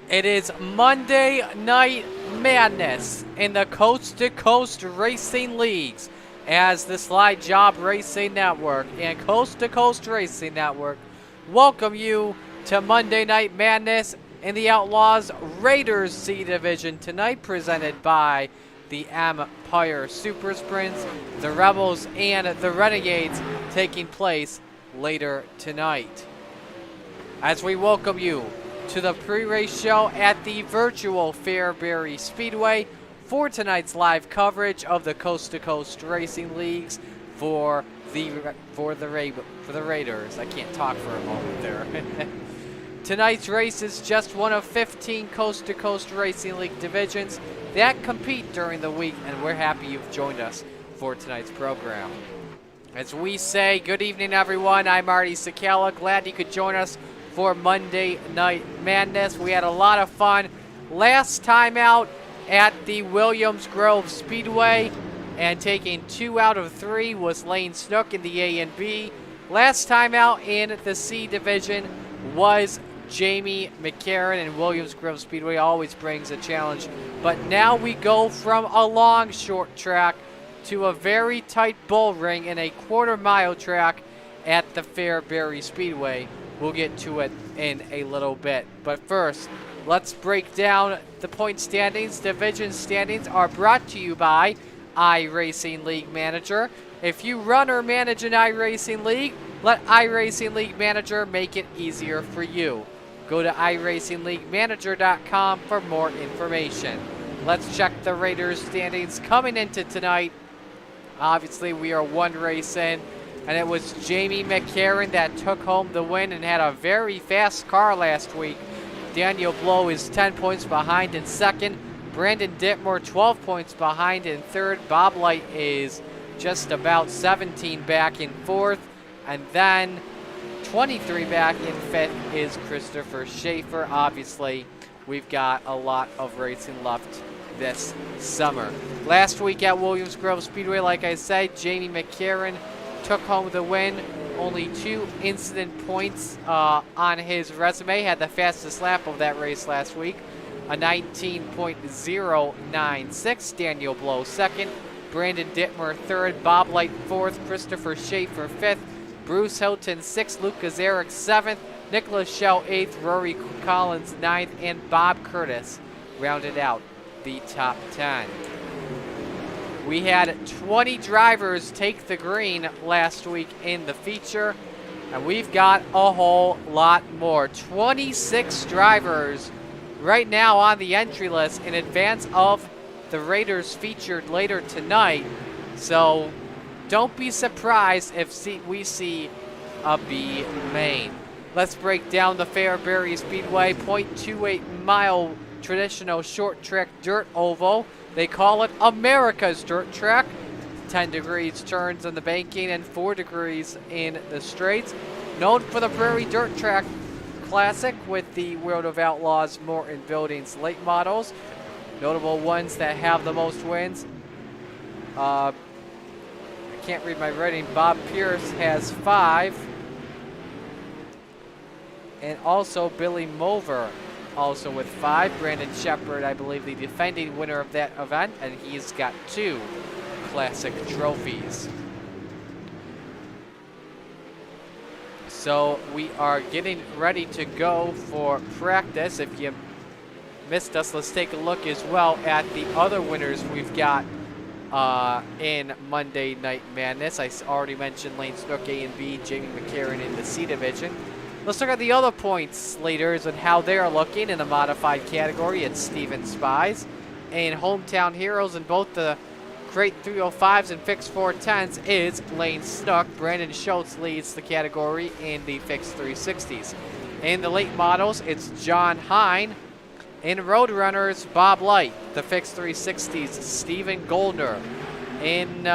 It is Monday Night Madness in the Coast-to-Coast Racing Leagues as the Slide Job Racing Network and Coast-to-Coast Racing Network welcome you to Monday Night Madness in the Outlaws Raiders C Division tonight, presented by the Empire Super Sprints, the Rebels, and the Renegades, taking place later tonight. As we welcome you to the pre-race show at the virtual Fairbury Speedway for tonight's live coverage of the Coast-to-Coast Racing Leagues for the Raiders. I can't talk for a moment there. Tonight's race is just one of 15 Coast-to-Coast Racing League divisions that compete during the week, and we're happy you've joined us for tonight's program. As we say, good evening, everyone. I'm Marty Sakala. Glad you could join us for Monday Night Madness. We had a lot of fun last time out at the Williams Grove Speedway, and taking 2 out of 3 was Lane Snook in the A and B. Last time out in the C Division was Jamie McCarran, and Williams Grove Speedway always brings a challenge. But now we go from a long short track to a very tight bull ring in a quarter-mile track at the Fairbury Speedway. We'll get to it in a little bit. But first, let's break down the point standings. Division standings are brought to you by iRacing League Manager. If you run or manage an iRacing League, let iRacing League Manager make it easier for you. Go to iRacingLeagueManager.com for more information. Let's check the Raiders standings coming into tonight. Obviously, we are one race in, and it was Jamie McCarran that took home the win and had a very fast car last week. Daniel Blow is 10 points behind in second. Brandon Dittmer 12 points behind in third. Bob Light is just about 17 back in fourth. And then 23 back in fifth is Christopher Schaefer. Obviously, we've got a lot of racing left this summer. Last week at Williams Grove Speedway, like I said, Jamie McCarran took home the win. Only 2 incident points on his resume. Had the fastest lap of that race last week, a 19.096. Daniel Blow second, Brandon Dittmer third, Bob Light fourth, Christopher Schaefer fifth, Bruce Hilton sixth, Luke Kazarek seventh, Nicholas Schell eighth, Rory Collins ninth, and Bob Curtis rounded out the top 10. We had 20 drivers take the green last week in the feature, and we've got a whole lot more. 26 drivers right now on the entry list in advance of the Raiders featured later tonight. So don't be surprised if we see a B main. Let's break down the Fairbury Speedway, 0.28 mile traditional short track dirt oval. They call it America's dirt track. 10 degrees turns on the banking and 4 degrees in the straights. Known for the Prairie Dirt Track Classic with the World of Outlaws Morton Buildings late models. Notable ones that have the most wins. I can't read my writing. Bob Pierce has 5. And also Billy Mover also with 5. Brandon Shepard, I believe, the defending winner of that event, and he's got 2 classic trophies. So we are getting ready to go for practice. If you missed us, let's take a look as well at the other winners we've got in Monday Night Madness. I already mentioned Lane Snook A and B, Jamie McCarran in the C Division. Let's look at the other points leaders and how they are looking in the modified category. It's Steven Spies and Hometown Heroes in both the Crate 305s and Fixed 410s is Lane Snook. Brandon Schultz leads the category in the Fixed 360s. In the late models, it's John Hine. In Roadrunners, Bob Light. The Fixed 360s, Stephen Goldner. In,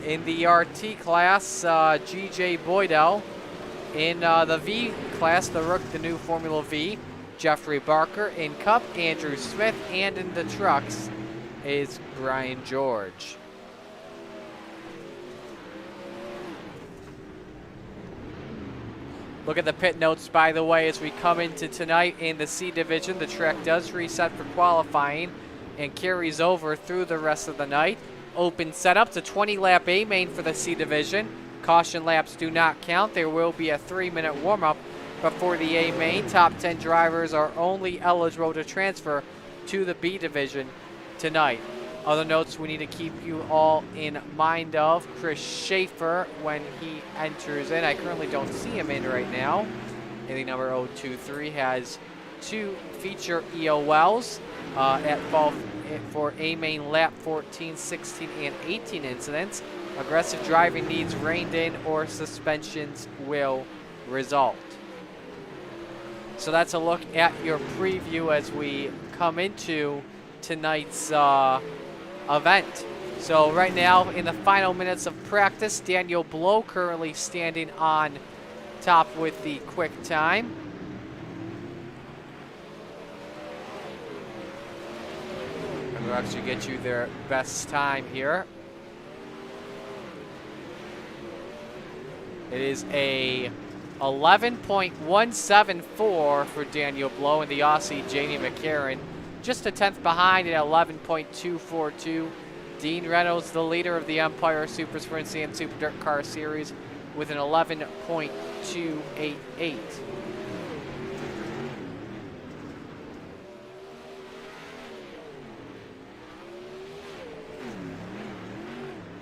in the RT class, G.J. Boydell. In the V class, the new Formula V, Jeffrey Barker. In Cup, Andrew Smith. And in the trucks is Brian George. Look at the pit notes, by the way, as we come into tonight in the C division. The track does reset for qualifying and carries over through the rest of the night. Open setup to 20-lap A main for the C division. Caution laps do not count. There will be a 3-minute warm-up before the A main. Top 10 drivers are only eligible to transfer to the B division tonight. Other notes we need to keep you all in mind of: Chris Schaefer when he enters in. I currently don't see him in right now. Inning number 023 has 2 feature EOLs at fault for A main lap 14, 16, and 18 incidents. Aggressive driving needs reined in or suspensions will result. So that's a look at your preview as we come into tonight's event. So right now in the final minutes of practice, Daniel Blow currently standing on top with the quick time. And we'll actually get you their best time here. It is a 11.174 for Daniel Blow, and the Aussie Jamie McCarran just a tenth behind at 11.242. Dean Reynolds, the leader of the Empire Super Sprint and Super Dirt Car Series, with an 11.288.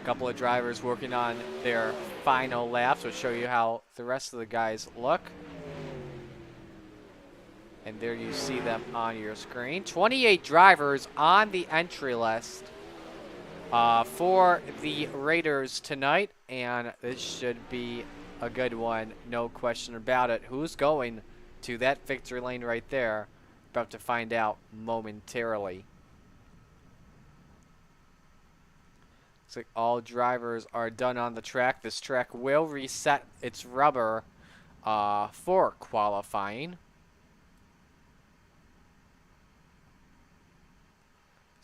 A couple of drivers working on their final laps. We'll show you how the rest of the guys look. And there you see them on your screen. 28 drivers on the entry list for the Raiders tonight. And this should be a good one, no question about it. Who's going to that victory lane right there? About to find out momentarily. Looks like all drivers are done on the track. This track will reset its rubber for qualifying.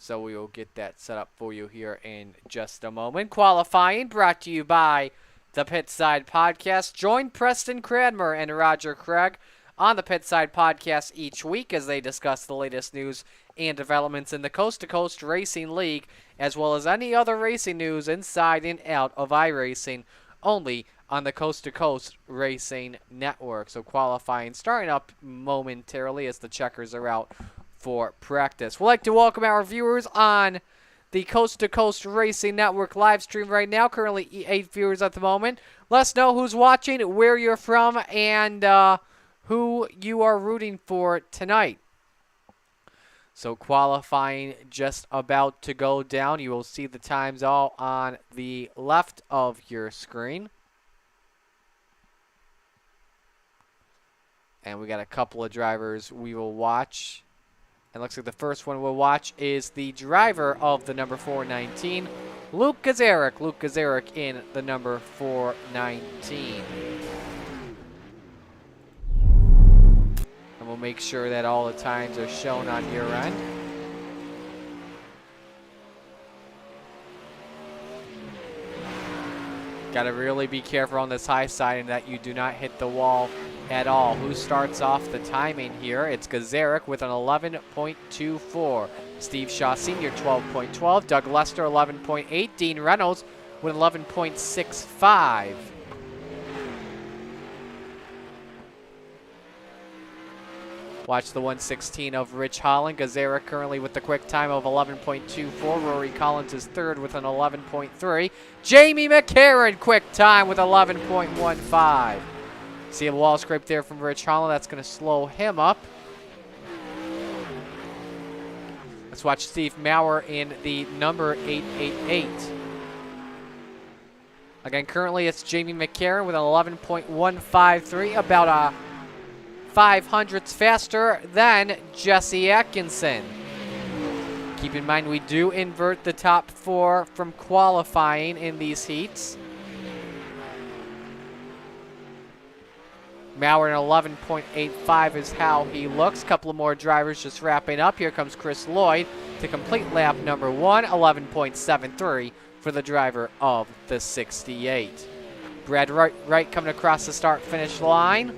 So we will get that set up for you here in just a moment. Qualifying brought to you by the Pitside Podcast. Join Preston Cranmer and Roger Craig on the Pitside Podcast each week as they discuss the latest news and developments in the Coast2Coast Racing League, as well as any other racing news inside and out of iRacing, only on the Coast2Coast Racing Network. So qualifying starting up momentarily as the checkers are out for practice. We'd like to welcome our viewers on the Coast2Coast Racing Network live stream right now. Currently 8 viewers at the moment. Let us know who's watching, where you're from, and who you are rooting for tonight. So qualifying just about to go down. You will see the times all on the left of your screen. And we got a couple of drivers we will watch. And looks like the first one we'll watch is the driver of the number 419, Luke Gazarek. Luke Gazarek in the number 419. And we'll make sure that all the times are shown on your end. Got to really be careful on this high side and that you do not hit the wall at all. Who starts off the timing here? It's Gazarek with an 11.24. Steve Shaw Sr. 12.12. Doug Lester 11.8. Dean Reynolds with 11.65. Watch the 116 of Rich Holland. Gazarek currently with the quick time of 11.24. Rory Collins is third with an 11.3. Jamie McCarran quick time with 11.15. See a wall scrape there from Rich Holland. That's going to slow him up. Let's watch Steve Maurer in the number 888. Again, currently it's Jamie McCarran with an 11.153, about a 0.05 faster than Jesse Atkinson. Keep in mind we do invert the top 4 from qualifying in these heats. Maurer at 11.85 is how he looks. Couple of more drivers just wrapping up. Here comes Chris Lloyd to complete lap number 1, 11.73 for the driver of the 68. Brad Wright coming across the start-finish line.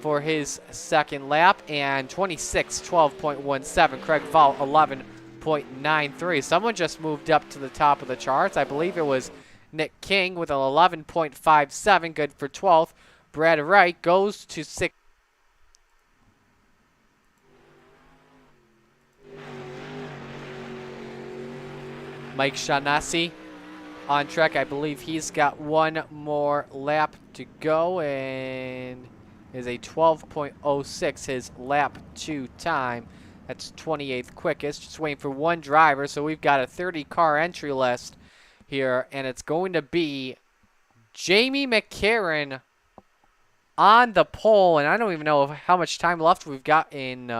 for his second lap, and 26, 12.17. Craig Vall, 11.93. Someone just moved up to the top of the charts. I believe it was Nick King with an 11.57, good for 12th. Brad Wright goes to 6th. Mike Shaughnessy on track. I believe he's got one more lap to go and is a 12.06 his lap 2 time. That's 28th quickest. Just waiting for one driver. So we've got a 30-car entry list here, and it's going to be Jamie McCarron on the pole. And I don't even know how much time left we've got in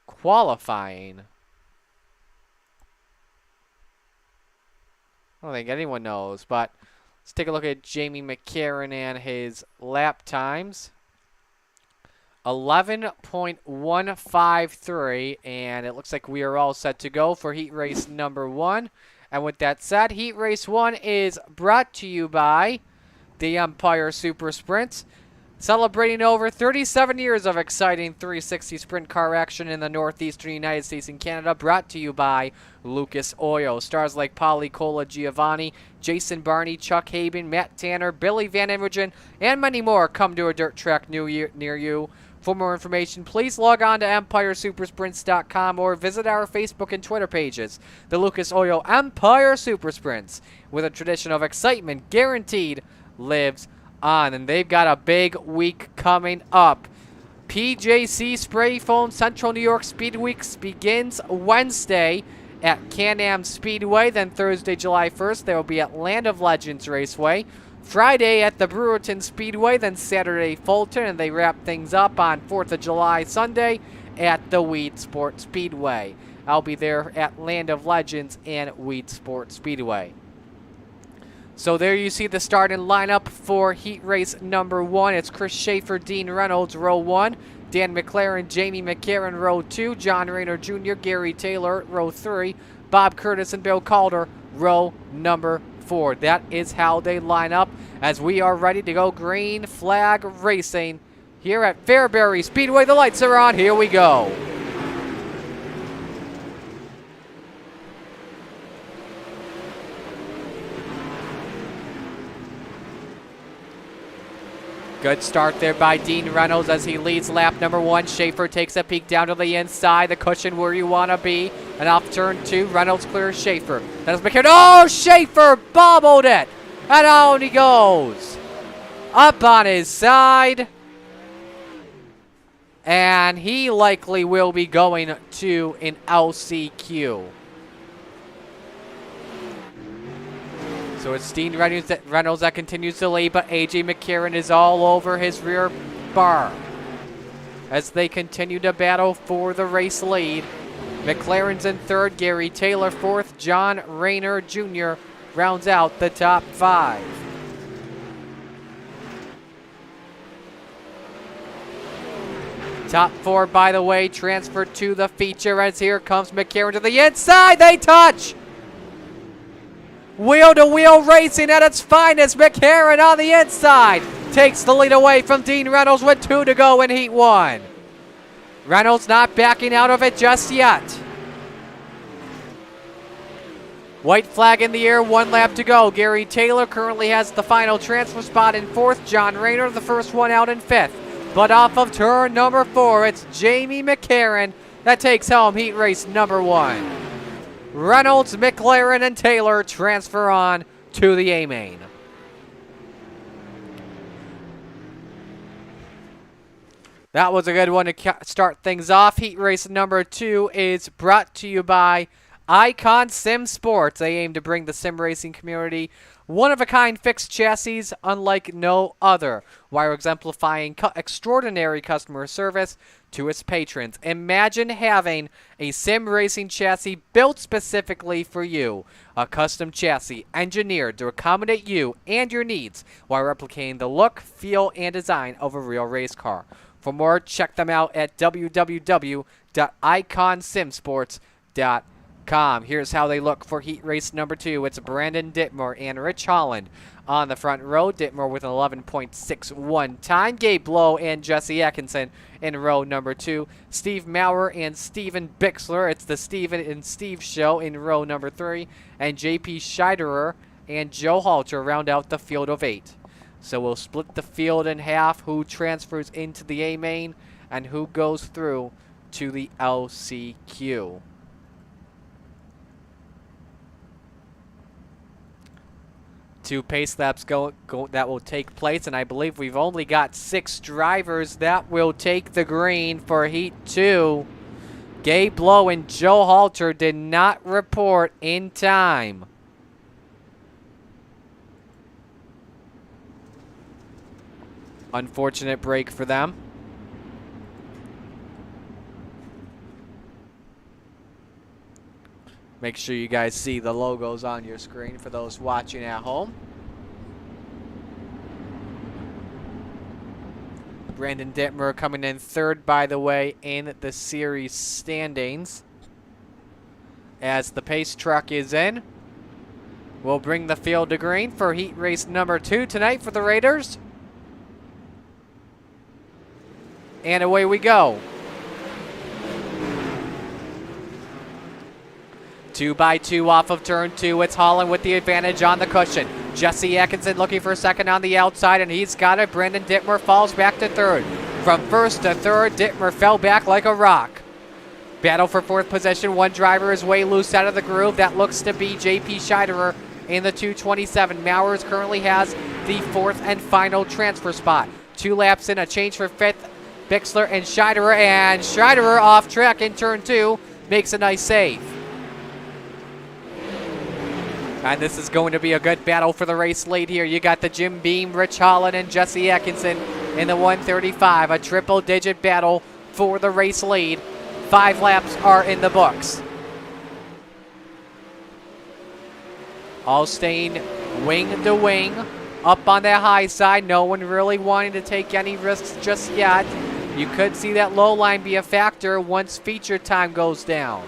qualifying. I don't think anyone knows, but let's take a look at Jamie McCarron and his lap times. 11.153, and it looks like we are all set to go for heat race number 1. And with that said, heat race 1 is brought to you by the Empire Super Sprints, celebrating over 37 years of exciting 360 sprint car action in the northeastern United States and Canada. Brought to you by Lucas Oil. Stars like Polly Cola Giovanni, Jason Barney, Chuck Haben, Matt Tanner, Billy Van Imogen, and many more come to a dirt track near you. For more information, please log on to EmpireSuperSprints.com or visit our Facebook and Twitter pages. The Lucas Oil Empire Super Sprints, with a tradition of excitement guaranteed, lives on. And they've got a big week coming up. PJC Spray Foam Central New York Speed Week begins Wednesday at Can-Am Speedway. Then Thursday, July 1st, they will be at Land of Legends Raceway. Friday at the Brewerton Speedway, then Saturday Fulton, and they wrap things up on 4th of July Sunday at the Weed Sport Speedway. I'll be there at Land of Legends and Weed Sport Speedway. So there you see the starting lineup for heat race number 1. It's Chris Schaefer, Dean Reynolds, row 1. Dan McLaren, Jamie McCarron, row 2. John Rayner Jr., Gary Taylor, row 3. Bob Curtis and Bill Calder, row number 4. That is how they line up as we are ready to go green flag racing here at Fairbury Speedway. The lights are on. Here we go. Good start there by Dean Reynolds as he leads lap number 1. Schaefer takes a peek down to the inside, the cushion where you want to be. And off turn 2, Reynolds clears Schaefer. That is McCarron. Oh, Schaefer bobbled it. And on he goes. Up on his side. And he likely will be going to an LCQ. So it's Dean Reynolds that continues to lead, but A.J. McCarron is all over his rear bar as they continue to battle for the race lead. McLaren's in 3rd, Gary Taylor 4th, John Rayner Jr. rounds out the top 5. Top 4, by the way, transferred to the feature as here comes McCarron to the inside. They touch! Wheel-to-wheel racing at its finest. McCarron on the inside takes the lead away from Dean Reynolds with 2 to go in heat 1. Reynolds not backing out of it just yet. White flag in the air, 1 lap to go. Gary Taylor currently has the final transfer spot in 4th. John Rayner, the first one out in 5th. But off of turn number 4, it's Jamie McCarron that takes home heat race number 1. Reynolds, McLaren, and Taylor transfer on to the A-Main. That was a good one to start things off. Heat race number 2 is brought to you by Icon Sim Sports. They aim to bring the sim racing community one-of-a-kind fixed chassis unlike no other, while exemplifying extraordinary customer service to its patrons. Imagine having a sim racing chassis built specifically for you. A custom chassis engineered to accommodate you and your needs while replicating the look, feel, and design of a real race car. For more, check them out at www.iconsimsports.com. Coast2Coast.com. Here's how they look for heat race number 2. It's Brandon Dittmer and Rich Holland on the front row. Dittmer with an 11.61 time. Gabe Lowe and Jesse Atkinson in row number 2. Steve Maurer and Steven Bixler. It's the Steven and Steve show in row number 3. And JP Scheiderer and Joe Halter round out the field of 8. So we'll split the field in half, who transfers into the A main and who goes through to the LCQ. Two pace laps that will take place, and I believe we've only got 6 drivers that will take the green for Heat 2. Gabe Lowe and Joe Halter did not report in time. Unfortunate break for them. Make sure you guys see the logos on your screen for those watching at home. Brandon Dittmer coming in 3rd, by the way, in the series standings. As the pace truck is in, we'll bring the field to green for heat race number 2 tonight for the Raiders. And away we go. 2x2 off of turn 2. It's Holland with the advantage on the cushion. Jesse Atkinson looking for 2nd on the outside, and he's got it. Brandon Dittmer falls back to 3rd. From 1st to 3rd, Dittmer fell back like a rock. Battle for 4th position. One driver is way loose out of the groove. That looks to be JP Scheiderer in the 227. Mowers currently has the 4th and final transfer spot. 2 laps in, a change for 5th. Bixler and Scheiderer off track in turn 2 makes a nice save. And this is going to be a good battle for the race lead here. You got the Jim Beam, Rich Holland, and Jesse Atkinson in the 135. A triple-digit battle for the race lead. 5 laps are in the books. All staying wing to wing. Up on that high side. No one really wanting to take any risks just yet. You could see that low line be a factor once feature time goes down.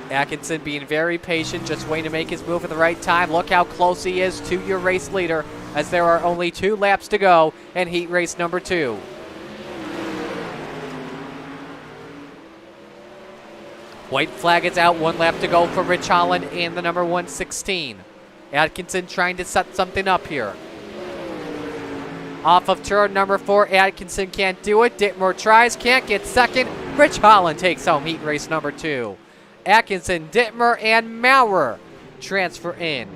Atkinson being very patient, just waiting to make his move at the right time. Look how close he is to your race leader, as there are only 2 laps to go in heat race number 2. White flag is out, 1 lap to go for Rich Holland and the number 116. Atkinson trying to set something up here. Off of turn number 4, Atkinson can't do it. Dittmer tries, can't get 2nd. Rich Holland takes home heat race number 2. Atkinson, Dittmer, and Maurer transfer in.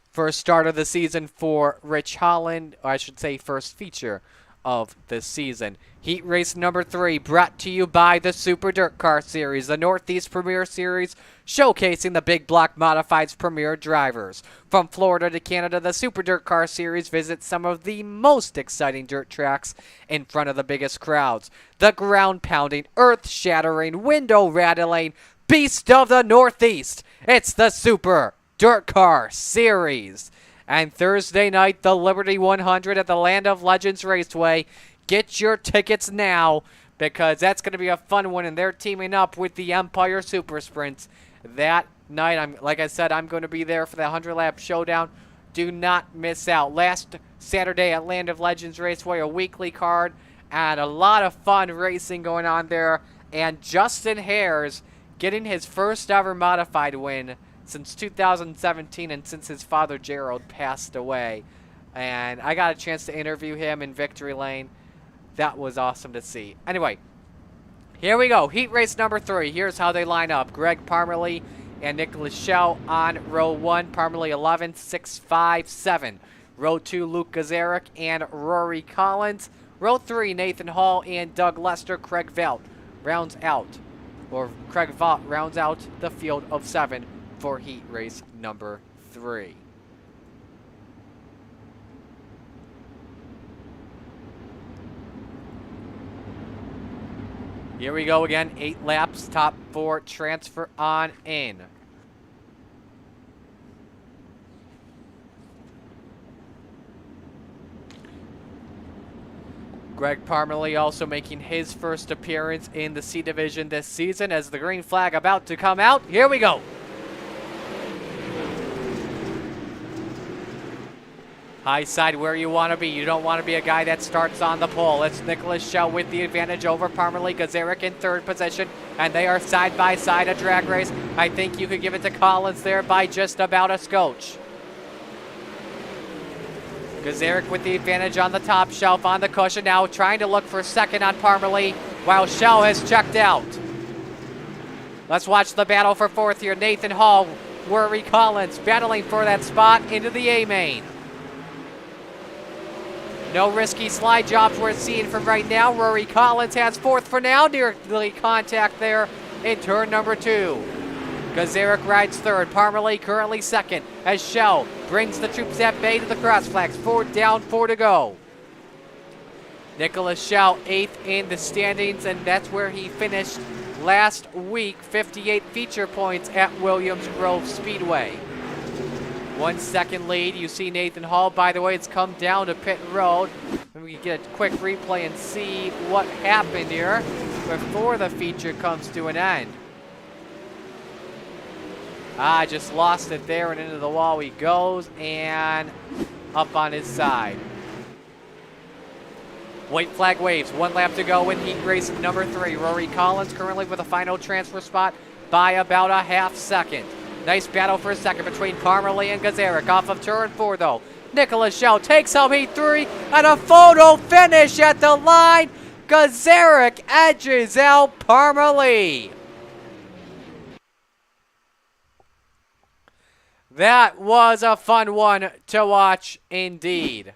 First start of the season for Rich Holland, or I should say first feature of the season. Heat race number 3 brought to you by the Super Dirt Car Series, the Northeast Premier Series, showcasing the big block modifieds premier drivers. From Florida to Canada, the Super Dirt Car Series visits some of the most exciting dirt tracks in front of the biggest crowds. The ground-pounding, earth-shattering, window-rattling beast of the Northeast. It's the Super Dirt Car Series. And Thursday night, the Liberty 100 at the Land of Legends Raceway. Get your tickets now, because that's going to be a fun one, and they're teaming up with the Empire Super Sprints. That night, like I said, I'm going to be there for the 100-lap showdown. Do not miss out. Last Saturday at Land of Legends Raceway, a weekly card, and a lot of fun racing going on there. And Justin Hares getting his first ever modified win since 2017 and since his father Gerald passed away. And I got a chance to interview him in Victory Lane. That was awesome to see. Anyway, here we go. Heat race number 3. Here's how they line up. Greg Parmalee and Nicholas Schell on row 1. Parmalee 11, 6, 5, 7. Row 2, Luke Gazarek and Rory Collins. Row 3, Nathan Hall and Doug Lester. Craig Vaught rounds out the field of 7 for heat race number 3. Here we go again, 8 laps, top 4 transfer on in. Greg Parmalee also making his first appearance in the C Division this season as the green flag about to come out. Here we go. High side where you want to be. You don't want to be a guy that starts on the pole. It's Nicholas Schell with the advantage over Parmalee. Gazaric in third position, and they are side by side a drag race. I think you could give it to Collins there by just about a scotch. Gazaric with the advantage on the top shelf on the cushion now, trying to look for second on Parmalee while Schell has checked out. Let's watch the battle for fourth here. Nathan Hall, Rory Collins battling for that spot into the A-main. No risky slide jobs we're seeing from right now. Rory Collins has fourth for now. Nearly contact there in turn number 2. Gazaric rides third. Parmalee currently second as Schell brings the troops at bay to the cross flags. 4 down, 4 to go. Nicholas Schell 8th in the standings, and that's where he finished last week. 58 feature points at Williams Grove Speedway. 1 second lead. You see Nathan Hall, by the way, it's come down to pit road. We can get a quick replay and see what happened here before the feature comes to an end. Just lost it there, and into the wall he goes, and up on his side. White flag waves. 1 lap to go in heat race number 3. Rory Collins currently with a final transfer spot by about a half second. Nice battle for a second between Parmalee and Gazaric. Off of turn 4, though. Nicholas Schell takes home heat 3, and a photo finish at the line. Gazaric edges out Parmalee. That was a fun one to watch indeed.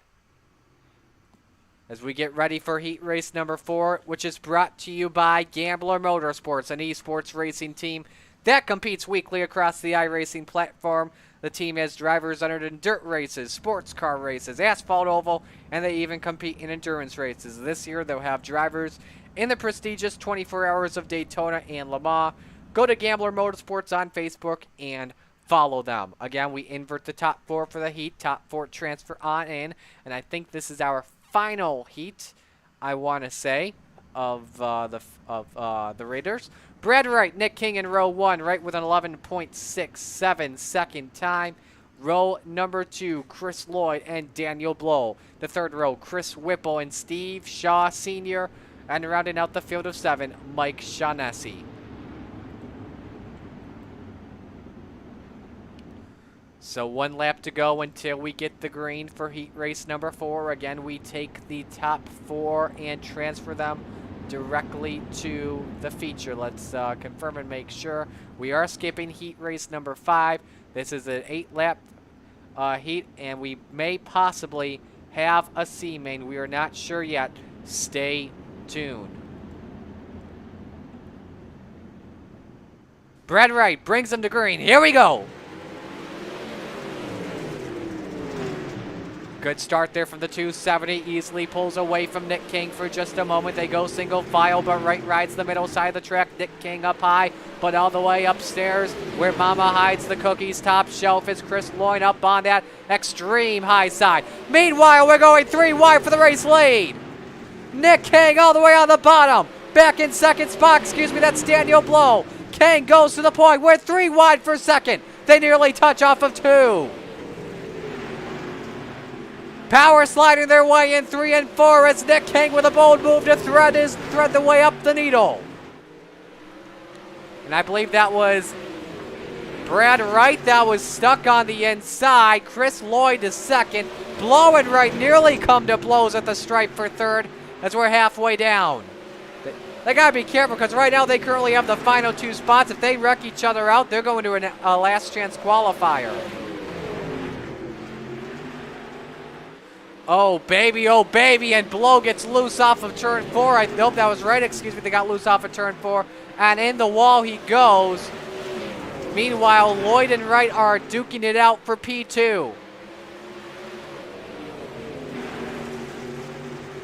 As we get ready for heat race number 4, which is brought to you by Gambler Motorsports, an esports racing team that competes weekly across the iRacing platform. The team has drivers entered in dirt races, sports car races, asphalt oval, and they even compete in endurance races. This year, they'll have drivers in the prestigious 24 Hours of Daytona and Le Mans. Go to Gambler Motorsports on Facebook and follow them. Again, we invert the top 4 for the heat, top 4 transfer on in, and I think this is our final heat, I want to say, of the Raiders. Brad Wright, Nick King in row 1, right with an 11.67 second time. Row number 2, Chris Lloyd and Daniel Blow. The third row, Chris Whipple and Steve Shaw Sr. And rounding out the field of 7, Mike Shaughnessy. So 1 lap to go until we get the green for heat race number 4. Again, we take the top 4 and transfer them directly to the feature. Let's confirm and make sure. We are skipping heat race number 5. This is an 8-lap heat, and we may possibly have a C main. We are not sure yet. Stay tuned. Brad Wright brings them to green. Here we go. Good start there from the 270. Easily pulls away from Nick King for just a moment. They go single file, but Wright rides the middle side of the track. Nick King up high, but all the way upstairs where Mama hides the cookies. Top shelf is Chris Lloyd up on that extreme high side. Meanwhile, we're going 3 wide for the race lead. Nick King all the way on the bottom. Back in second spot, that's Daniel Blow. King goes to the point. We're 3 wide for second. They nearly touch off of 2. Power sliding their way in 3 and 4 as Nick King with a bold move to thread the way up the needle. And I believe that was Brad Wright that was stuck on the inside. Chris Lloyd is second. Blow and Wright nearly come to blows at the stripe for third as we're halfway down. They got to be careful because right now they currently have the final 2 spots. If they wreck each other out, they're going to a last chance qualifier. Oh, baby, and Blow gets loose off of turn 4. I hope that was right. They got loose off of turn 4. And in the wall he goes. Meanwhile, Lloyd and Wright are duking it out for P2.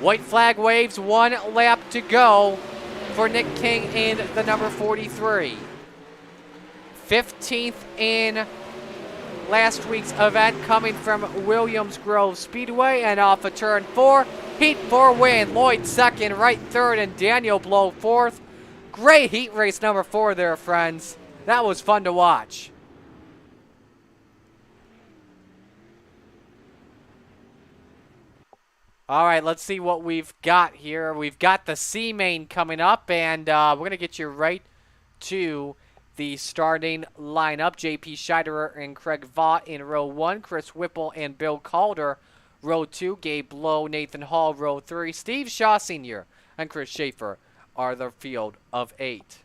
White flag waves, 1 lap to go for Nick King in the number 43. 15th in last week's event coming from Williams Grove Speedway, and off of turn 4, Heat 4 win. Lloyd second, Wright third, and Daniel Blow fourth. Great heat race number 4 there, friends. That was fun to watch. All right, let's see what we've got here. We've got the C main coming up, and we're going to get you right to the starting lineup. JP Scheiderer and Craig Vaught in row 1. Chris Whipple and Bill Calder, row 2. Gabe Lowe, Nathan Hall, row 3. Steve Shaw Sr. and Chris Schaefer are the field of 8.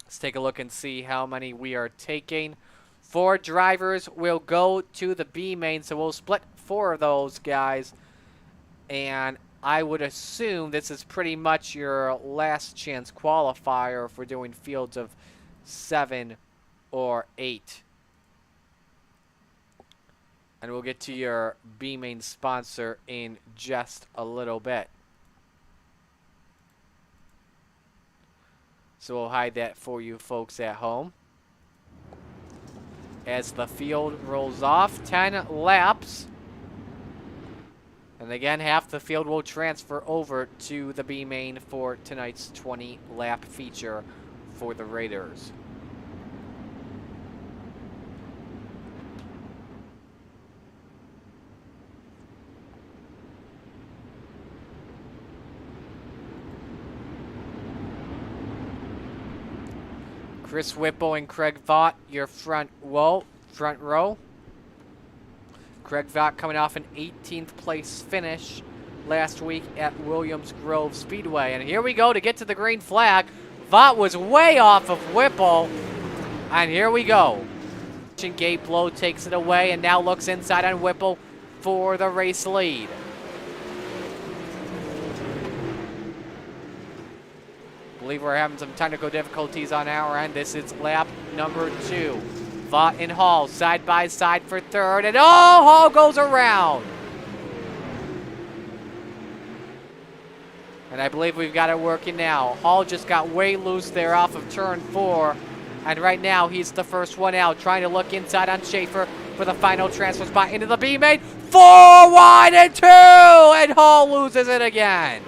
Let's take a look and see how many we are taking. 4 drivers will go to the B main, so we'll split 4 of those guys. And I would assume this is pretty much your last chance qualifier if we're doing fields of 7 or 8. And we'll get to your B main sponsor in just a little bit. So we'll hide that for you folks at home. As the field rolls off, 10 laps. And again, half the field will transfer over to the B main for tonight's 20-lap feature for the Raiders. Chris Whipple and Craig Vaught, your front row. Craig Vaught coming off an 18th place finish last week at Williams Grove Speedway. And here we go to get to the green flag. Vaught was way off of Whipple. And here we go. Gabe Lowe takes it away and now looks inside on Whipple for the race lead. I believe we're having some technical difficulties on our end. This is lap number 2. Vaught and Hall side by side for third, and oh, Hall goes around. And I believe we've got it working now. Hall just got way loose there off of turn 4, and right now he's the first one out, trying to look inside on Schaefer for the final transfer spot into the B main. 4 wide and 2, and Hall loses it again.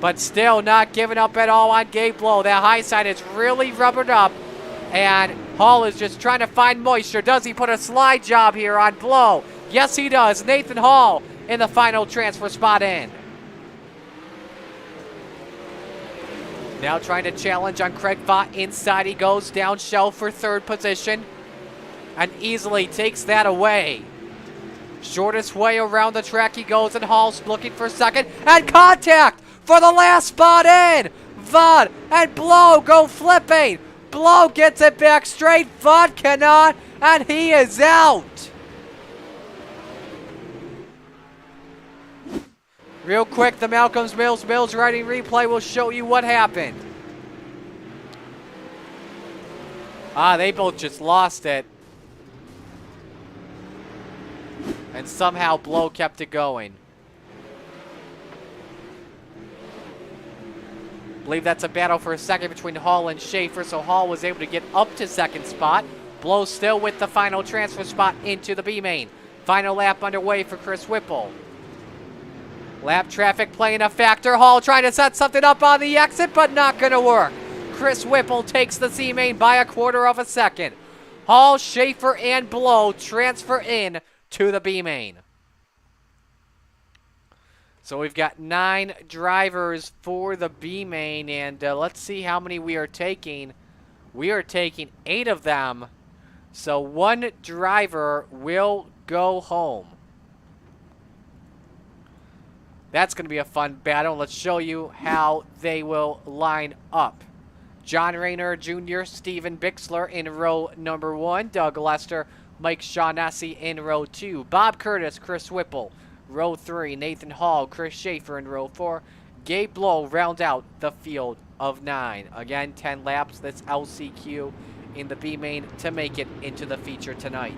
But still not giving up at all on Gabe Lowe. That high side is really rubbered up. And Hall is just trying to find moisture. Does he put a slide job here on Blow? Yes, he does. Nathan Hall in the final transfer spot in. Now trying to challenge on Craig Vaught. Inside he goes, down shell for third position. And easily takes that away. Shortest way around the track he goes, and Hall's looking for second. And contact for the last spot in. Vaught and Blow go flipping. Blow gets it back straight. Vaught cannot, and he is out. Real quick, the Malcolm's Mills riding replay will show you what happened. They both just lost it. And somehow Blow kept it going. I believe that's a battle for a second between Hall and Schaefer, so Hall was able to get up to second spot. Blow still with the final transfer spot into the B main. Final lap underway for Chris Whipple. Lap traffic playing a factor. Hall trying to set something up on the exit, but not going to work. Chris Whipple takes the C main by a quarter of a second. Hall, Schaefer, and Blow transfer in to the B main. So we've got 9 drivers for the B main, and let's see how many we are taking. We are taking 8 of them, so 1 driver will go home. That's going to be a fun battle. Let's show you how they will line up. John Rayner Jr., Steven Bixler in row number 1. Doug Lester, Mike Shaughnessy in row 2. Bob Curtis, Chris Whipple, row 3. Nathan Hall, Chris Schaefer in row 4. Gabe Blow round out the field of 9. Again, 10 laps. That's LCQ in the B main to make it into the feature tonight.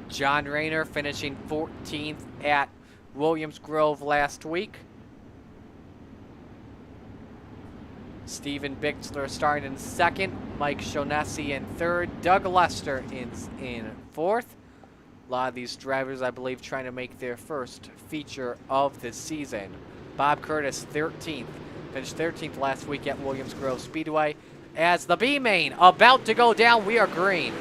John Rayner finishing 14th at Williams Grove last week. Steven Bixler starting in second, Mike Shaughnessy in third, Doug Lester in fourth. A lot of these drivers, I believe, trying to make their first feature of the season. Bob Curtis, 13th. Finished 13th last week at Williams Grove Speedway. As the B main about to go down, we are green.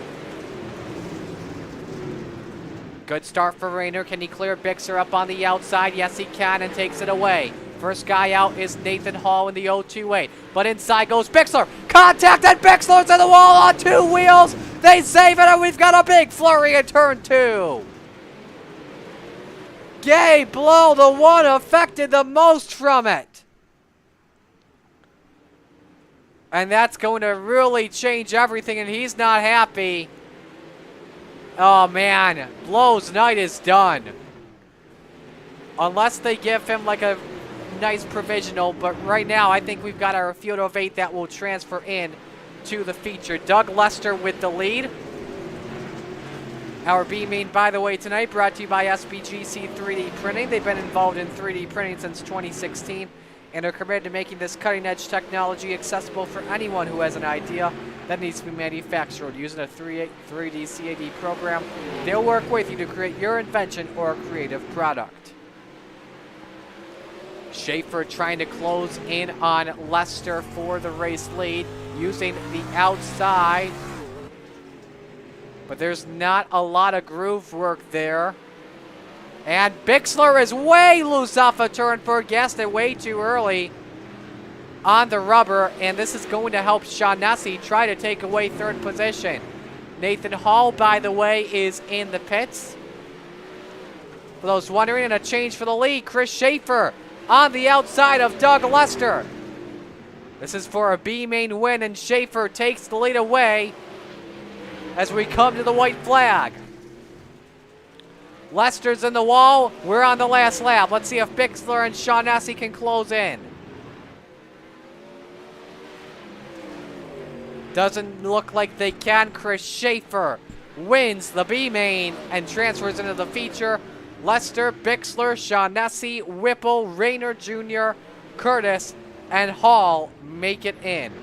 Good start for Rayner. Can he clear Bixler up on the outside? Yes, he can, and takes it away. First guy out is Nathan Hall in the 028. But inside goes Bixler. Contact, and Bixler's to the wall on 2 wheels. They save it, and we've got a big flurry in turn 2. Gabe Blow, the one affected the most from it. And that's going to really change everything, and he's not happy. Oh, man. Blow's night is done. Unless they give him like a nice provisional, but right now I think we've got our field of 8 that will transfer in to the feature. Doug Lester with the lead. Our B main, by the way, tonight brought to you by SBGC 3D Printing. They've been involved in 3D printing since 2016 and are committed to making this cutting-edge technology accessible for anyone who has an idea that needs to be manufactured. Using a 3D CAD program, they'll work with you to create your invention or creative product. Schaefer trying to close in on Lester for the race lead using the outside. But there's not a lot of groove work there. And Bixler is way loose off of turn 4, guessed it way too early on the rubber, and this is going to help Shaughnessy try to take away third position. Nathan Hall, by the way, is in the pits. For those wondering, and a change for the lead, Chris Schaefer on the outside of Doug Lester. This is for a B main win, and Schaefer takes the lead away as we come to the white flag. Lester's in the wall. We're on the last lap. Let's see if Bixler and Shaughnessy can close in. Doesn't look like they can. Chris Schaefer wins the B main and transfers into the feature. Lester, Bixler, Shaughnessy, Whipple, Rayner Jr., Curtis, and Hall make it in.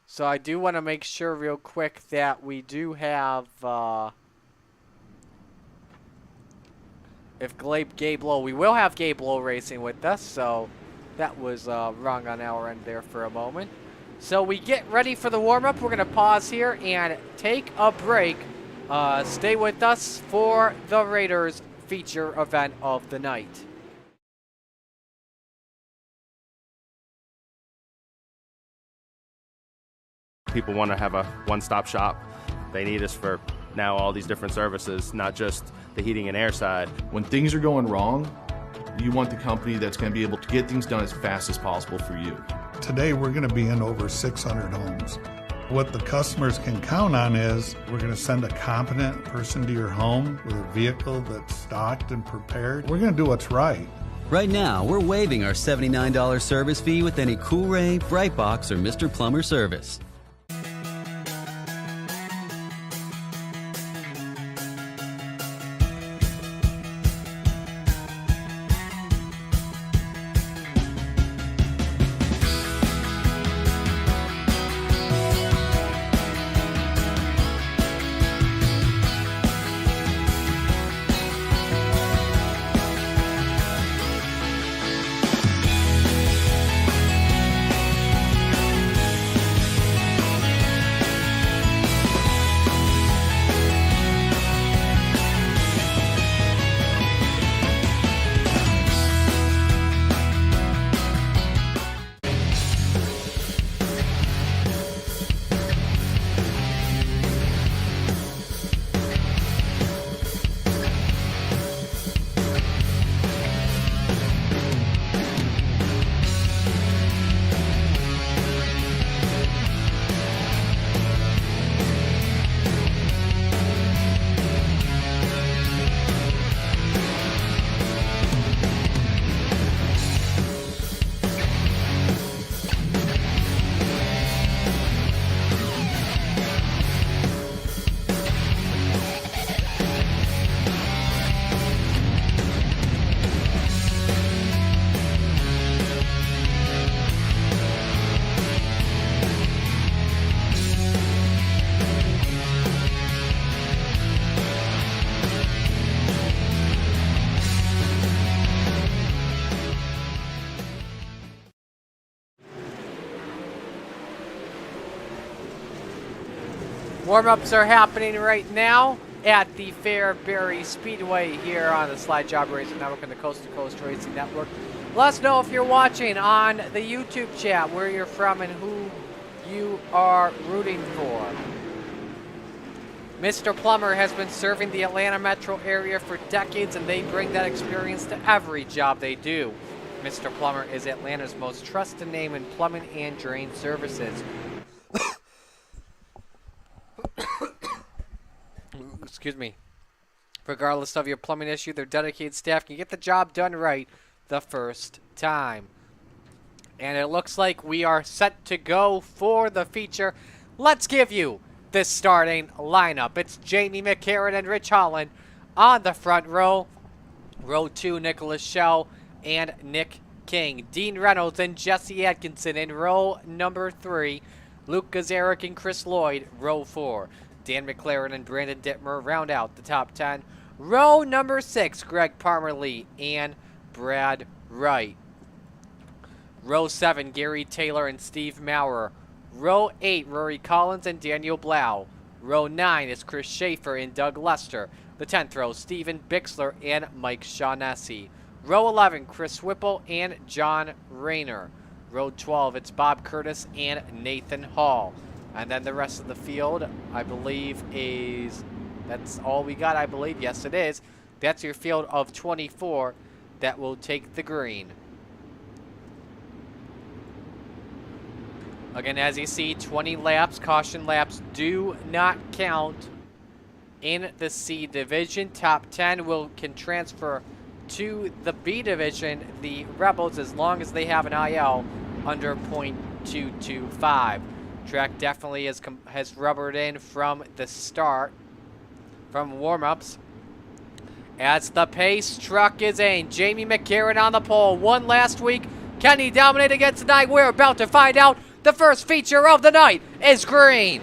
So I do want to make sure real quick that we do have, if Gabe Lowe, we will have Gabe Lowe racing with us, so that was wrong on our end there for a moment. So we get ready for the warm-up. We're going to pause here and take a break. Stay with us for the Raiders feature event of the night. People want to have a one-stop shop. They need us for now all these different services, not just the heating and air side. When things are going wrong, you want the company that's going to be able to get things done as fast as possible for you. Today we're going to be in over 600 homes. What the customers can count on is we're going to send a competent person to your home with a vehicle that's stocked and prepared. We're going to do what's right. Right now, we're waiving our $79 service fee with any Cool-Ray, Brightbox, or Mr. Plumber service. Warm-ups are happening right now at the Fairbury Speedway here on the Slide Job Racing Network and the Coast to Coast Racing Network. Let us know if you're watching on the YouTube chat, where you're from and who you are rooting for. Mr. Plummer has been serving the Atlanta metro area for decades, and they bring that experience to every job they do. Mr. Plummer is Atlanta's most trusted name in plumbing and drain services. Excuse me. Regardless of your plumbing issue, their dedicated staff can get the job done right the first time. And it looks like we are set to go for the feature. Let's give you this starting lineup. It's Jamie McCarran and Rich Holland on the front row. Row 2, Nicholas Schell and Nick King. Dean Reynolds and Jesse Atkinson in row number 3. Luke Gazarick and Chris Lloyd, row 4. Dan McLaren and Brandon Dittmer round out the top 10. Row number 6, Greg Parmerly and Brad Wright. Row 7, Gary Taylor and Steve Maurer. Row 8, Rory Collins and Daniel Blau. Row 9 is Chris Schaefer and Doug Lester. The 10th row, Steven Bixler and Mike Shaughnessy. Row 11, Chris Whipple and John Rayner. Row 12, it's Bob Curtis and Nathan Hall. And then the rest of the field, I believe, that's all we got, I believe. Yes, it is. That's your field of 24 that will take the green. Again, as you see, 20 laps. Caution laps do not count in the C division. Top 10 can transfer to the B division, the Rebels, as long as they have an IL under .225. Track definitely has rubbered in from the start, from warm-ups. As the pace truck is in, Jamie McCarran on the pole. Won last week. Can he dominate again tonight? We're about to find out. The first feature of the night is green.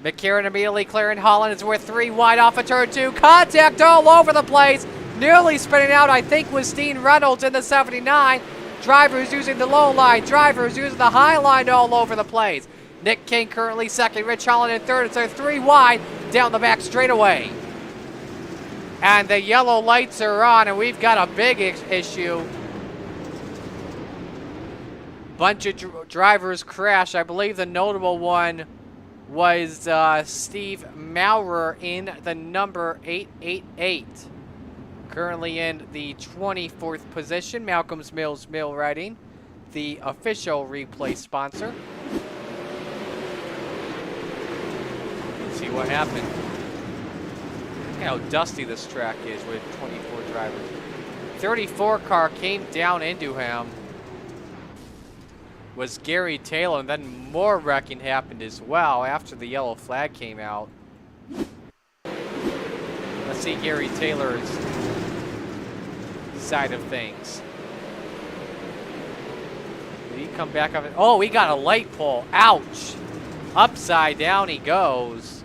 McCarran immediately clearing Holland as we're 3 wide off of turn 2. Contact all over the place. Nearly spinning out, I think, was Dean Reynolds in the 79. Drivers using the low line. Drivers using the high line all over the place. Nick King currently second. Rich Holland in third. It's a 3 wide down the back straightaway. And the yellow lights are on, and we've got a big issue. Bunch of drivers crash. I believe the notable one was Steve Maurer in the number 888. Currently in the 24th position. Malcolm's Mills Mill Riding, the official replay sponsor. Let's see what happened. Look how dusty this track is with 24 drivers. 34 car came down into him. Was Gary Taylor, and then more wrecking happened as well after the yellow flag came out. Let's see Gary Taylor's side of things. Did he come back up? Oh, he got a light pole. Ouch. Upside down he goes.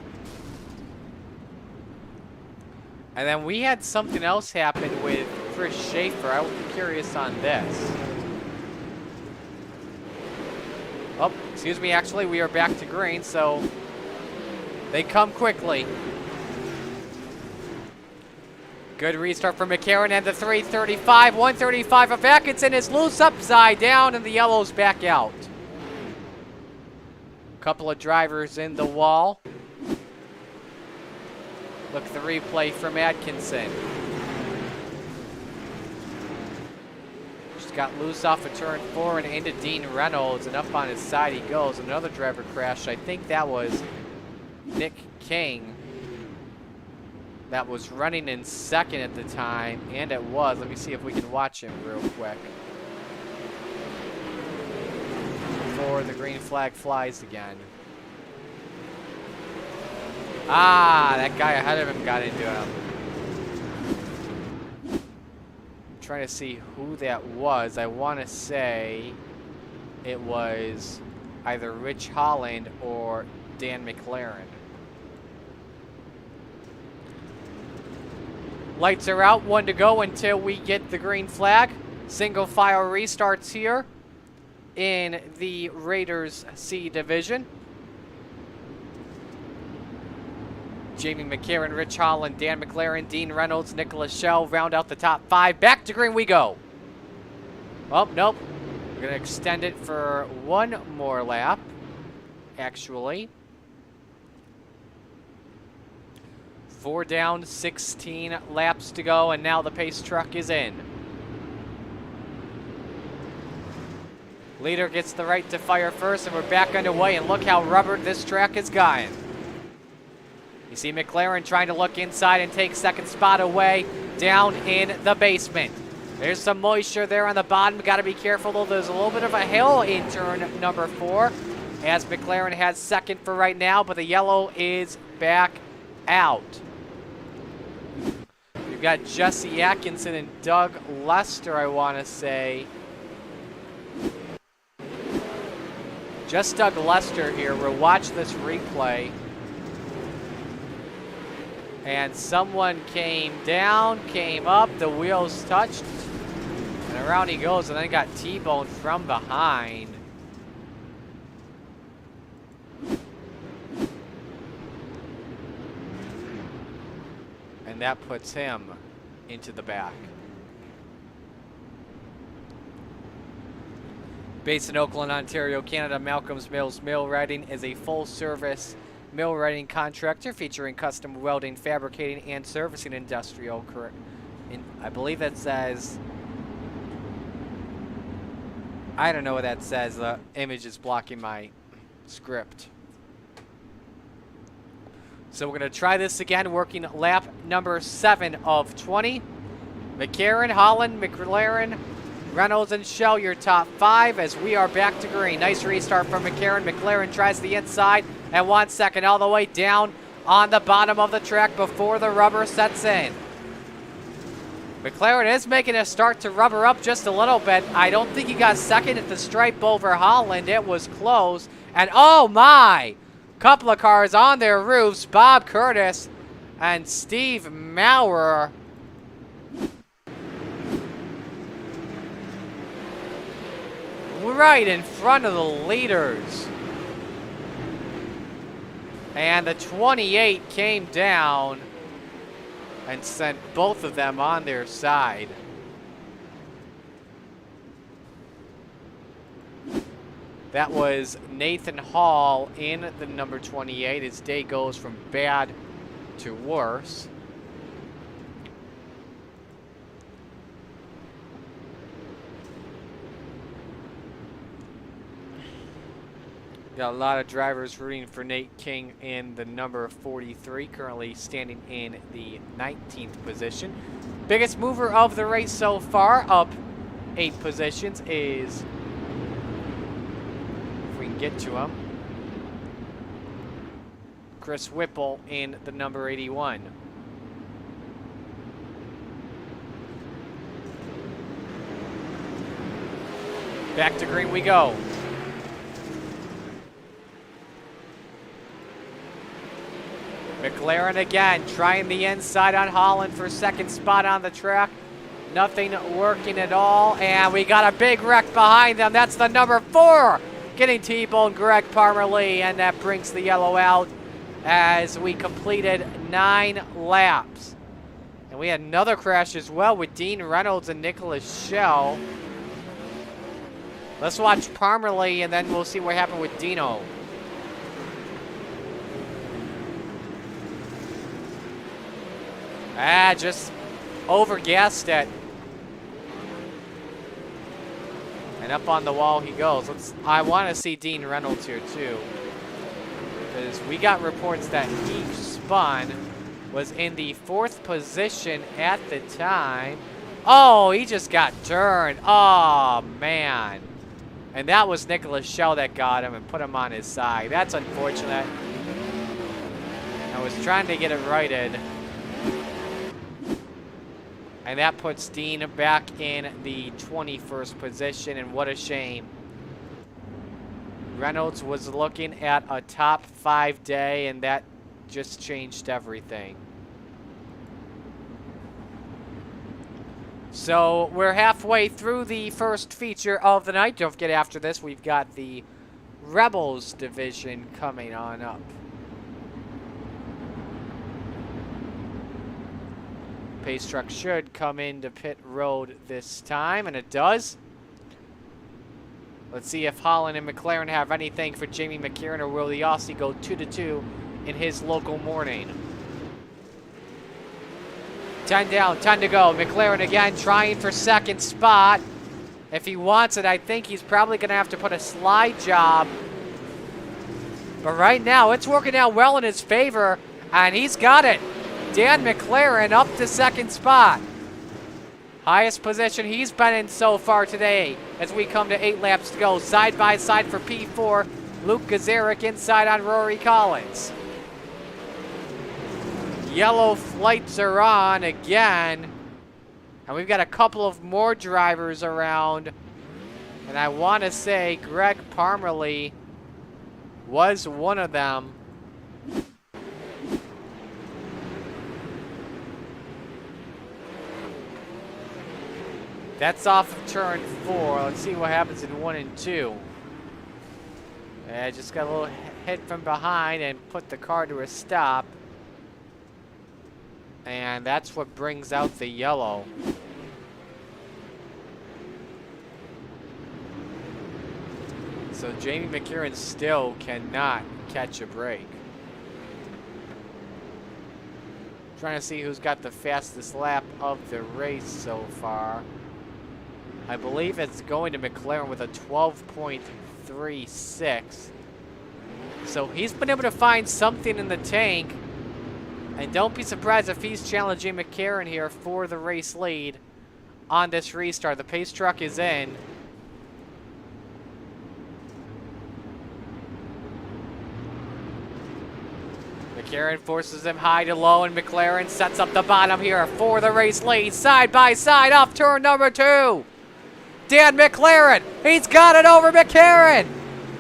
And then we had something else happen with Chris Schaefer. I was curious on this. Oh, excuse me, actually, we are back to green, so they come quickly. Good restart for McCarran and the 335. 135 of Atkinson is loose upside down, and the yellow's back out. Couple of drivers in the wall. Look, the replay from Atkinson. Just got loose off of turn 4 and into Dean Reynolds, and up on his side he goes. Another driver crashed. I think that was Nick King. That was running in second at the time, and it was. Let me see if we can watch him real quick before the green flag flies again. Ah, that guy ahead of him got into him. I'm trying to see who that was. I want to say it was either Rich Holland or Dan McLaren. Lights are out, 1 to go until we get the green flag. Single file restarts here. in the Raiders C division. Jamie McCarron, Rich Holland, Dan McLaren, Dean Reynolds, Nicholas Schell round out the top 5. Back to green we go. Oh, nope. We're going to extend it for one more lap, actually. 4 down, 16 laps to go, and now the pace truck is in. Leader gets the right to fire first, and we're back underway, and look how rubbered this track has gotten. You see McLaren trying to look inside and take second spot away down in the basement. There's some moisture there on the bottom. Got to be careful, though. There's a little bit of a hill in turn number 4, as McLaren has second for right now, but the yellow is back out. We've got Jesse Atkinson and Doug Lester, I want to say. Just Doug Lester here. We'll watch this replay. And someone came down, came up, the wheels touched, and around he goes, and then got T-boned from behind. And that puts him into the back. Based in Oakland, Ontario, Canada, Malcolm's Mills Millwrighting is a full-service millwrighting contractor featuring custom welding, fabricating, and servicing industrial. I believe that says, I don't know what that says. The image is blocking my script. So we're going to try this again, working lap number 7 of 20. McCarron, Holland, McLaren, Reynolds, and Schell, your top 5 as we are back to green. Nice restart from McCarron. McLaren tries the inside. And 1 second all the way down on the bottom of the track before the rubber sets in. McLaren is making a start to rubber up just a little bit. I don't think he got second at the stripe over Holland. It was close. And oh my! Couple of cars on their roofs. Bob Curtis and Steve Maurer. Right in front of the leaders. And the 28 came down and sent both of them on their side. That was Nathan Hall in the number 28. His day goes from bad to worse. Got a lot of drivers rooting for Nate King in the number 43, currently standing in the 19th position. Biggest mover of the race so far, up 8 positions, is, if we can get to him, Chris Whipple in the number 81. Back to green we go. McLaren again, trying the inside on Holland for second spot on the track. Nothing working at all, and we got a big wreck behind them. That's the number 4 getting T-boned, Greg Parmerly, and that brings the yellow out as we completed 9 laps. And we had another crash as well with Dean Reynolds and Nicholas Schell. Let's watch Parmerly, and then we'll see what happened with Dino. Just over-gassed it. And up on the wall he goes. I want to see Dean Reynolds here too, because we got reports that he spun, was in the 4th position at the time. Oh, he just got turned. Oh, man. And that was Nicholas Schell that got him and put him on his side. That's unfortunate. I was trying to get it righted. And that puts Dean back in the 21st position, and what a shame. Reynolds was looking at a top 5 day, and that just changed everything. So we're halfway through the first feature of the night. Don't forget, after this, we've got the Rebels division coming on up. Pace truck should come into pit road this time, and it does. Let's see if Holland and McLaren have anything for Jamie McCarran, or will the Aussie go 2-2 in his local morning. 10 down, 10 to go. McLaren again trying for second spot. If he wants it, I think he's probably going to have to put a slide job. But right now, it's working out well in his favor, and he's got it. Dan McLaren up to second spot. Highest position he's been in so far today as we come to 8 laps to go. Side by side for P4. Luke Gazaric inside on Rory Collins. Yellow flights are on again. And we've got a couple of more drivers around. And I want to say Greg Parmerly was one of them. That's off of turn 4. Let's see what happens in 1 and 2. Just got a little hit from behind and put the car to a stop. And that's what brings out the yellow. So Jamie McCarran still cannot catch a break. Trying to see who's got the fastest lap of the race so far. I believe it's going to McLaren with a 12.36. So he's been able to find something in the tank. And don't be surprised if he's challenging McCarran here for the race lead on this restart. The pace truck is in. McCarran forces him high to low, and McLaren sets up the bottom here for the race lead. Side by side off turn number 2. Dan McLaren, he's got it over McCarran.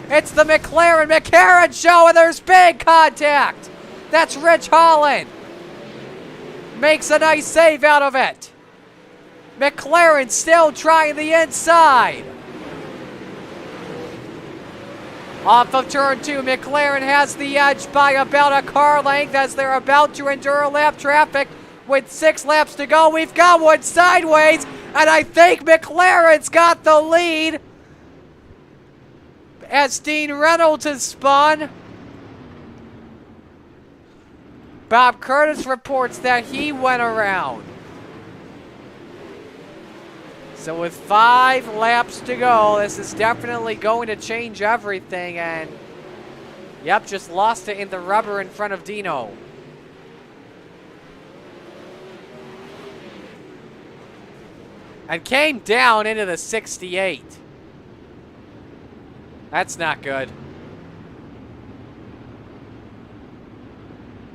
It's the McLaren show, and there's big contact. That's Rich Holland. Makes a nice save out of it. McLaren still trying the inside. Off of turn 2, McLaren has the edge by about a car length as they're about to endure lap traffic with 6 laps to go. We've got one sideways, and I think McLaren's got the lead as Dean Reynolds has spun. Bob Curtis reports that he went around. So with 5 laps to go, this is definitely going to change everything. And, yep, just lost it in the rubber in front of Dino. And came down into the 68. That's not good.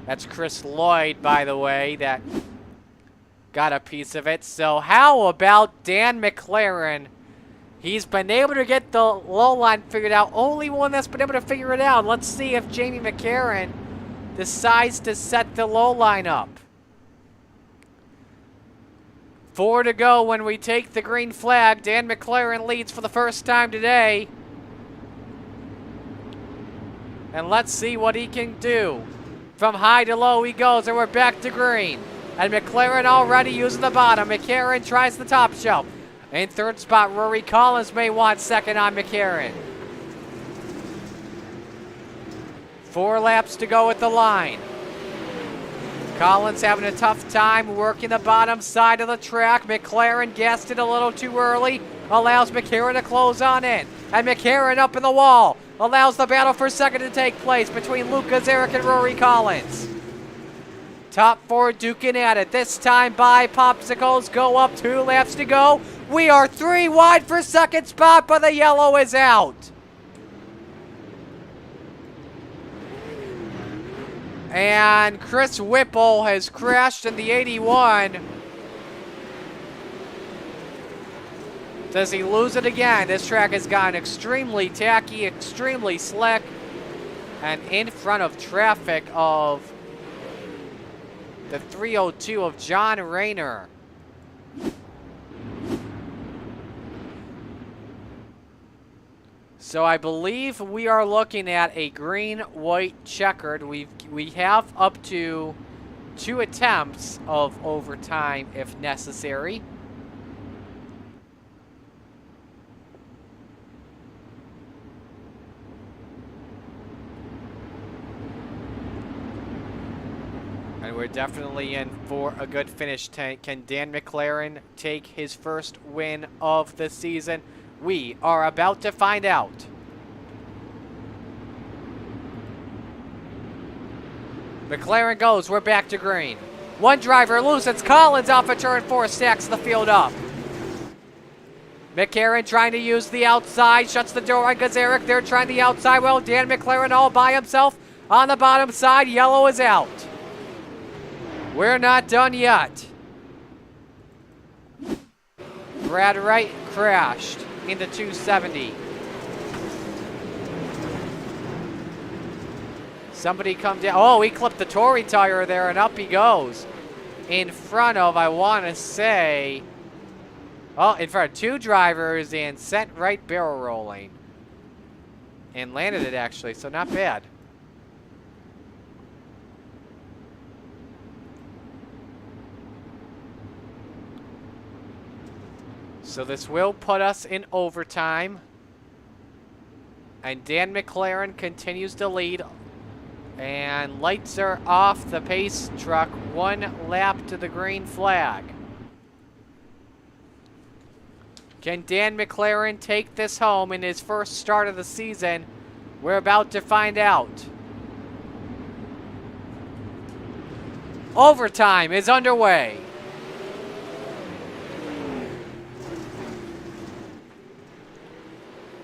That's Chris Lloyd, by the way, that got a piece of it. So how about Dan McLaren? He's been able to get the low line figured out. Only one that's been able to figure it out. Let's see if Jamie McCarran decides to set the low line up. 4 to go when we take the green flag. Dan McLaren leads for the first time today. And let's see what he can do. From high to low he goes, and we're back to green. And McLaren already using the bottom. McCarran tries the top shelf. In third spot, Rory Collins may want second on McCarran. 4 laps to go at the line. Collins having a tough time working the bottom side of the track. McLaren gassed it a little too early. Allows McCarran to close on in. And McCarran up in the wall. Allows the battle for second to take place between Luke Gazaric and Rory Collins. Top 4 duking at it. This time by Popsicles. Go up 2 laps to go. We are 3 wide for second spot, but the yellow is out. And Chris Whipple has crashed in the 81. Does he lose it again? This track has gotten extremely tacky, extremely slick, and in front of traffic of the 302 of John Rayner. So I believe we are looking at a green-white checkered. We have up to 2 attempts of overtime if necessary. And we're definitely in for a good finish. Can Dan McLaren take his first win of the season? We are about to find out. McLaren goes. We're back to green. One driver loosens. Collins off of turn 4, stacks the field up. McLaren trying to use the outside. Shuts the door on Gazaric. They're trying the outside. Well, Dan McLaren all by himself on the bottom side. Yellow is out. We're not done yet. Brad Wright crashed into 270. Somebody come down. Oh, he clipped the Tory tire there, and up he goes. In front of, I want to say, oh, in front of 2 drivers and sent right barrel rolling. And landed it, actually, so not bad. So this will put us in overtime. And Dan McLaren continues to lead. And lights are off the pace truck. 1 lap to the green flag. Can Dan McLaren take this home in his first start of the season? We're about to find out. Overtime is underway.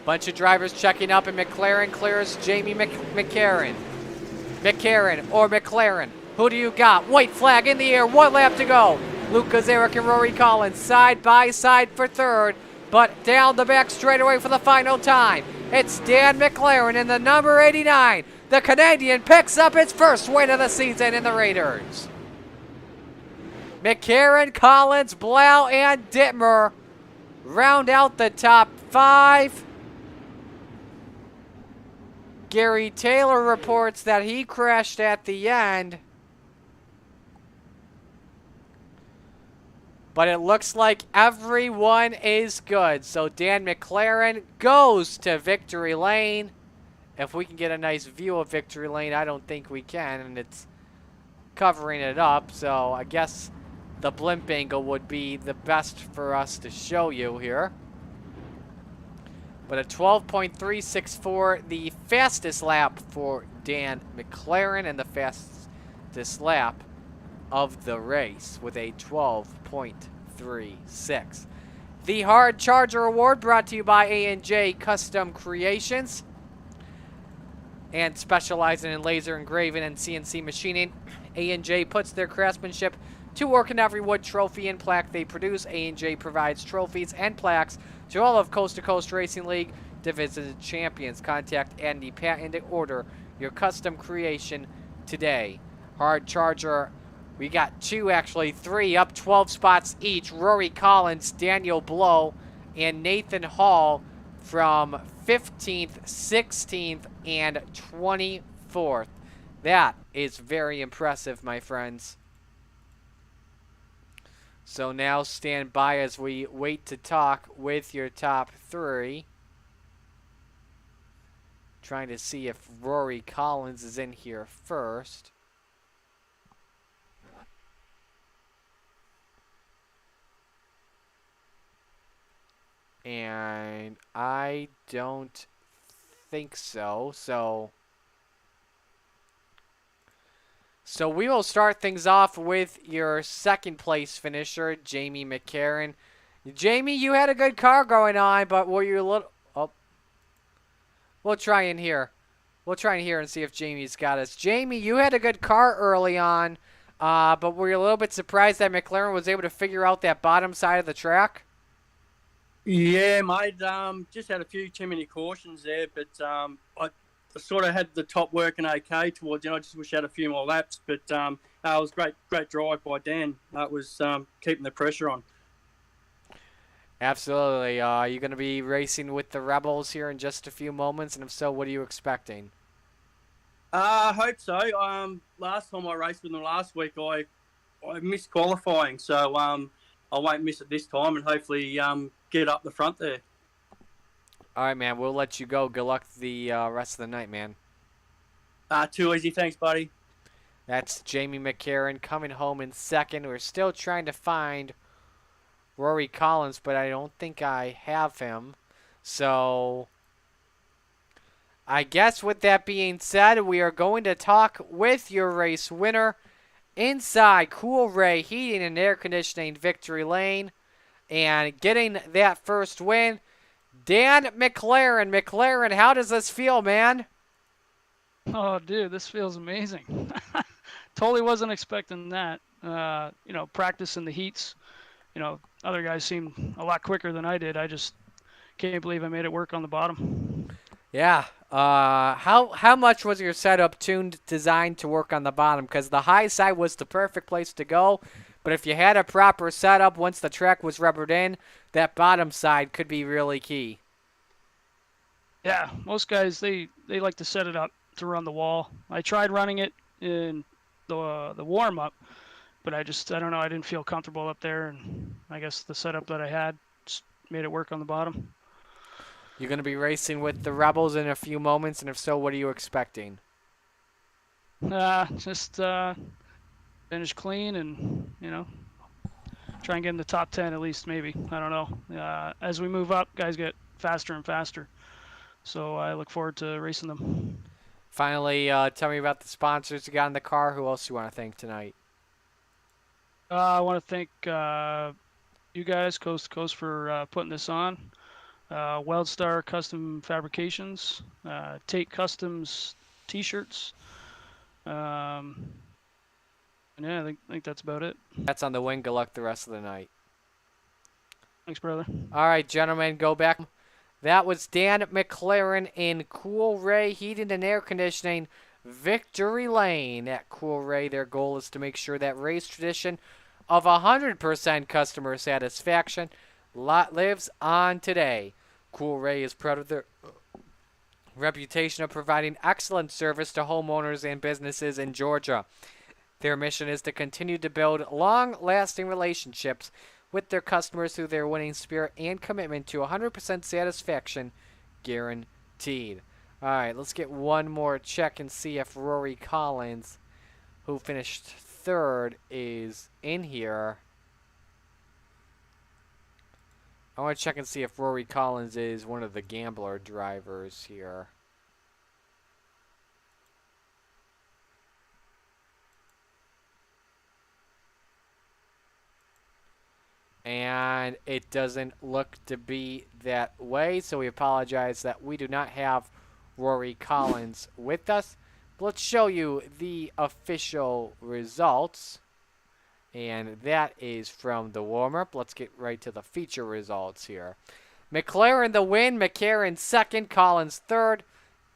Bunch of drivers checking up, and McLaren clears Jamie McCarran. McCarran or McLaren. Who do you got? White flag in the air. 1 lap to go. Luke Gazaric and Rory Collins side by side for third, but down the back straightaway for the final time. It's Dan McLaren in the number 89. The Canadian picks up its first win of the season in the Raiders. McCarran, Collins, Blau, and Dittmer round out the top 5. Gary Taylor reports that he crashed at the end. But it looks like everyone is good. So Dan McLaren goes to victory lane. If we can get a nice view of victory lane, I don't think we can. And it's covering it up. So I guess the blimp angle would be the best for us to show you here. But a 12.364, the fastest lap for Dan McLaren and the fastest lap of the race with a 12.36. The Hard Charger Award brought to you by A&J Custom Creations and specializing in laser engraving and CNC machining. A&J puts their craftsmanship to work in every wood, trophy, and plaque they produce. A&J provides trophies and plaques to all of Coast2Coast Racing League division champions. Contact Andy Patton to order your custom creation today. Hard Charger, we got 2, actually 3, up 12 spots each. Rory Collins, Daniel Blow, and Nathan Hall from 15th, 16th, and 24th. That is very impressive, my friends. So now stand by as we wait to talk with your top 3. Trying to see if Rory Collins is in here first. And I don't think so. So we will start things off with your second place finisher, Jamie McCarran. Jamie, you had a good car going on, but were you a little... Oh. We'll try in here. We'll try in here and see if Jamie's got us. Jamie, you had a good car early on, but were you a little bit surprised that McLaren was able to figure out that bottom side of the track? Yeah, mate. Just had a few too many cautions there, but I sort of had the top working okay towards the end. I just wish I had a few more laps, but it was great drive by Dan. It was keeping the pressure on. Absolutely. Are you going to be racing with the Rebels here in just a few moments? And if so, what are you expecting? I hope so. Last time I raced with them last week, I missed qualifying, so I won't miss it this time, and hopefully get up the front there. All right, man. We'll let you go. Good luck the rest of the night, man. Too easy. Thanks, buddy. That's Jamie McCarron coming home in second. We're still trying to find Rory Collins, but I don't think I have him. So I guess with that being said, we are going to talk with your race winner inside Cool Ray Heating and Air Conditioning Victory Lane. And getting that first win, Dan McLaren. McLaren, how does this feel, man? Oh, dude, this feels amazing. Totally wasn't expecting that. Practice in the heats. Other guys seemed a lot quicker than I did. I just can't believe I made it work on the bottom. Yeah. How much was your setup designed to work on the bottom? Because the high side was the perfect place to go. But if you had a proper setup, once the track was rubbered in, that bottom side could be really key. Yeah, most guys, they like to set it up to run the wall. I tried running it in the warm-up, but I don't know, I didn't feel comfortable up there, and I guess the setup that I had just made it work on the bottom. You're going to be racing with the Rebels in a few moments, and if so, what are you expecting? Just finish clean and, try and get in the top 10 at least, maybe. I don't know. As we move up, guys get faster and faster, so I look forward to racing them. Finally, tell me about the sponsors you got in the car. Who else do you want to thank tonight? I want to thank you guys, Coast to Coast, for putting this on. WeldStar Custom Fabrications, Tate Customs T-shirts. Yeah, I think that's about it. That's on the wing. Good luck the rest of the night. Thanks, brother. All right, gentlemen, go back. That was Dan McLaren in Cool Ray Heating and Air Conditioning Victory Lane. At Cool Ray, their goal is to make sure that race tradition of 100% customer satisfaction lives on today. Cool Ray is proud of their reputation of providing excellent service to homeowners and businesses in Georgia. Their mission is to continue to build long-lasting relationships with their customers through their winning spirit and commitment to 100% satisfaction guaranteed. All right, let's get one more check and see if Rory Collins, who finished third, is in here. I want to check and see if Rory Collins is one of the gambler drivers here. And it doesn't look to be that way, so we apologize that we do not have Rory Collins with us. But let's show you the official results. And that is from the warm-up. Let's get right to the feature results here. McLaren the win, McCarron second, Collins third,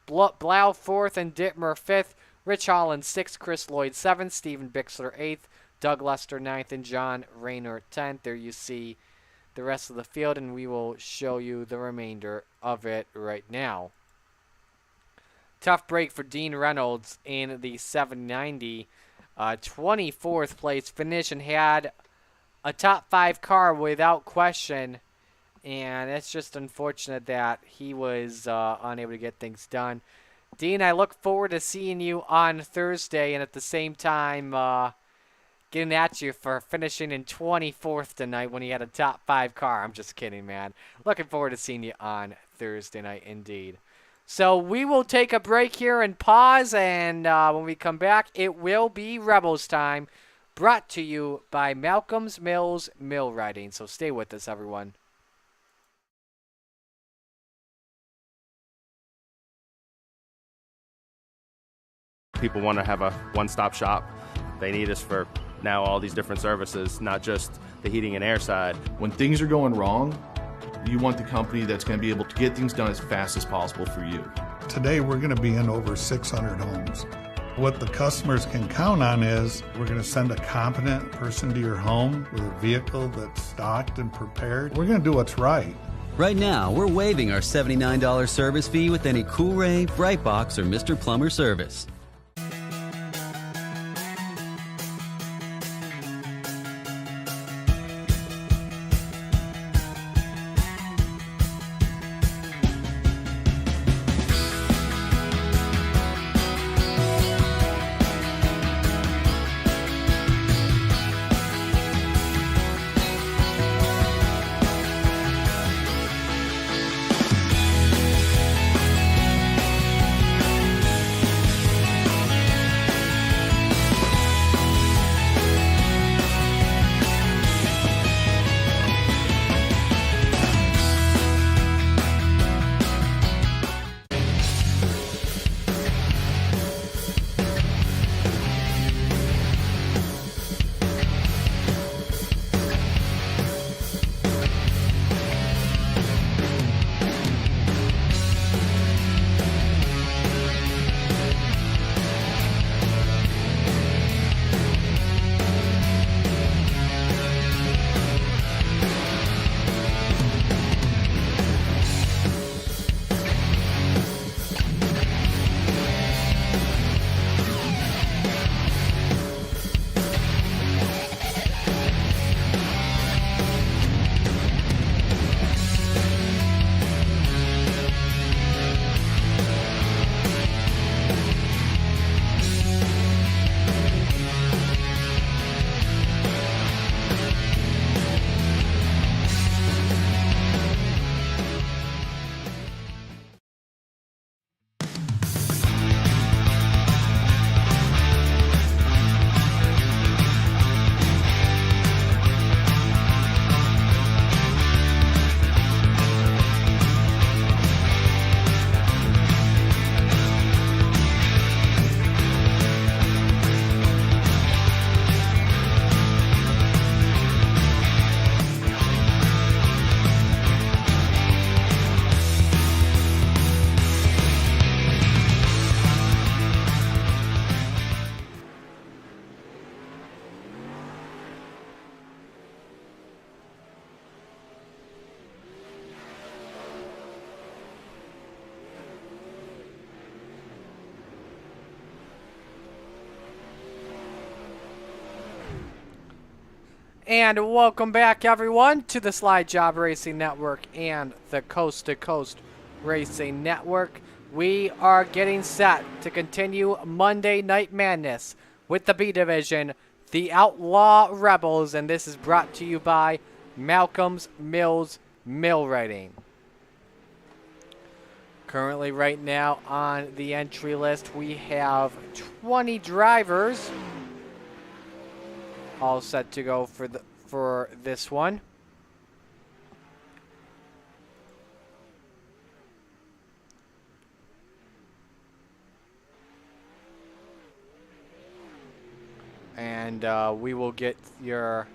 Blau fourth, and Dittmer fifth. Rich Holland sixth, Chris Lloyd seventh, Stephen Bixler eighth, Doug Lester ninth, and John Rayner 10th. There you see the rest of the field, and we will show you the remainder of it right now. Tough break for Dean Reynolds in the 790. 24th place finish and had a top 5 car without question. And it's just unfortunate that he was unable to get things done. Dean, I look forward to seeing you on Thursday, and at the same time, getting at you for finishing in 24th tonight when he had a top 5 car. I'm just kidding, man. Looking forward to seeing you on Thursday night, indeed. So we will take a break here and pause, and when we come back, it will be Rebels time, brought to you by Malcolm's Mills Mill Riding. So stay with us, everyone. People want to have a one-stop shop. They need us for now all these different services, not just the heating and air side. When things are going wrong, you want the company that's going to be able to get things done as fast as possible for you. Today we're going to be in over 600 homes. What the customers can count on is we're going to send a competent person to your home with a vehicle that's stocked and prepared. We're going to do what's right. Right now, we're waiving our $79 service fee with any Cool-Ray, Brightbox, or Mr. Plumber service. And welcome back, everyone, to the Slide Job Racing Network and the Coast to Coast Racing Network. We are getting set to continue Monday Night Madness with the B Division, the Outlaw Rebels, and this is brought to you by Malcolm's Mills Mill Writing. Currently, right now, on the entry list, we have 20 drivers all set to go for this one. And we will get your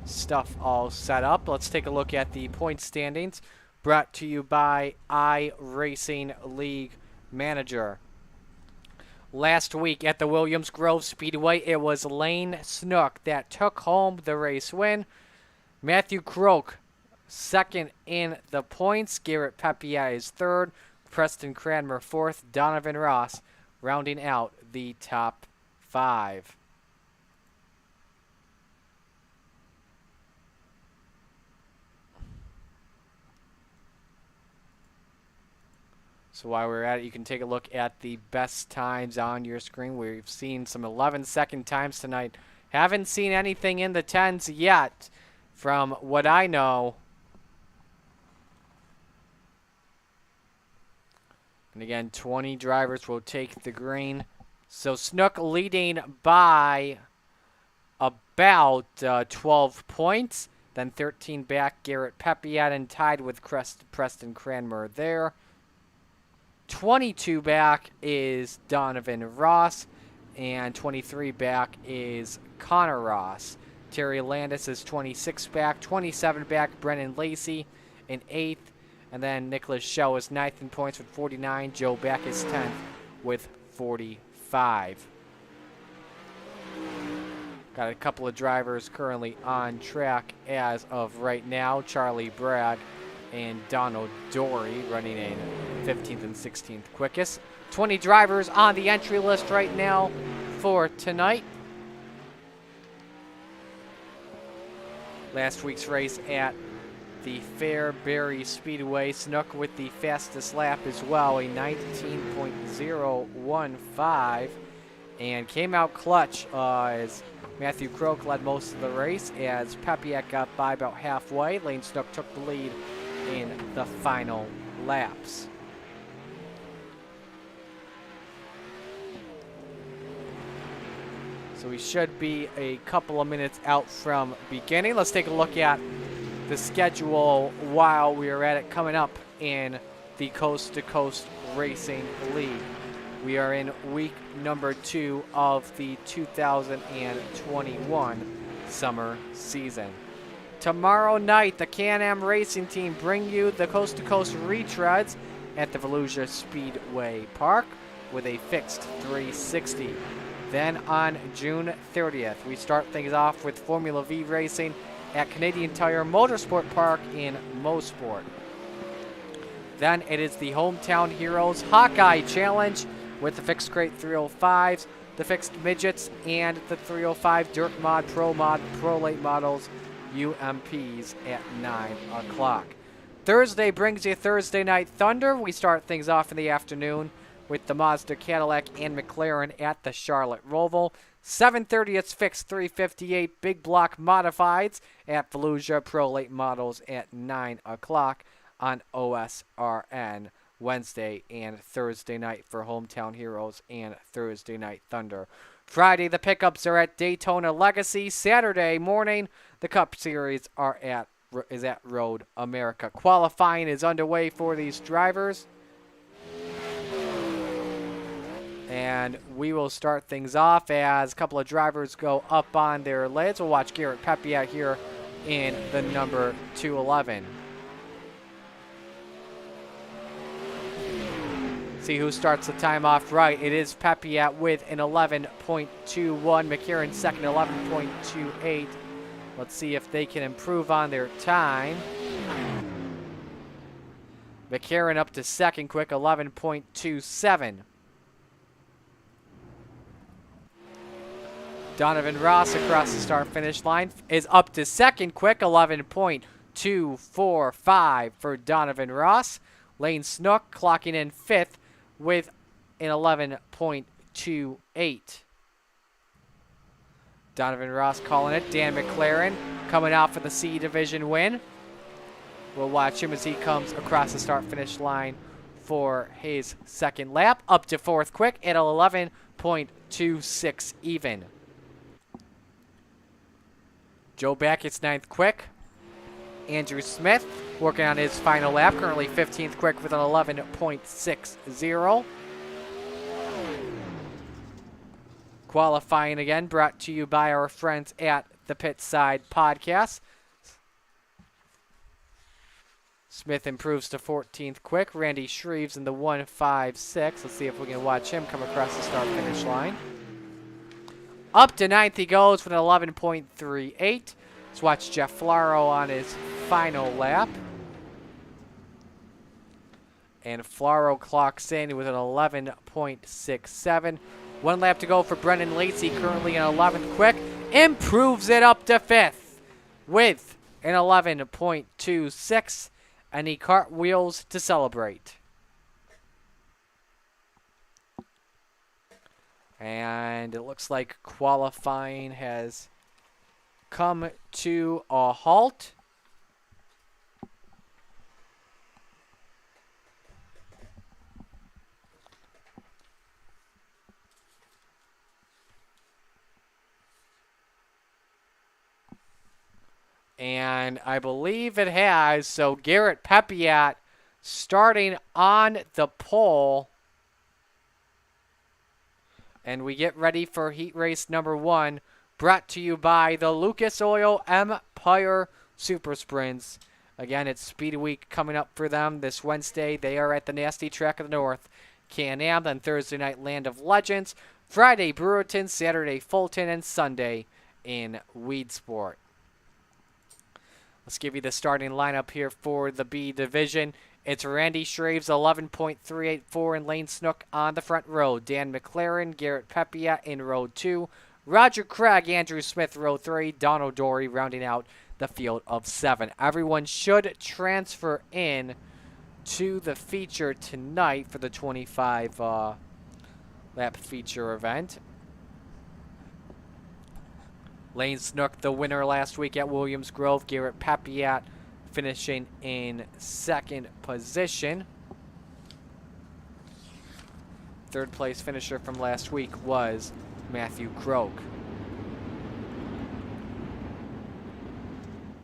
stuff all set up. Let's take a look at the point standings brought to you by iRacing League Manager. Last week at the Williams Grove Speedway, it was Lane Snook that took home the race win. Matthew Croak, second in the points. Garrett Pepiat is third. Preston Cranmer fourth. Donovan Ross rounding out the top five. So while we're at it, you can take a look at the best times on your screen. We've seen some 11-second times tonight. Haven't seen anything in the 10s yet from what I know. And again, 20 drivers will take the green. So Snook leading by about 12 points. Then 13 back, Garrett Pepiat, and tied with Preston Cranmer there. 22 back is Donovan Ross, and 23 back is Connor Ross. Terry Landis is 26 back, 27 back, Brennan Lacey in 8th, and then Nicholas Shell is 9th in points with 49. Joe Beck is 10th with 45. 5. Got a couple of drivers currently on track as of right now. Charlie Bragg and Donald Dory running in 15th and 16th quickest. 20 drivers on the entry list right now for tonight. Last week's race at the Fairbury Speedway, Snook with the fastest lap as well, a 19.015, and came out clutch as Matthew Croak led most of the race as Papiak got by about halfway. Lane Snook took the lead in the final laps. So we should be a couple of minutes out from beginning. Let's take a look at the schedule while we are at it coming up in the Coast to Coast Racing League. We are in week number 2 of the 2021 summer season. Tomorrow night, the Can-Am Racing Team bring you the Coast to Coast retreads at the Volusia Speedway Park with a fixed 360. Then on June 30th, we start things off with Formula V racing at Canadian Tire Motorsport Park in Mosport. Then it is the Hometown Heroes Hawkeye Challenge with the fixed crate 305s, the fixed midgets, and the 305 Dirt Mod, Pro Late Models, UMPs at 9 o'clock. Thursday brings you Thursday Night Thunder. We start things off in the afternoon with the Mazda, Cadillac, and McLaren at the Charlotte Roval. 7:30, it's fixed 358 big block modifieds at Volusia, Pro Late Models at 9 o'clock on OSRN Wednesday and Thursday night for Hometown Heroes and Thursday Night Thunder. Friday, the pickups are at Daytona Legacy. Saturday morning, the Cup Series is at Road America. Qualifying is underway for these drivers. And we will start things off as a couple of drivers go up on their lids. We'll watch Garrett Pepe out here in the number 211. See who starts the time off right. It is Pepiat with an 11.21. McCarran second, 11.28. Let's see if they can improve on their time. McCarran up to second quick, 11.27. Donovan Ross across the start-finish line is up to second quick, 11.245 for Donovan Ross. Lane Snook clocking in fifth with an 11.28. Donovan Ross calling it. Dan McLaren coming out for the C Division win. We'll watch him as he comes across the start-finish line for his second lap. Up to fourth quick at 11.26 even. Joe Beckett's ninth quick. Andrew Smith working on his final lap, currently 15th quick with an 11.60. Qualifying again, brought to you by our friends at the Pitside Podcast. Smith improves to 14th quick. Randy Shreves in the 1.56. Let's see if we can watch him come across the start-finish line. Up to ninth he goes with an 11.38. Let's watch Jeff Flaro on his final lap. And Flaro clocks in with an 11.67. One lap to go for Brendan Lacey, currently in 11th quick. Improves it up to fifth with an 11.26. And he cartwheels to celebrate. And it looks like qualifying has come to a halt. And I believe it has. So Garrett Pepiat starting on the pole. And we get ready for heat race number 1, brought to you by the Lucas Oil Empire Super Sprints. Again, it's Speed Week coming up for them this Wednesday. They are at the Nasty Track of the North, Can-Am. Then Thursday night, Land of Legends. Friday, Brewerton, Saturday, Fulton, and Sunday in Weedsport. Let's give you the starting lineup here for the B division. It's Randy Shraves, 11.384, and Lane Snook on the front row. Dan McLaren, Garrett Pepia in row 2. Roger Craig, Andrew Smith, row 3. Don O'Dory rounding out the field of 7. Everyone should transfer in to the feature tonight for the 25 lap feature event. Lane Snook, the winner last week at Williams Grove. Garrett Papiat finishing in 2nd position. 3rd place finisher from last week was Matthew Croak.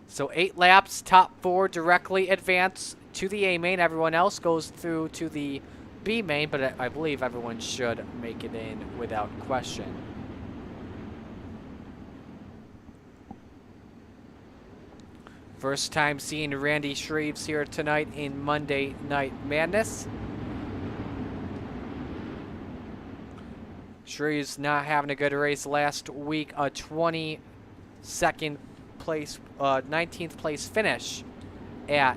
So 8 laps, top 4 directly advance to the A main. Everyone else goes through to the B main, but I believe everyone should make it in without question. First time seeing Randy Shreves here tonight in Monday Night Madness. Shreves not having a good race last week, a 22nd place, 19th place finish at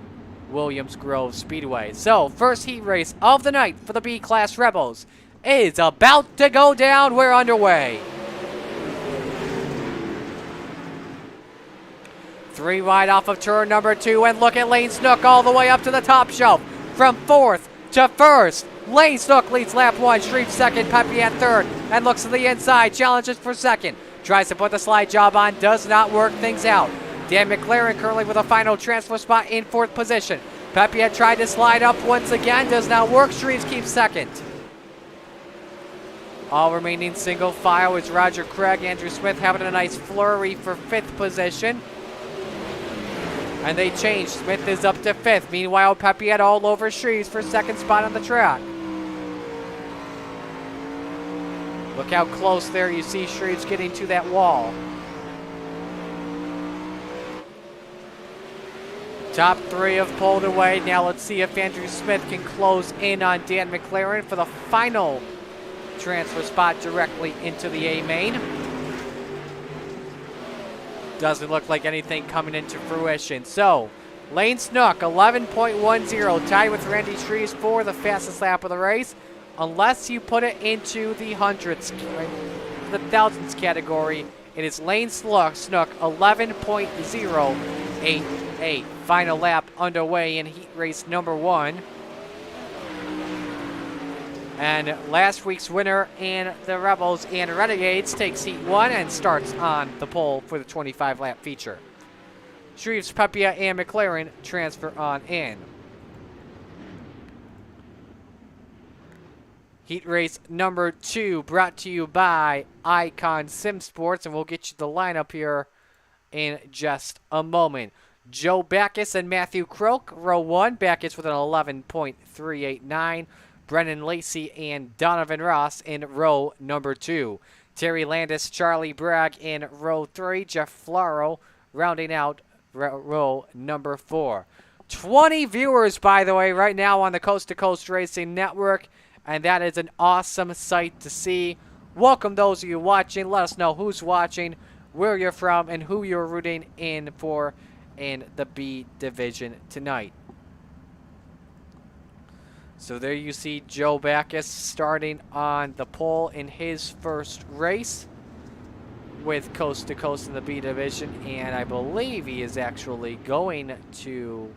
Williams Grove Speedway. So, first heat race of the night for the B-Class Rebels is about to go down. We're underway. 3 wide off of turn number 2, and look at Lane Snook all the way up to the top shelf. From 4th to 1st, Lane Snook leads lap 1, Shreeve 2nd, Pepe at 3rd, and looks to the inside, challenges for 2nd. Tries to put the slide job on, does not work things out. Dan McLaren currently with a final transfer spot in 4th position. Pepe had tried to slide up once again, does not work. Shreves keeps 2nd. All remaining single file is Roger Craig, Andrew Smith having a nice flurry for 5th position. And they change. Smith is up to 5th. Meanwhile, Pepe had all over Shreves for 2nd spot on the track. Look how close there you see Shreves getting to that wall. Top 3 have pulled away. Now let's see if Andrew Smith can close in on Dan McLaren for the final transfer spot directly into the A main. Doesn't look like anything coming into fruition. So, Lane Snook, 11.10, tied with Randy Shreves for the fastest lap of the race. Unless you put it into the hundreds, the thousands category, it is Lane Snook, 11.088. Final lap underway in heat race number 1. And last week's winner in the Rebels and Renegades takes heat 1 and starts on the pole for the 25 lap feature. Shreves, Pepia, and McLaren transfer on in. Heat race number 2 brought to you by Icon Sim Sports, and we'll get you the lineup here in just a moment. Joe Backus and Matthew Croak, row 1. Backus with an 11.389. Brennan Lacey and Donovan Ross in row number 2. Terry Landis, Charlie Bragg in row 3. Jeff Flaro rounding out row number 4. 20 viewers, by the way, right now on the Coast2Coast Racing Network, and that is an awesome sight to see. Welcome those of you watching. Let us know who's watching, where you're from, and who you're rooting in for in the B division tonight. So there you see Joe Backus starting on the pole in his first race with Coast2Coast in the B division, and I believe he is actually going to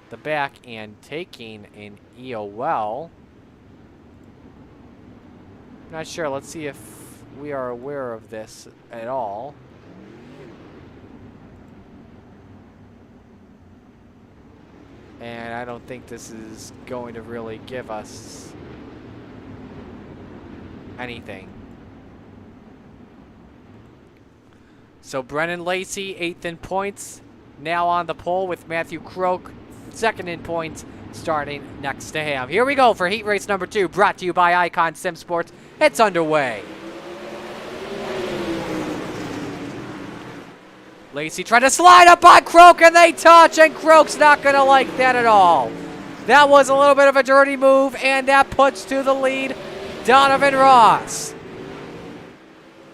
the back and taking an EOL. Not sure. Let's see if we are aware of this at all. And I don't think this is going to really give us anything. So Brennan Lacey, 8th in points, now on the pole with Matthew Croak, 2nd in points, starting next to him. Here we go for heat race number 2, brought to you by Icon Sim Sports. It's underway. Lacey tried to slide up on Croak, and they touch, and Croak's not going to like that at all. That was a little bit of a dirty move, and that puts to the lead Donovan Ross.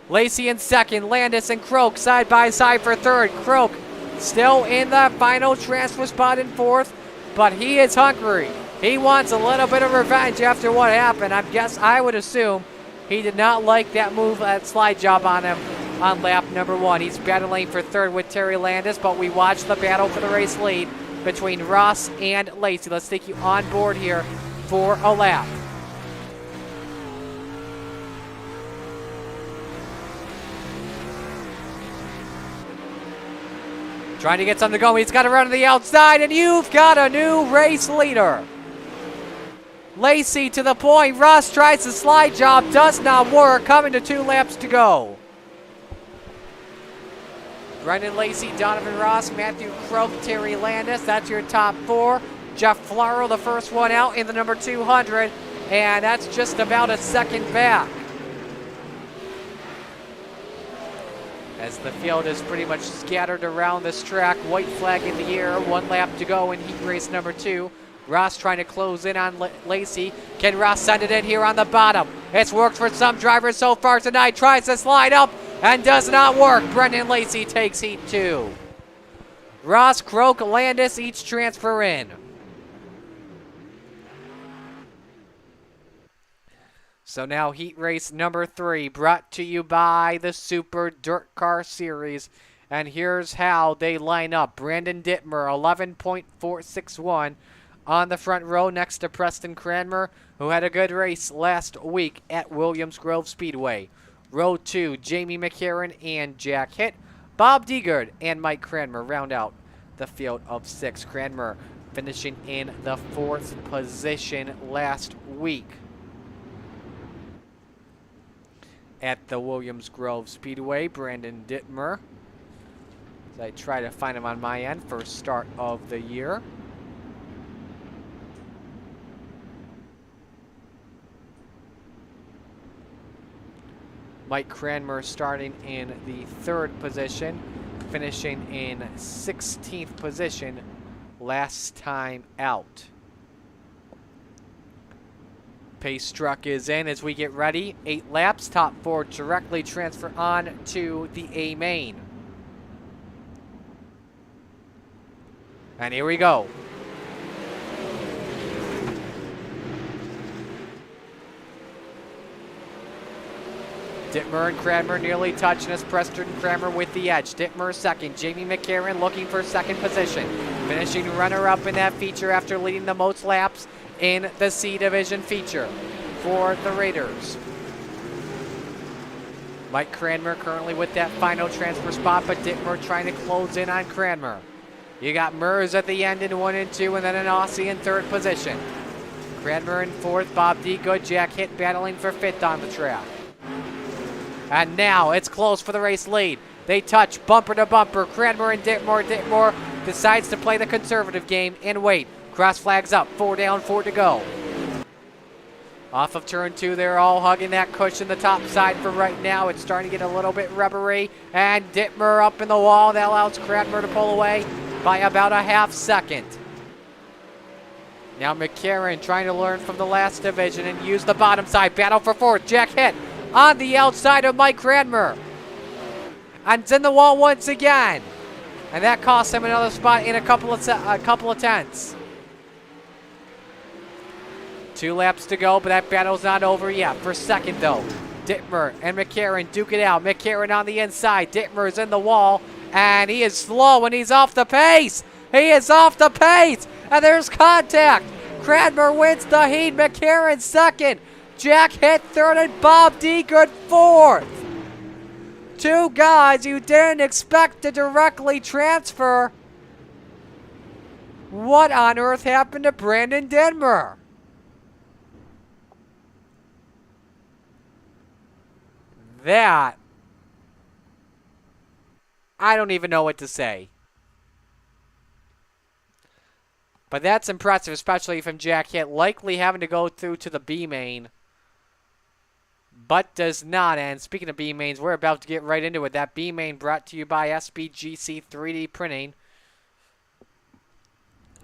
Lacey in second. Landis and Croak side by side for third. Croak still in the final transfer spot in fourth, but he is hungry. He wants a little bit of revenge after what happened. I would assume he did not like that move, that slide job on him on lap number 1. He's battling for third with Terry Landis, but we watch the battle for the race lead between Ross and Lacey. Let's take you on board here for a lap. Trying to get something going. He's got to run to the outside, and you've got a new race leader. Lacey to the point. Ross tries the slide job. Does not work. Coming to 2 laps to go. Brendan Lacey, Donovan Ross, Matthew Croak, Terry Landis. That's your top 4. Jeff Flaro, the first one out in the number 200. And that's just about a second back. As the field is pretty much scattered around this track. White flag in the air. 1 lap to go in heat race number 2. Ross trying to close in on Lacey. Can Ross send it in here on the bottom? It's worked for some drivers so far tonight. Tries to slide up and does not work. Brendan Lacey takes heat 2. Ross, Croak, Landis each transfer in. So now heat race number 3, brought to you by the Super Dirt Car Series. And here's how they line up. Brandon Dittmer, 11.461 on the front row next to Preston Cranmer, who had a good race last week at Williams Grove Speedway. Row 2, Jamie McCarran and Jack Hitt. Bob Deegard and Mike Cranmer round out the field of 6. Cranmer finishing in the 4th position last week at the Williams Grove Speedway. Brandon Dittmer, as I try to find him on my end, first start of the year. Mike Cranmer starting in the 3rd position, finishing in 16th position last time out. Pace truck is in as we get ready. 8 laps, top 4 directly transfer on to the A main. And here we go. Dittmer and Cranmer nearly touching us. Preston Cranmer with the edge. Dittmer second. Jamie McCarran looking for 2nd position. Finishing runner-up in that feature after leading the most laps in the C Division feature for the Raiders. Mike Cranmer currently with that final transfer spot, but Dittmer trying to close in on Cranmer. You got Mers at the end in 1 and 2, and then an Aussie in 3rd position. Cranmer in 4th, Bob Degood, Jack Hitt battling for 5th on the track. And now it's close for the race lead. They touch bumper to bumper. Cranmer and Dittmer. Dittmer decides to play the conservative game and wait. Cross flags up. 4 down, 4 to go. Off of turn 2, they're all hugging that cushion the top side for right now. It's starting to get a little bit rubbery. And Dittmer up in the wall. That allows Cranmer to pull away by about a half second. Now McCarran trying to learn from the last division and use the bottom side. Battle for 4th. Jack Hitt on the outside of Mike Cranmer. And it's in the wall once again. And that cost him another spot in a couple of tenths. 2 laps to go, but that battle's not over yet. For 2nd, though, Dittmer and McCarran duke it out. McCarran on the inside. Dittmer's in the wall, and he is slow, and he's off the pace. He is off the pace, and there's contact. Cranmer wins the heat. McCarran 2nd. Jack Hitt 3rd, and Bob Degood 4th. 2 guys you didn't expect to directly transfer. What on earth happened to Brandon Dittmer? That, I don't even know what to say. But that's impressive, especially from Jack Hitt, likely having to go through to the B main, but does not. And speaking of B mains, we're about to get right into it. That B main brought to you by SBGC 3D Printing.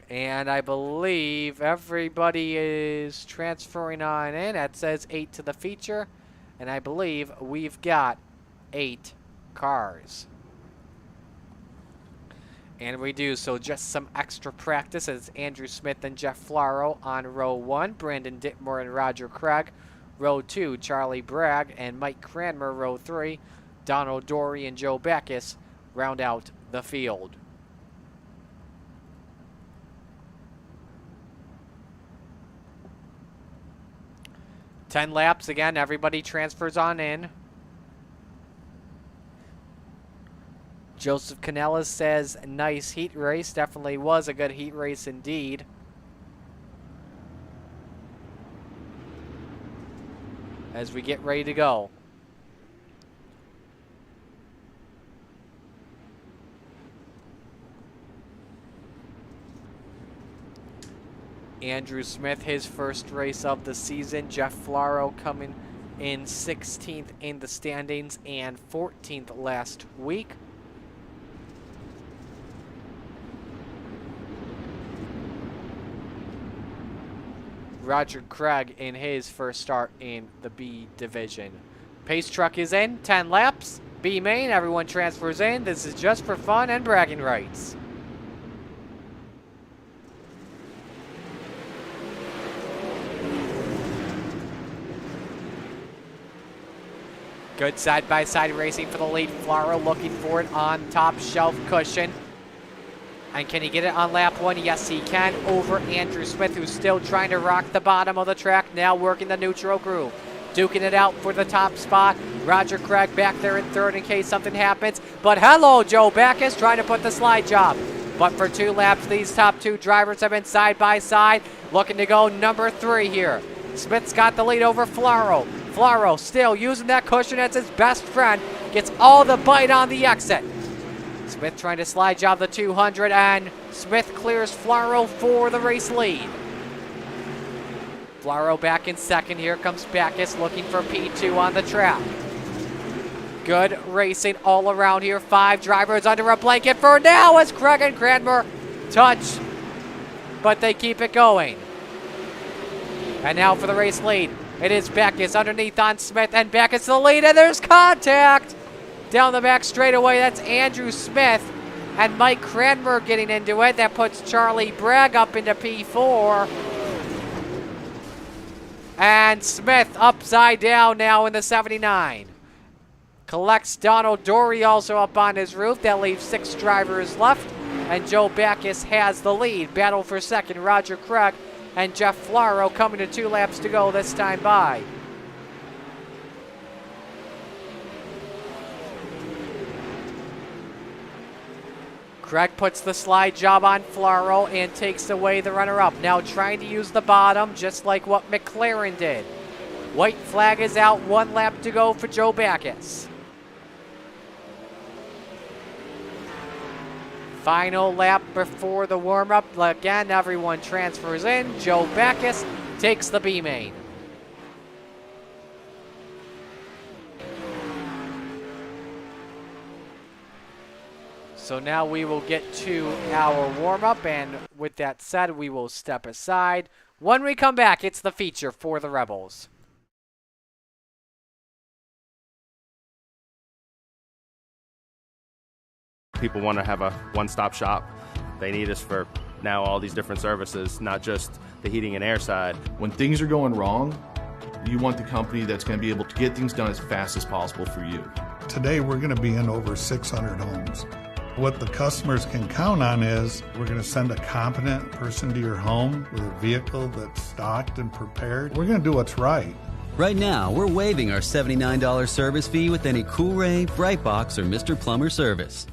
And I believe everybody is transferring on in. That says 8 to the feature. And I believe we've got 8 cars. And we do, so just some extra practice as Andrew Smith and Jeff Flaro on row 1, Brandon Dittmore and Roger Craig. Row 2, Charlie Bragg and Mike Cranmer. Row 3, Donald Dory and Joe Backus round out the field. Ten laps again, everybody transfers on in. Joseph Canellas says, nice heat race. Definitely was a good heat race indeed. As we get ready to go. Andrew Smith, his first race of the season. Jeff Flaro coming in 16th in the standings and 14th last week. Roger Craig in his first start in the B division. Pace truck is in, 10 laps. B main, everyone transfers in. This is just for fun and bragging rights. Good side-by-side racing for the lead. Flaro looking for it on top shelf cushion. And can he get it on lap 1? Yes, he can. Over Andrew Smith, who's still trying to rock the bottom of the track. Now working the neutral groove. Duking it out for the top spot. Roger Craig back there in third in case something happens. But hello, Joe Backus trying to put the slide job. But for 2 laps, these top 2 drivers have been side by side. Looking to go number 3 here. Smith's got the lead over Flaro. Flaro still using that cushion as his best friend. Gets all the bite on the exit. Smith trying to slide job the 200, and Smith clears Flaro for the race lead. Flaro back in second. Here comes Backus looking for P2 on the track. Good racing all around here. 5 drivers under a blanket for now as Craig and Cranmer touch, but they keep it going. And now for the race lead. It is Backus underneath on Smith, and Backus to the lead, and there's contact! Down the back straightaway, that's Andrew Smith and Mike Cranmer getting into it. That puts Charlie Bragg up into P4. And Smith upside down now in the 79. Collects Donald Dory also up on his roof. That leaves 6 drivers left. And Joe Backus has the lead. Battle for second, Roger Craig and Jeff Flaro coming to 2 laps to go this time by. Craig puts the slide job on Flaro and takes away the runner-up. Now trying to use the bottom just like what McLaren did. White flag is out, 1 lap to go for Joe Backus. Final lap before the warm-up. Again, everyone transfers in. Joe Backus takes the B main. So now we will get to our warm-up, and with that said, we will step aside. When we come back, it's the feature for the Rebels. People want to have a one-stop shop. They need us for now all these different services, not just the heating and air side. When things are going wrong, you want the company that's going to be able to get things done as fast as possible for you. Today, we're going to be in over 600 homes. What the customers can count on is we're going to send a competent person to your home with a vehicle that's stocked and prepared. We're going to do what's right. Right now, we're waiving our $79 service fee with any Cool-Ray, Brightbox, or Mr. Plumber service.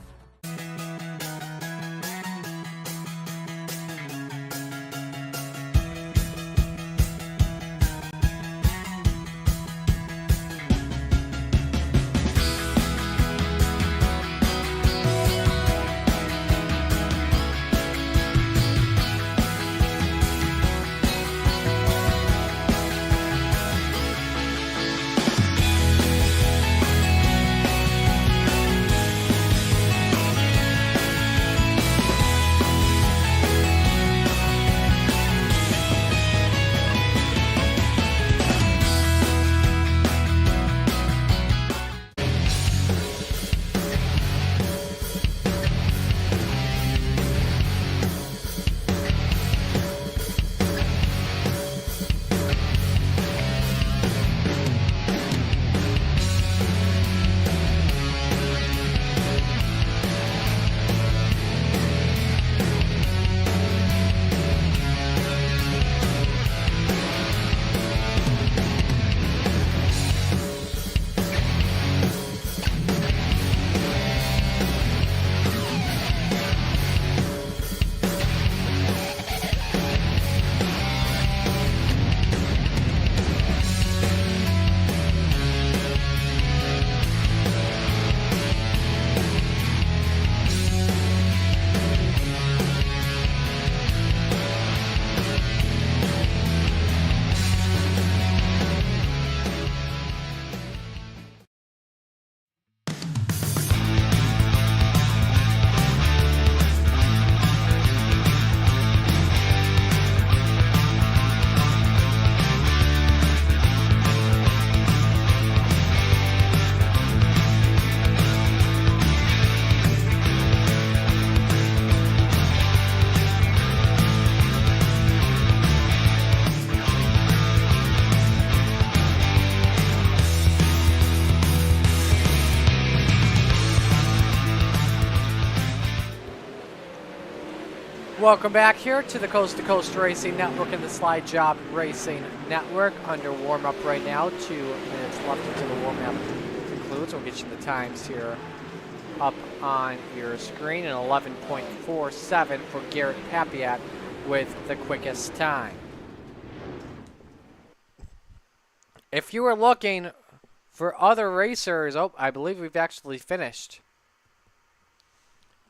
Welcome back here to the Coast to Coast Racing Network and the Slide Job Racing Network. Under warm-up right now, 2 minutes left until the warm-up concludes. We'll get you the times here up on your screen, and 11.47 for Garrett Papiat with the quickest time. If you were looking for other racers, oh, I believe we've actually finished.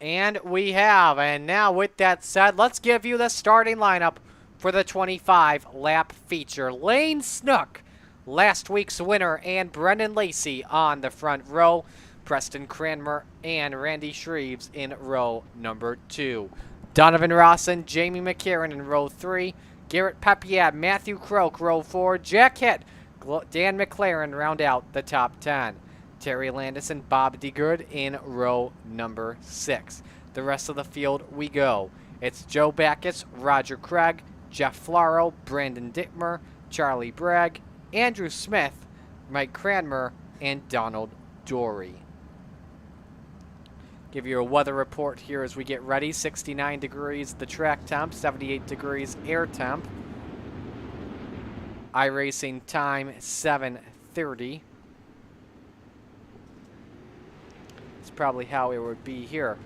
And we have. And now with that said, let's give you the starting lineup for the 25-lap feature. Lane Snook, last week's winner, and Brendan Lacey on the front row. Preston Cranmer and Randy Shreves in row number 2. Donovan Ross and Jamie McCarran in row 3. Garrett Papiat, Matthew Croak, row 4. Jack Hitt, Dan McLaren round out the top 10. Terry Landis and Bob DeGood in row number 6. The rest of the field we go. It's Joe Backus, Roger Craig, Jeff Flaro, Brandon Dittmer, Charlie Bragg, Andrew Smith, Mike Cranmer, and Donald Dory. Give you a weather report here as we get ready. 69 degrees the track temp, 78 degrees air temp. iRacing time 7:30. It's probably how it would be here.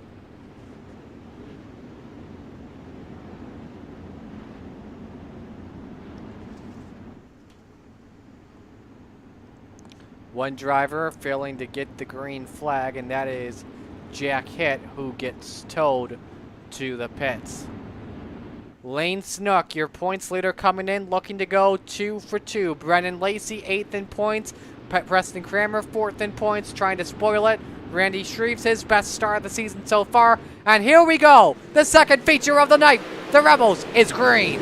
One driver failing to get the green flag, and that is Jack Hitt, who gets towed to the pits. Lane Snook, your points leader, coming in, looking to go 2 for 2. Brennan Lacey, 8th in points. Preston Cranmer, 4th in points, trying to spoil it. Randy Shreves, his best start of the season so far. And here we go. The second feature of the night. The Rebels is green.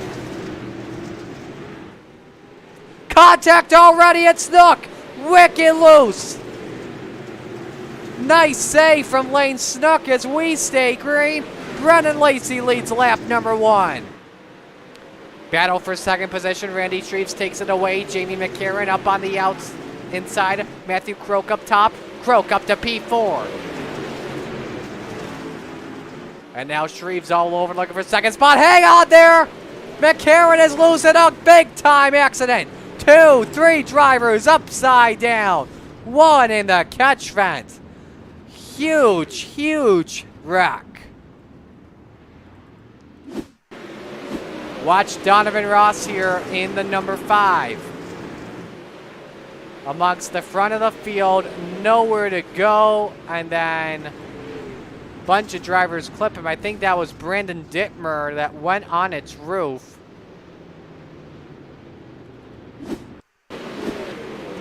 Contact already at Snook. Wicked loose. Nice save from Lane Snook as we stay green. Brennan Lacey leads lap number 1. Battle for second position. Randy Shreves takes it away. Jamie McCarran up on the outs inside. Matthew Croak up top. Croak up to P4. And now Shreves all over looking for second spot. Hang on there. McCarran is losing a big time accident. 2, 3 drivers upside down. 1 in the catch vent. Huge, huge wreck. Watch Donovan Ross here in the number 5. Amongst the front of the field, nowhere to go, and then a bunch of drivers clip him. I think that was Brandon Dittmer that went on its roof.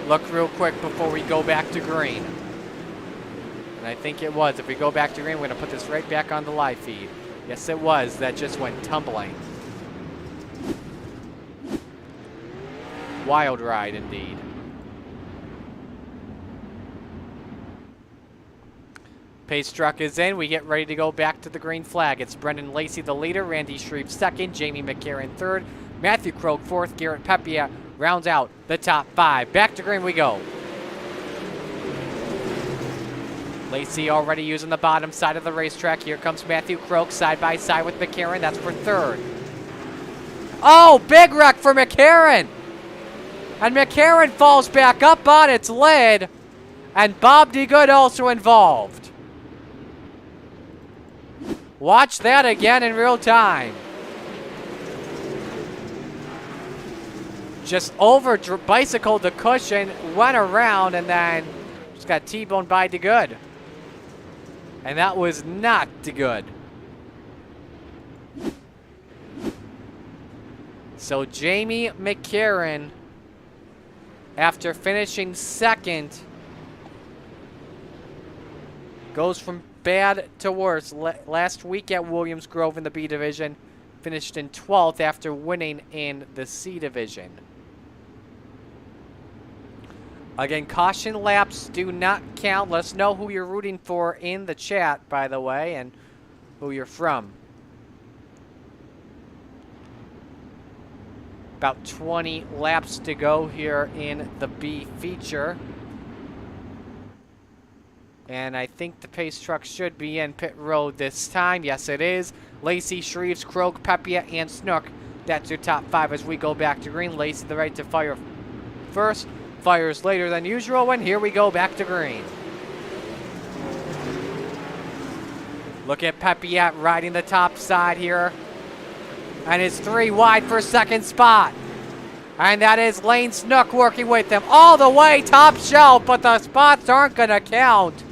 Look real quick before we go back to green. And I think it was. If we go back to green, we're going to put this right back on the live feed. Yes, it was. That just went tumbling. Wild ride, indeed. Pace truck is in. We get ready to go back to the green flag. It's Brendan Lacey, the leader. Randy Shreves, 2nd. Jamie McCarran, 3rd. Matthew Croak, 4th. Garrett Papiat rounds out the top 5. Back to green we go. Lacey already using the bottom side of the racetrack. Here comes Matthew Croak side by side with McCarran. That's for 3rd. Oh, big wreck for McCarran. And McCarran falls back up on its lid. And Bob DeGood also involved. Watch that again in real time. Just over bicycled the cushion, went around, and then just got T-boned by DeGood. And that was not DeGood. So Jamie McCarran, after finishing 2nd, goes from bad to worse. Last week at Williams Grove in the B division, finished in 12th after winning in the C division. Again, caution laps do not count. Let us know who you're rooting for in the chat, by the way, and who you're from. About 20 laps to go here in the B feature. And I think the pace truck should be in pit road this time. Yes, it is. Lacey, Shreves, Croak, Pepia, and Snook. That's your top 5 as we go back to green. Lacey the right to fire first. Fires later than usual, and here we go back to green. Look at Pepiat riding the top side here. And it's 3 wide for second spot. And that is Lane Snook working with him all the way top shelf, but the spots aren't going to count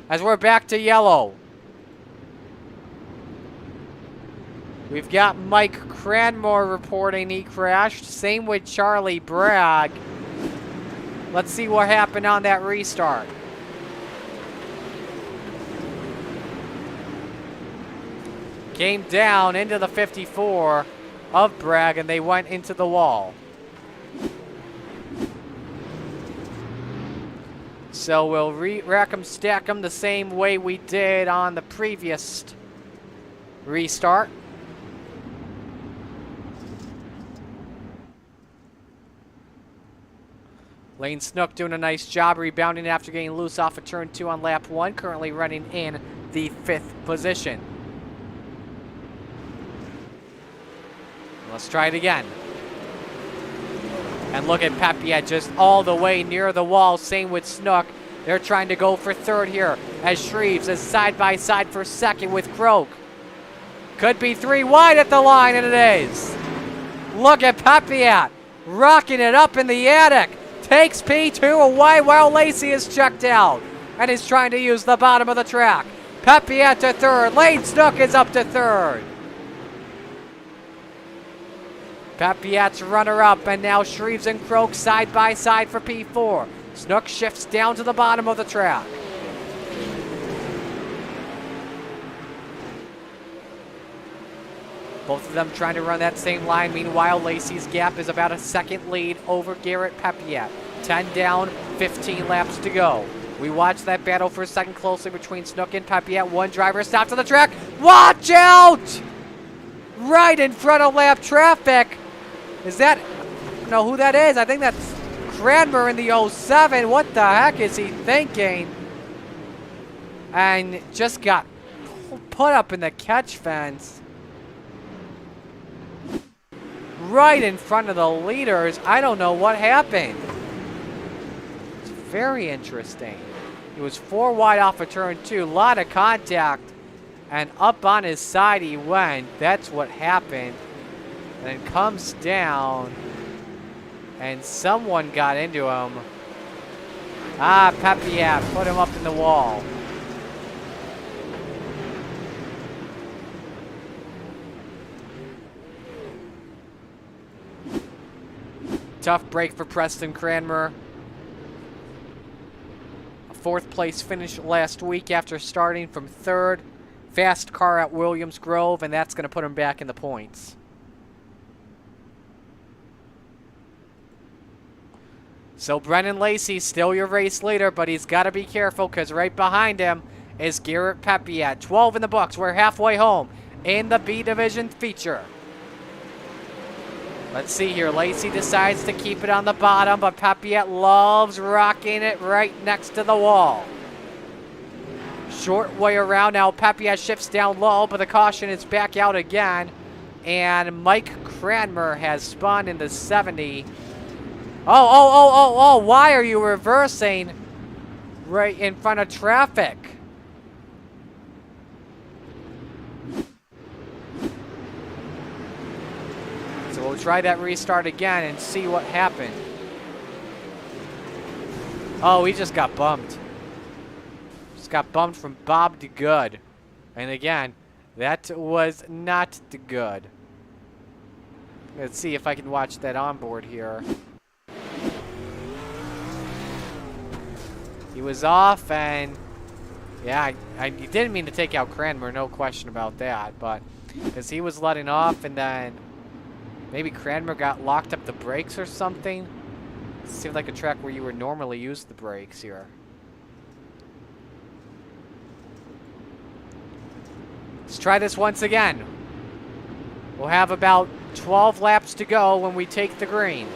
as we're back to yellow. We've got Mike Cranmore reporting he crashed. Same with Charlie Bragg. Let's see what happened on that restart. Came down into the 54 of Bragg, and they went into the wall. So we'll rack them, stack them the same way we did on the previous restart. Lane Snook doing a nice job rebounding after getting loose off of turn 2 on lap 1, currently running in the 5th position. Let's try it again. And look at Pepiat just all the way near the wall. Same with Snook. They're trying to go for 3rd here as Shreves is side by side for 2nd with Croak. Could be 3 wide at the line, and it is. Look at Pepiat rocking it up in the attic. Takes P2 away while Lacey is checked out and is trying to use the bottom of the track. Pepiat to 3rd. Lane Snook is up to 3rd. Pepiat's runner-up, and now Shreves and Croak side by side for P4. Snook shifts down to the bottom of the track. Both of them trying to run that same line. Meanwhile, Lacey's gap is about a 2nd lead over Garrett Pepiat. 10 down, 15 laps to go. We watch that battle for a second closely between Snook and Pepiat. One driver stops on the track. Watch out! Right in front of lap traffic. Is that, I don't know who that is. I think that's Cranmer in the 07. What the heck is he thinking? And just got put up in the catch fence. Right in front of the leaders. I don't know what happened. It's very interesting. He was 4 wide off of turn 2. A lot of contact. And up on his side he went. That's what happened. And then comes down. And someone got into him. Ah, Pepiat put him up in the wall. Tough break for Preston Cranmer. A 4th place finish last week after starting from 3rd. Fast car at Williams Grove, and that's going to put him back in the points. So Brennan Lacey, still your race leader, but he's got to be careful because right behind him is Garrett Pepiat. 12 in the books. We're halfway home in the B Division feature. Let's see here. Lacey decides to keep it on the bottom, but Pepiat loves rocking it right next to the wall. Short way around now. Pepiat shifts down low, but the caution is back out again. And Mike Cranmer has spun in the 70. Oh, why are you reversing right in front of traffic? So we'll try that restart again and see what happened. Oh, he just got bumped. Just got bumped from Bob to good. And again, that was not the good. Let's see if I can watch that onboard here. He was off, and yeah, I didn't mean to take out Cranmer, no question about that, but because he was letting off, and then maybe Cranmer got locked up the brakes or something. It seemed like a track where you would normally use the brakes here. Let's try this once again. We'll have about 12 laps to go when we take the green.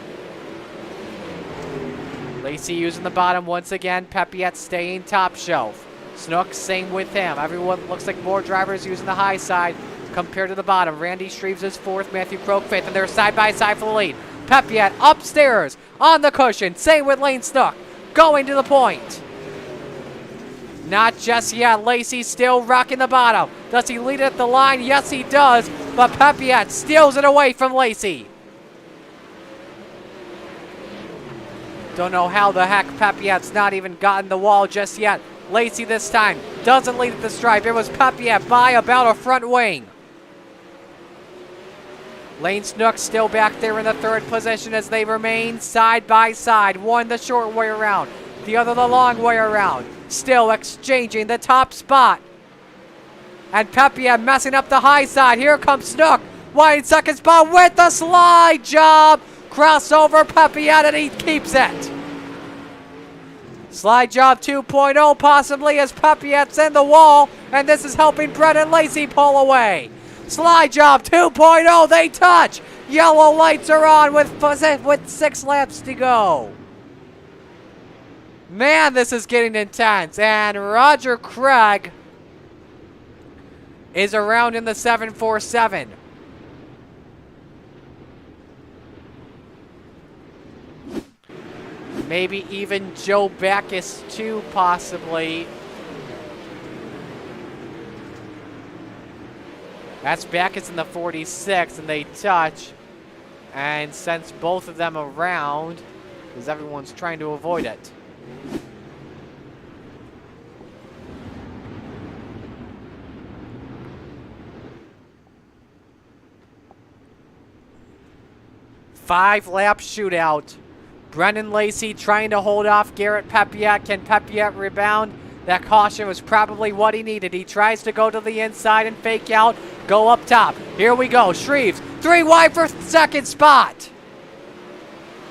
Lacey using the bottom once again. Pepiat staying top shelf. Snook, same with him. Everyone looks like more drivers using the high side. compared to the bottom. Randy Shreves is 4th, Matthew Croak 5th, and they're side by side for the lead. Pepiat upstairs on the cushion. Same with Lane Snook going to the point. Not just yet. Lacey still rocking the bottom. Does he lead at the line? Yes, he does. But Pepiat steals it away from Lacey. Don't know how the heck Pepiat's not even gotten the wall just yet. Lacey this time doesn't lead at the stripe. It was Pepiat by about a front wing. Lane Snook still back there in the 3rd position as they remain side by side. One the short way around, the other the long way around. Still exchanging the top spot. And Pepiat messing up the high side. Here comes Snook. Wide 2nd spot with the slide job. Crossover Pepiat, and he keeps it. Slide job 2.0 possibly as Pepiat's in the wall. And this is helping Brennan Lacey pull away. Slide job 2.0, they touch. Yellow lights are on with 6 laps to go. Man, this is getting intense. And Roger Craig is around in the 747. Maybe even Joe Backus too, possibly. That's Backus in the 46, and they touch. And since both of them around, because everyone's trying to avoid it. Five-lap shootout. Brennan Lacey trying to hold off Garrett Pepiat. Can Pepiat rebound? That caution was probably what he needed. He tries to go to the inside and fake out. Go up top. Here we go. Shreves, 3 wide for 2nd spot.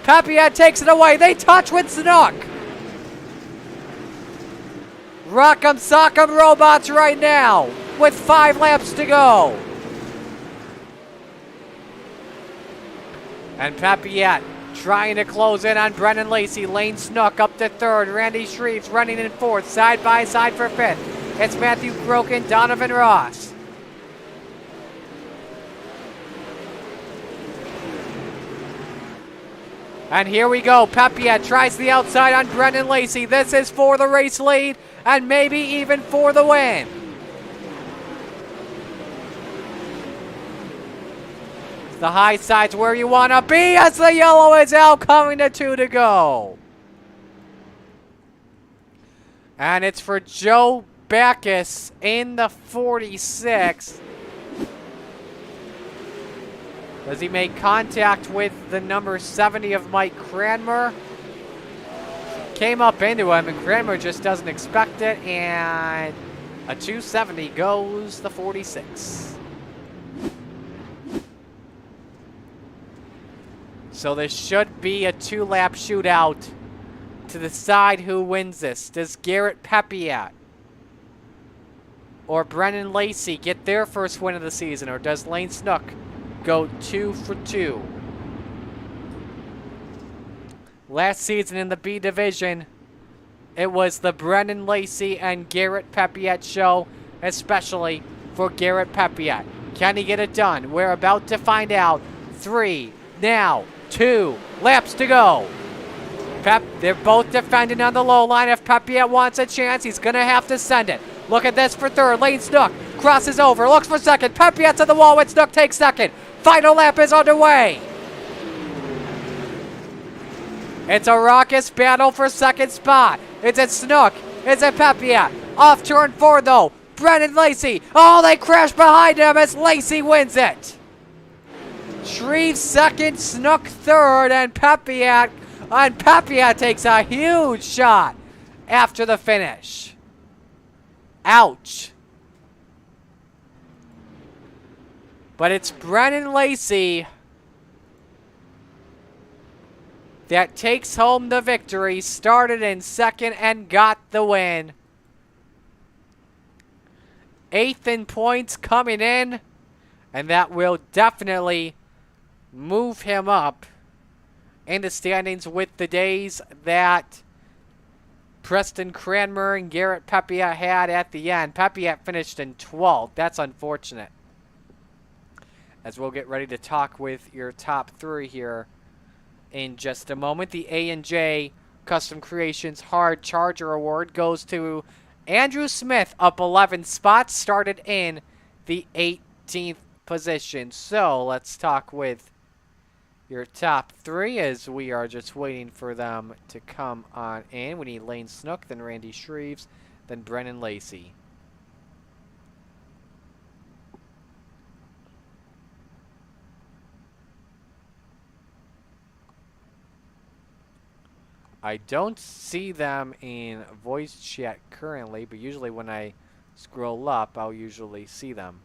Pepiat takes it away. They touch with Snook. Rock'em sock'em robots right now with 5 laps to go. And Pepiat trying to close in on Brennan Lacey. Lane Snook up to 3rd. Randy Shreves running in 4th. Side by side for 5th. It's Matthew Croken, Donovan Ross. And here we go. Pepiat tries the outside on Brennan Lacey. This is for the race lead and maybe even for the win. The high side's where you want to be as the yellow is out, coming to 2 to go. And it's for Joe Backus in the 46. Does he make contact with the number 70 of Mike Cranmer? Came up into him, and Cranmer just doesn't expect it, and a 270 goes the 46. So this should be a 2-lap shootout to decide who wins this. Does Garrett Pepiat or Brennan Lacey get their first win of the season, or does Lane Snook go 2 for 2? Last season in the B division, it was the Brennan Lacey and Garrett Pepiat show, especially for Garrett Pepiat. Can he get it done? We're about to find out. 3, now 2 laps to go. They're both defending on the low line. If Pepiat wants a chance, he's going to have to send it. Look at this for 3rd. Lane Snook crosses over, looks for 2nd. Pepiat's on the wall with Snook takes 2nd. Final lap is underway. It's a raucous battle for 2nd spot. Is it Snook? Is it Pepiat? Off turn 4 though. Brennan Lacey. Oh, they crash behind him as Lacey wins it. Shreves 2nd, Snook 3rd, and Pepiat takes a huge shot after the finish. Ouch. But it's Brennan Lacey that takes home the victory. Started in 2nd and got the win. 8th in points coming in, and that will definitely move him up in the standings with the days that Preston Cranmer and Garrett Pepiat had at the end. Pepiat finished in 12th. That's unfortunate. as we'll get ready to talk with your top 3 here in just a moment. The A&J Custom Creations Hard Charger Award goes to Andrew Smith, up 11 spots, started in the 18th position. So let's talk with your top 3 as we are just waiting for them to come on in. We need Lane Snook, then Randy Shreves, then Brennan Lacey. I don't see them in voice chat currently, but usually when I scroll up, I'll usually see them.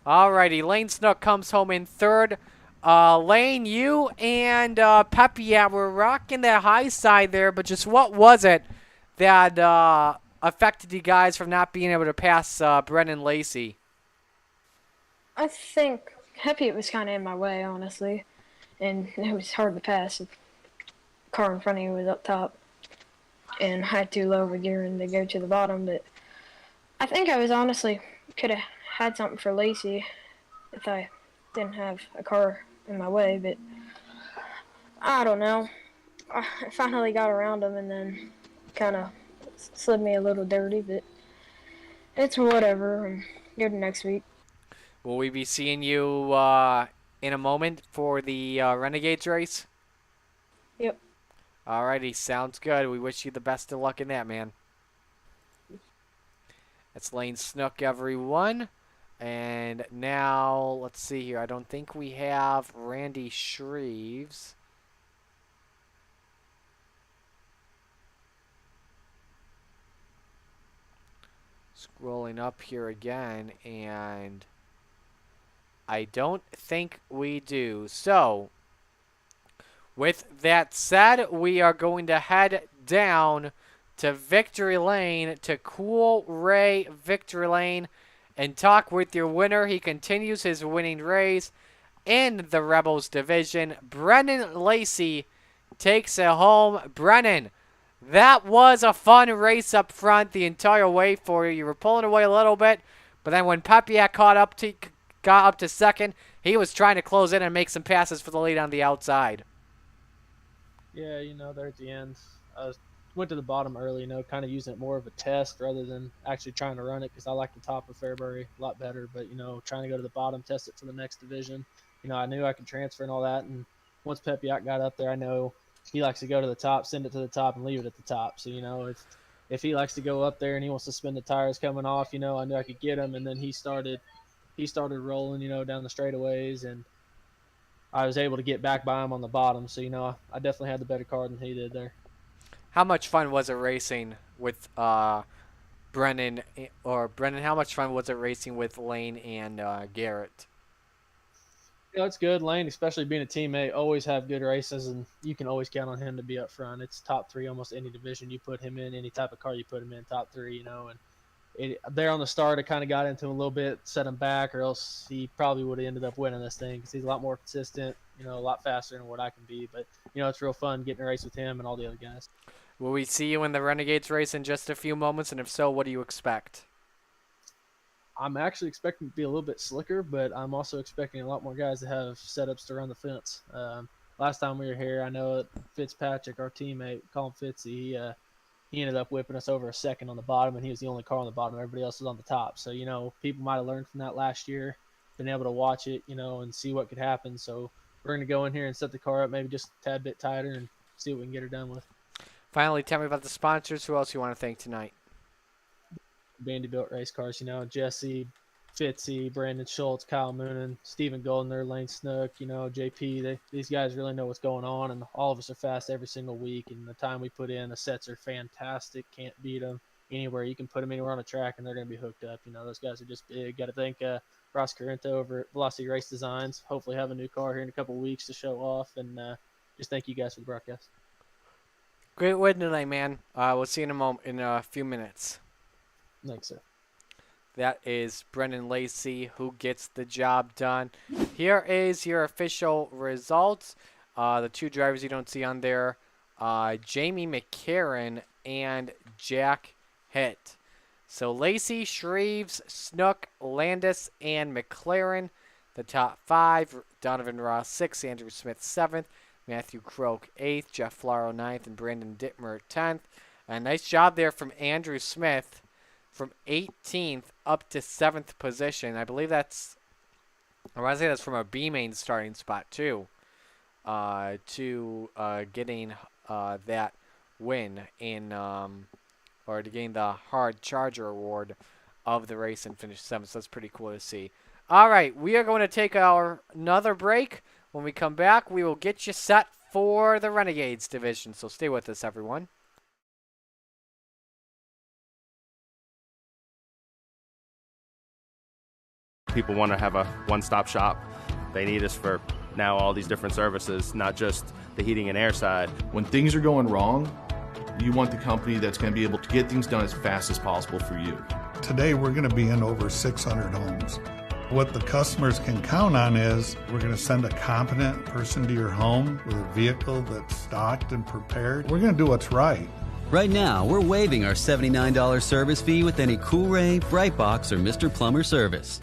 Alrighty, Lane Snook comes home in 3rd. Lane, you and Pepiat were rocking that high side there, but just what was it that affected you guys from not being able to pass Brennan Lacey? I think Pepiat was kind of in my way, honestly, and it was hard to pass. Car in front of you was up top and had too low of a gear and to go to the bottom, but I think I was honestly could have had something for Lacey if I didn't have a car in my way, but I don't know. I finally got around him and then kind of slid me a little dirty, but it's whatever. And go to next week. Will we be seeing you in a moment for the Renegades race? Yep. Alrighty, sounds good. We wish you the best of luck in that, man. That's Lane Snook, everyone. And now, let's see here. I don't think we have Randy Shreves. Scrolling up here again, and I don't think we do. So, with that said, we are going to head down to Victory Lane, to Cool Ray Victory Lane, and talk with your winner. He continues his winning race in the Rebels division. Brennan Lacey takes it home. Brennan, that was a fun race up front the entire way for you. You were pulling away a little bit, but then when Pepiat got up to second, he was trying to close in and make some passes for the lead on the outside. Yeah, there at the end, I went to the bottom early, kind of using it more of a test rather than actually trying to run it because I like the top of Fairbury a lot better. But, trying to go to the bottom, test it for the next division. I knew I could transfer and all that. And once Pepiat got up there, I know he likes to go to the top, send it to the top, and leave it at the top. So, if he likes to go up there and he wants to spin the tires coming off, I knew I could get him. And then he started rolling, down the straightaways, and I was able to get back by him on the bottom. So, I definitely had the better car than he did there. How much fun was it racing with Brennan? Or Brennan, how much fun was it racing with Lane and Garrett? It's good. Lane, especially being a teammate, always have good races, and you can always count on him to be up front. It's top 3 almost any division you put him in, any type of car you put him in, top 3, and there on the start, it kind of got into him a little bit, set him back, or else he probably would have ended up winning this thing because he's a lot more consistent, a lot faster than what I can be. But, it's real fun getting a race with him and all the other guys. Will we see you in the Renegades race in just a few moments? And if so, what do you expect? I'm actually expecting to be a little bit slicker, but I'm also expecting a lot more guys to have setups to run the fence. Last time we were here, I know Fitzpatrick, our teammate, call him Fitzy, he ended up whipping us over a second on the bottom, and he was the only car on the bottom. Everybody else was on the top. So, people might have learned from that last year, been able to watch it, and see what could happen. So we're going to go in here and set the car up maybe just a tad bit tighter and see what we can get her done with. Finally, tell me about the sponsors. Who else you want to thank tonight? Vanderbilt race cars, Jesse, Fitzy, Brandon Schultz, Kyle Moonen, Stephen Goldner, Lane Snook, JP. These guys really know what's going on, and all of us are fast every single week. And the time we put in, the sets are fantastic. Can't beat them anywhere. You can put them anywhere on a track, and they're going to be hooked up. Those guys are just big. Got to thank Ross Carrento over at Velocity Race Designs. Hopefully have a new car here in a couple of weeks to show off, and just thank you guys for the broadcast. Great win tonight, man. We'll see you in a few minutes. Thanks, sir. That is Brennan Lacey who gets the job done. Here is your official results. The 2 drivers you don't see on there, Jamie McCarran and Jack Hitt. So Lacey, Shreves, Snook, Landis, and McLaren, the top 5. Donovan Ross 6th, Andrew Smith 7th, Matthew Croak 8th, Jeff Flaro 9th, and Brandon Dittmer 10th. A nice job there from Andrew Smith from 18th up to 7th position. I believe that's, I want to say that's from a B main starting spot too, to getting that win in, or to gain the Hard Charger Award of the race and finish 7th. So that's pretty cool to see. All right, we are going to take another break. When we come back, we will get you set for the Renegades division. So stay with us, everyone. People want to have a one-stop shop. They need us for now all these different services, not just the heating and air side. When things are going wrong, you want the company that's going to be able to get things done as fast as possible for you. Today we're going to be in over 600 homes. What the customers can count on is we're going to send a competent person to your home with a vehicle that's stocked and prepared. We're going to do what's right. Right now, we're waiving our $79 service fee with any Cool-Ray, Brightbox, or Mr. Plumber service.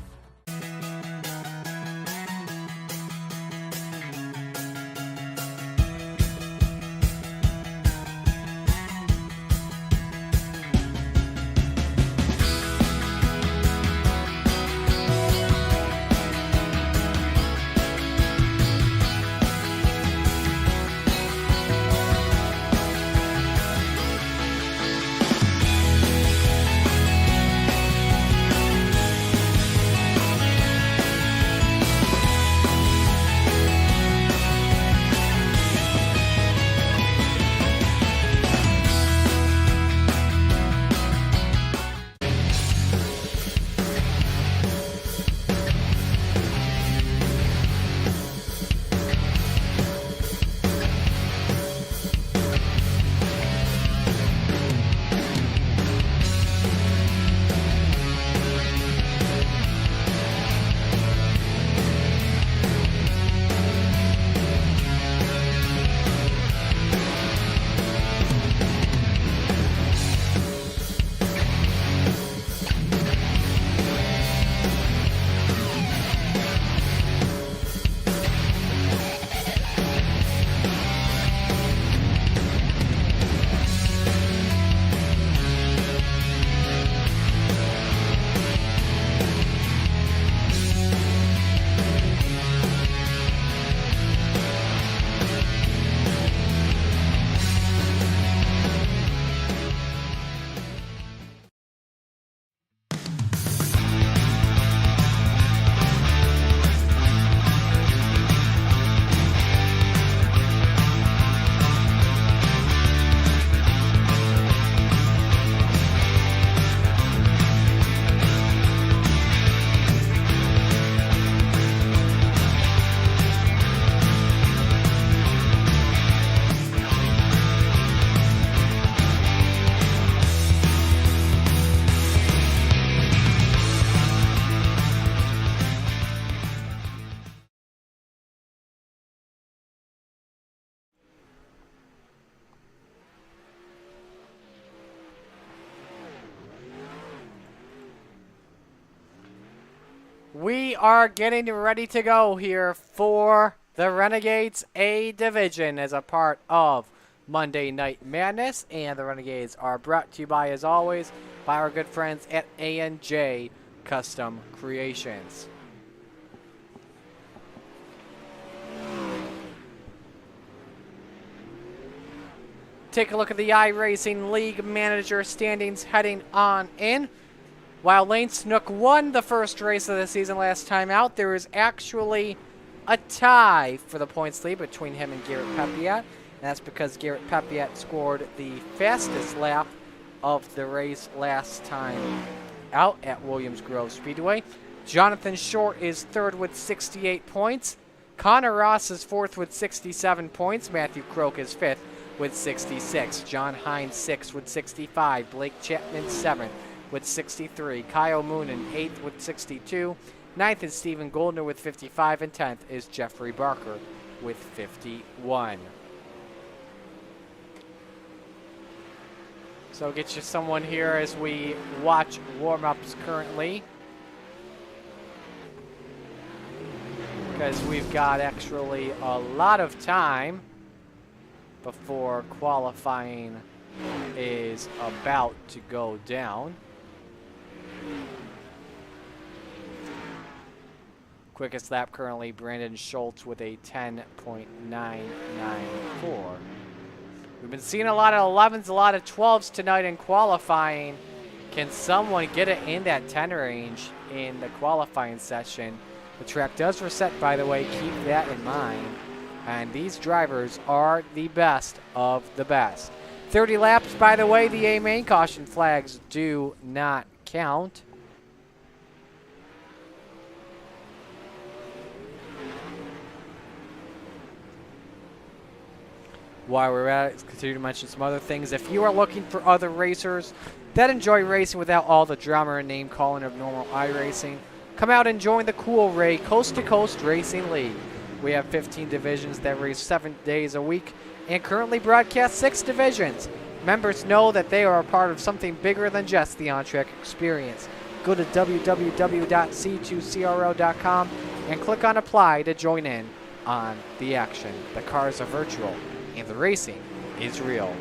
We are getting ready to go here for the Renegades A Division as a part of Monday Night Madness. And the Renegades are brought to you by, as always, by our good friends at A&J Custom Creations. Take a look at the iRacing League manager standings heading on in. While Lane Snook won the first race of the season last time out, there is actually a tie for the points lead between him and Garrett Pepiat. And that's because Garrett Pepiat scored the fastest lap of the race last time out at Williams Grove Speedway. Jonathan Short is third with 68 points. Connor Ross is fourth with 67 points. Matthew Croak is fifth with 66. John Hines sixth with 65. Blake Chapman seventh with 63. Kyle Moonen 8th with 62. 9th is Stephen Goldner with 55. And 10th is Jeffrey Barker with 51. So get you someone here as we watch warm-ups currently. Because we've got actually a lot of time before qualifying is about to go down. Quickest lap currently, Brandon Schultz with a 10.994. We've been seeing a lot of 11s, a lot of 12s tonight in qualifying. Can someone get it in that 10 range in the qualifying session? The track does reset, by the way. Keep that in mind. And these drivers are the best of the best. 30 laps, by the way. The A main caution flags do not count. While we're at it, let's continue to mention some other things. If you are looking for other racers that enjoy racing without all the drama and name calling of normal iRacing, come out and join the cool Ray Coast2Coast Racing League. We have 15 divisions that race 7 days a week and currently broadcast 6 divisions. Members know that they are a part of something bigger than just the on-track experience. Go to www.c2cro.com and click on Apply to join in on the action. The cars are virtual and the racing is real.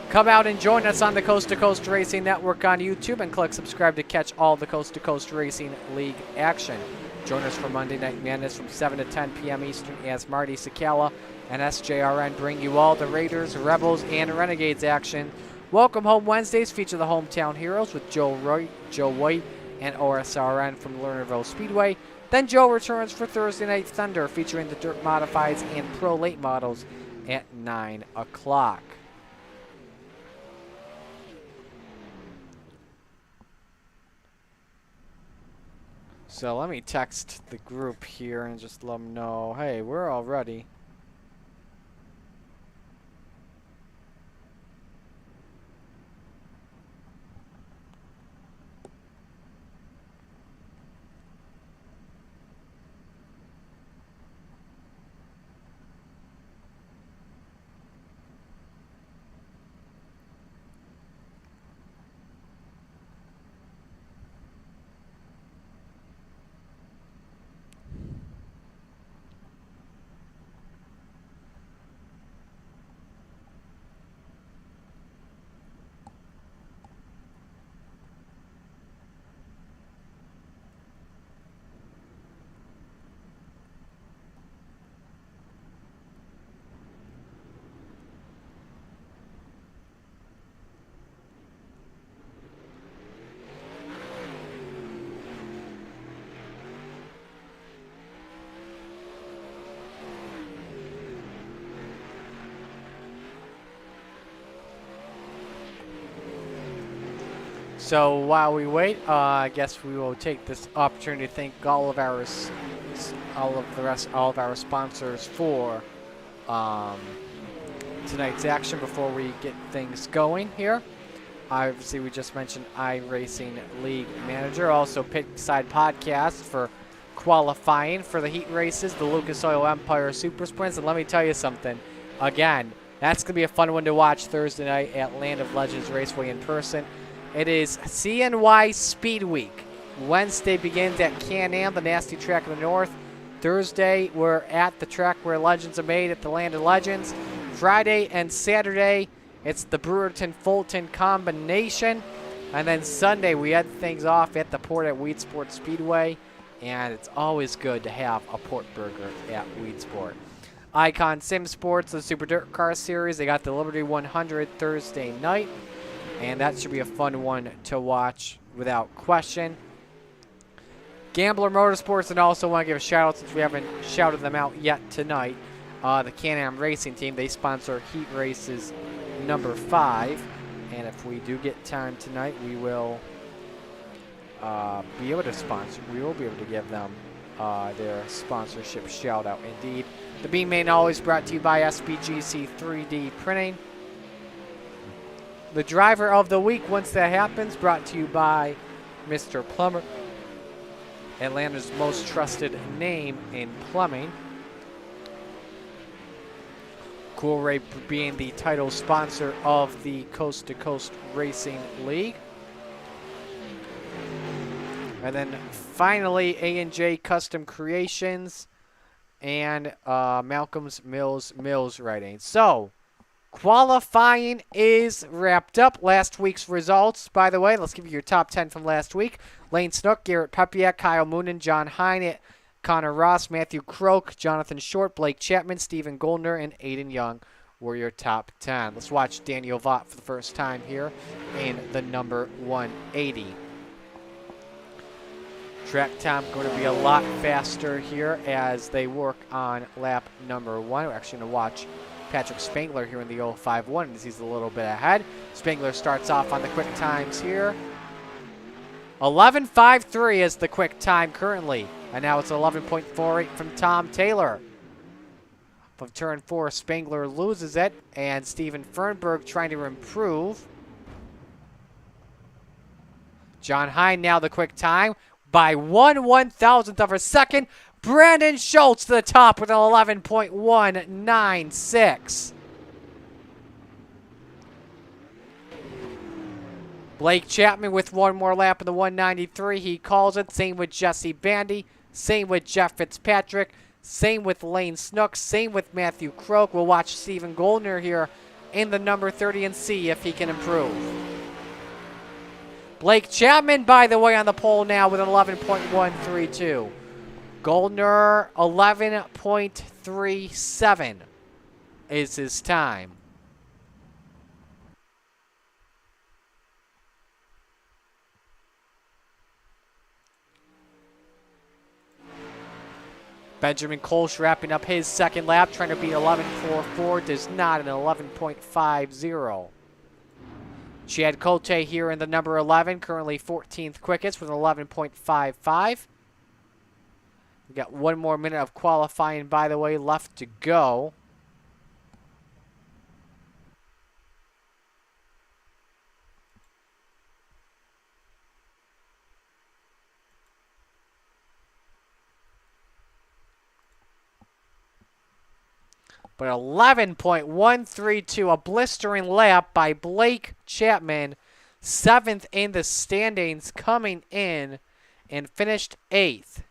Come out and join us on the Coast2Coast Racing Network on YouTube and click subscribe to catch all the Coast2Coast Racing League action. Join us for Monday Night Madness from 7 to 10 p.m. Eastern as Marty Sakala and SJRN bring you all the Raiders, Rebels, and Renegades action. Welcome Home Wednesdays feature the hometown heroes with Joe White, and OSRN from Lernerville Speedway. Then Joe returns for Thursday Night Thunder featuring the Dirt Modifieds and Pro Late models at 9 o'clock. So let me text the group here and just let them know, hey, we're all ready. So while we wait, I guess we will take this opportunity to thank all of our sponsors for tonight's action before we get things going here. Obviously, we just mentioned iRacing League Manager, also Pitside Podcast for qualifying for the heat races, the Lucas Oil Empire Super Sprints, and let me tell you something. Again, that's going to be a fun one to watch Thursday night at Land of Legends Raceway in person. It is CNY Speed Week. Wednesday begins at Can-Am, the nasty track in the north. Thursday, we're at the track where legends are made at the Land of Legends. Friday and Saturday, it's the Brewerton-Fulton combination. And then Sunday, we end things off at the port at Weedsport Speedway. And it's always good to have a port burger at Weedsport. Icon Sim Sports, the Super Dirt Car Series, they got the Liberty 100 Thursday night. And that should be a fun one to watch without question. Gambler Motorsports, and also want to give a shout out since we haven't shouted them out yet tonight. The Can-Am Racing Team, they sponsor Heat Races number 5. And if we do get time tonight, we will be able to sponsor. We will be able to give them their sponsorship shout out. Indeed. The B Main always brought to you by SBGC 3D Printing. The driver of the week, once that happens, brought to you by Mr. Plumber, Atlanta's most trusted name in plumbing. Cool-Ray being the title sponsor of the Coast2Coast Racing League. And then finally, A&J Custom Creations and Malcolm's Mills Writing. So, qualifying is wrapped up. Last week's results, by the way, let's give you your top 10 from last week. Lane Snook, Garrett Pepiak, Kyle Moonen, John Hine, Connor Ross, Matthew Croak, Jonathan Short, Blake Chapman, Stephen Goldner, and Aiden Young were your top 10. Let's watch Daniel Vaught for the first time here in the number 180. Track time going to be a lot faster here as they work on lap number 1. We're actually going to watch Patrick Spangler here in the 051 as he's a little bit ahead. Spangler starts off on the quick times here. 11.53 is the quick time currently. And now it's 11.48 from Tom Taylor. From turn 4, Spangler loses it. And Steven Fernberg trying to improve. John Hine now the quick time by 1/1000th of a second. Brandon Schultz to the top with an 11.196. Blake Chapman with one more lap in the 193. He calls it. Same with Jesse Bandy. Same with Jeff Fitzpatrick. Same with Lane Snook. Same with Matthew Croak. We'll watch Stephen Goldner here in the number 30 and see if he can improve. Blake Chapman, by the way, on the pole now with an 11.132. Goldner, 11.37 is his time. Benjamin Kolsch wrapping up his second lap, trying to beat 11.44, does not, an 11.50. Chad Cote here in the number 11, currently 14th quickest with an 11.55. We got one more minute of qualifying, by the way, left to go. But 11.132, a blistering lap by Blake Chapman, 7th in the standings, coming in and finished 8th.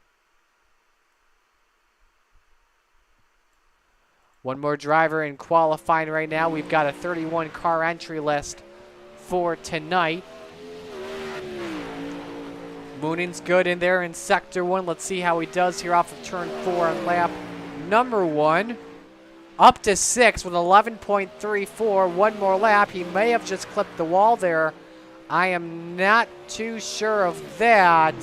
One more driver in qualifying right now. We've got a 31 car entry list for tonight. Mooning's good in there in Sector 1. Let's see how he does here off of turn 4 on lap number 1. Up to 6 with 11.34. One more lap. He may have just clipped the wall there. I am not too sure of that.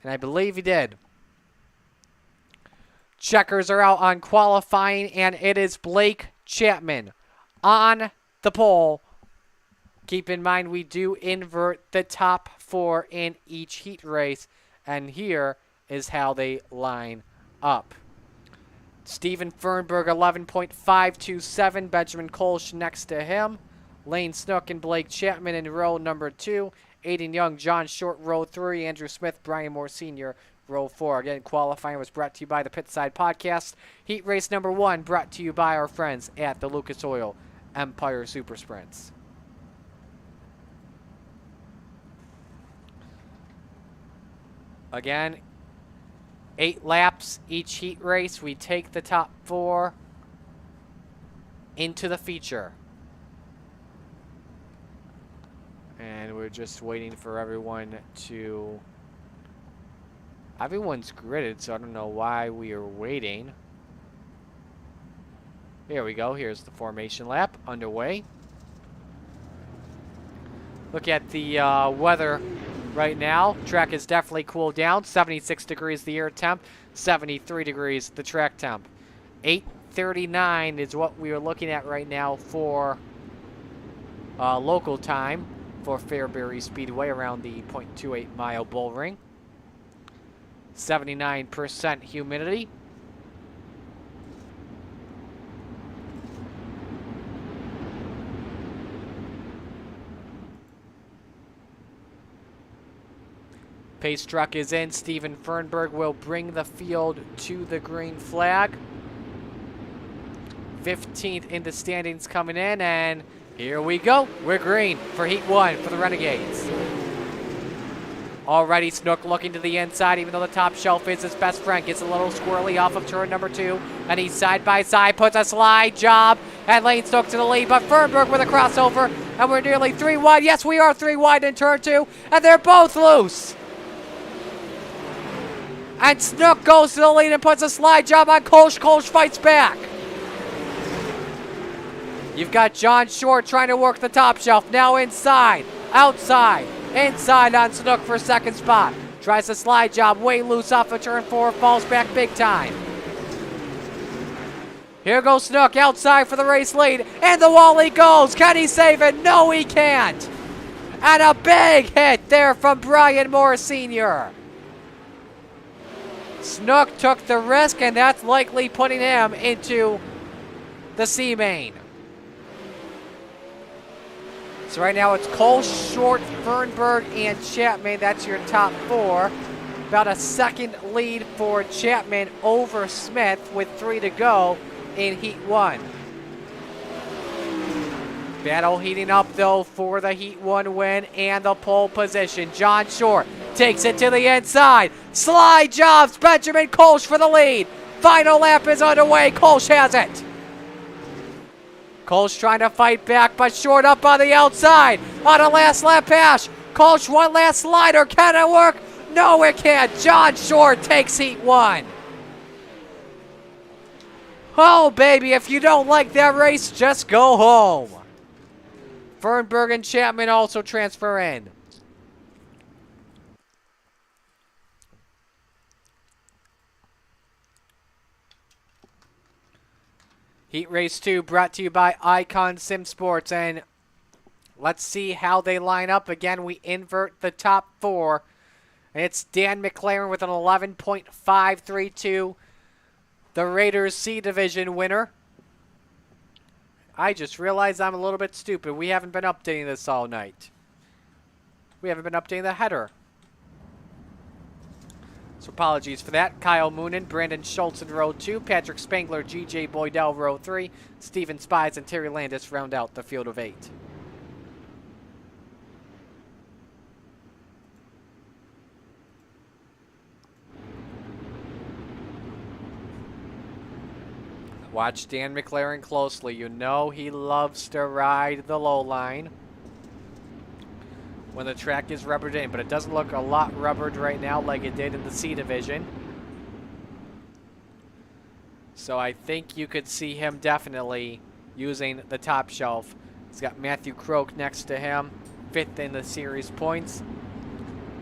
And I believe he did. Checkers are out on qualifying, and it is Blake Chapman on the pole. Keep in mind, we do invert the top 4 in each heat race, and here is how they line up. Steven Fernberg, 11.527. Benjamin Kolsch next to him. Lane Snook and Blake Chapman in row number 2. Aiden Young, John Short, row 3. Andrew Smith, Brian Moore Sr., row 4. Again, qualifying was brought to you by the Pitside Podcast. Heat race number 1 brought to you by our friends at the Lucas Oil Empire Super Sprints. Again, 8 laps each heat race. We take the top 4 into the feature. And we're just waiting for everyone to... Everyone's gridded, so I don't know why we are waiting. Here we go. Here's the formation lap underway. Look at the weather right now. Track is definitely cooled down. 76 degrees the air temp, 73 degrees the track temp. 8:39 is what we are looking at right now for local time for Fairbury Speedway around the 0.28 mile bull ring. 79% humidity. Pace truck is in. Steven Fernberg will bring the field to the green flag. 15th in the standings coming in, and here we go. We're green for Heat 1 for the Renegades. Already Snook looking to the inside, even though the top shelf is his best friend. Gets a little squirrely off of turn number 2, and he's side by side, puts a slide job, and Lane Snook to the lead, but Fernberg with a crossover, and we're nearly 3 wide. Yes, we are 3 wide in turn 2, and they're both loose. And Snook goes to the lead and puts a slide job on Kolsch. Kolsch fights back. You've got John Short trying to work the top shelf. Now inside, outside. Inside on Snook for second spot. Tries a slide job, way loose off of turn 4, falls back big time. Here goes Snook outside for the race lead, and the wall he goes. Can he save it? No, he can't. And a big hit there from Brian Moore Sr. Snook took the risk, and that's likely putting him into the C main. So right now it's Cole, Short, Fernberg, and Chapman. That's your top 4. About a second lead for Chapman over Smith with 3 to go in Heat 1. Battle heating up, though, for the Heat 1 win and the pole position. John Short takes it to the inside. Slide jobs, Benjamin Kolsch for the lead. Final lap is underway. Kolsch has it. Kolsch trying to fight back, but Short up on the outside. On a last lap pass. Kolsch one last slider. Can it work? No, it can't. John Short takes Heat 1. Oh, baby, if you don't like that race, just go home. Fernberg and Chapman also transfer in. Heat Race 2 brought to you by Icon Sim Sports, and let's see how they line up. Again, we invert the top 4. And it's Dan McLaren with an 11.532, the Raiders C Division winner. I just realized I'm a little bit stupid. We haven't been updating this all night. We haven't been updating the header. So apologies for that. Kyle Moonen, Brandon Schultz in row 2, Patrick Spangler, G.J. Boydell row 3, Steven Spies and Terry Landis round out the field of 8. Watch Dan McLaren closely. You know he loves to ride the low line when the track is rubbered in, but it doesn't look a lot rubbered right now like it did in the C Division. So I think you could see him definitely using the top shelf. He's got Matthew Croak next to him, 5th in the series points,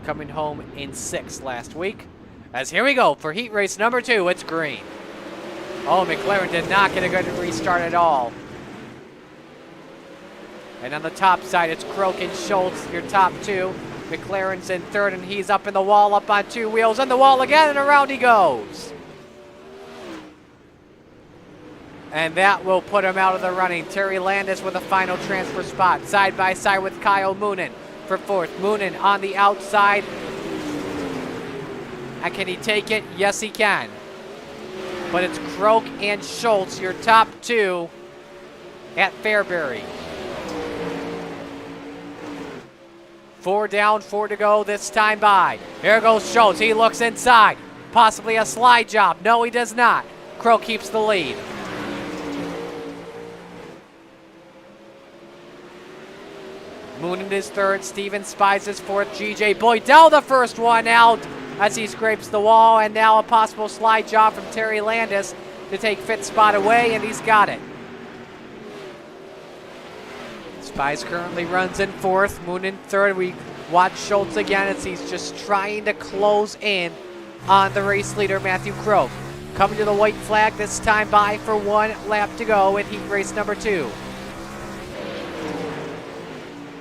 coming home in 6th last week. As here we go for heat race number 2, it's green. Oh, McLaren did not get a good restart at all. And on the top side, it's Croak and Schultz, your top 2. McLaren's in 3rd, and he's up in the wall, up on 2 wheels, and the wall again, and around he goes. And that will put him out of the running. Terry Landis with a final transfer spot, side by side with Kyle Moonen for 4th. Moonen on the outside. And can he take it? Yes, he can. But it's Croak and Schultz, your top 2 at Fairbury. 4 down, 4 to go this time by. Here goes Schultz. He looks inside. Possibly a slide job. No, he does not. Croak keeps the lead. Moonen is 3rd. Steven Spies is 4th. G.J. Boydell the first one out as he scrapes the wall, and now a possible slide job from Terry Landis to take 5th spot away, and he's got it. Spies currently runs in 4th, Moonen 3rd. We watch Schultz again as he's just trying to close in on the race leader, Matthew Croak. Coming to the white flag this time by for 1 lap to go in heat race number 2.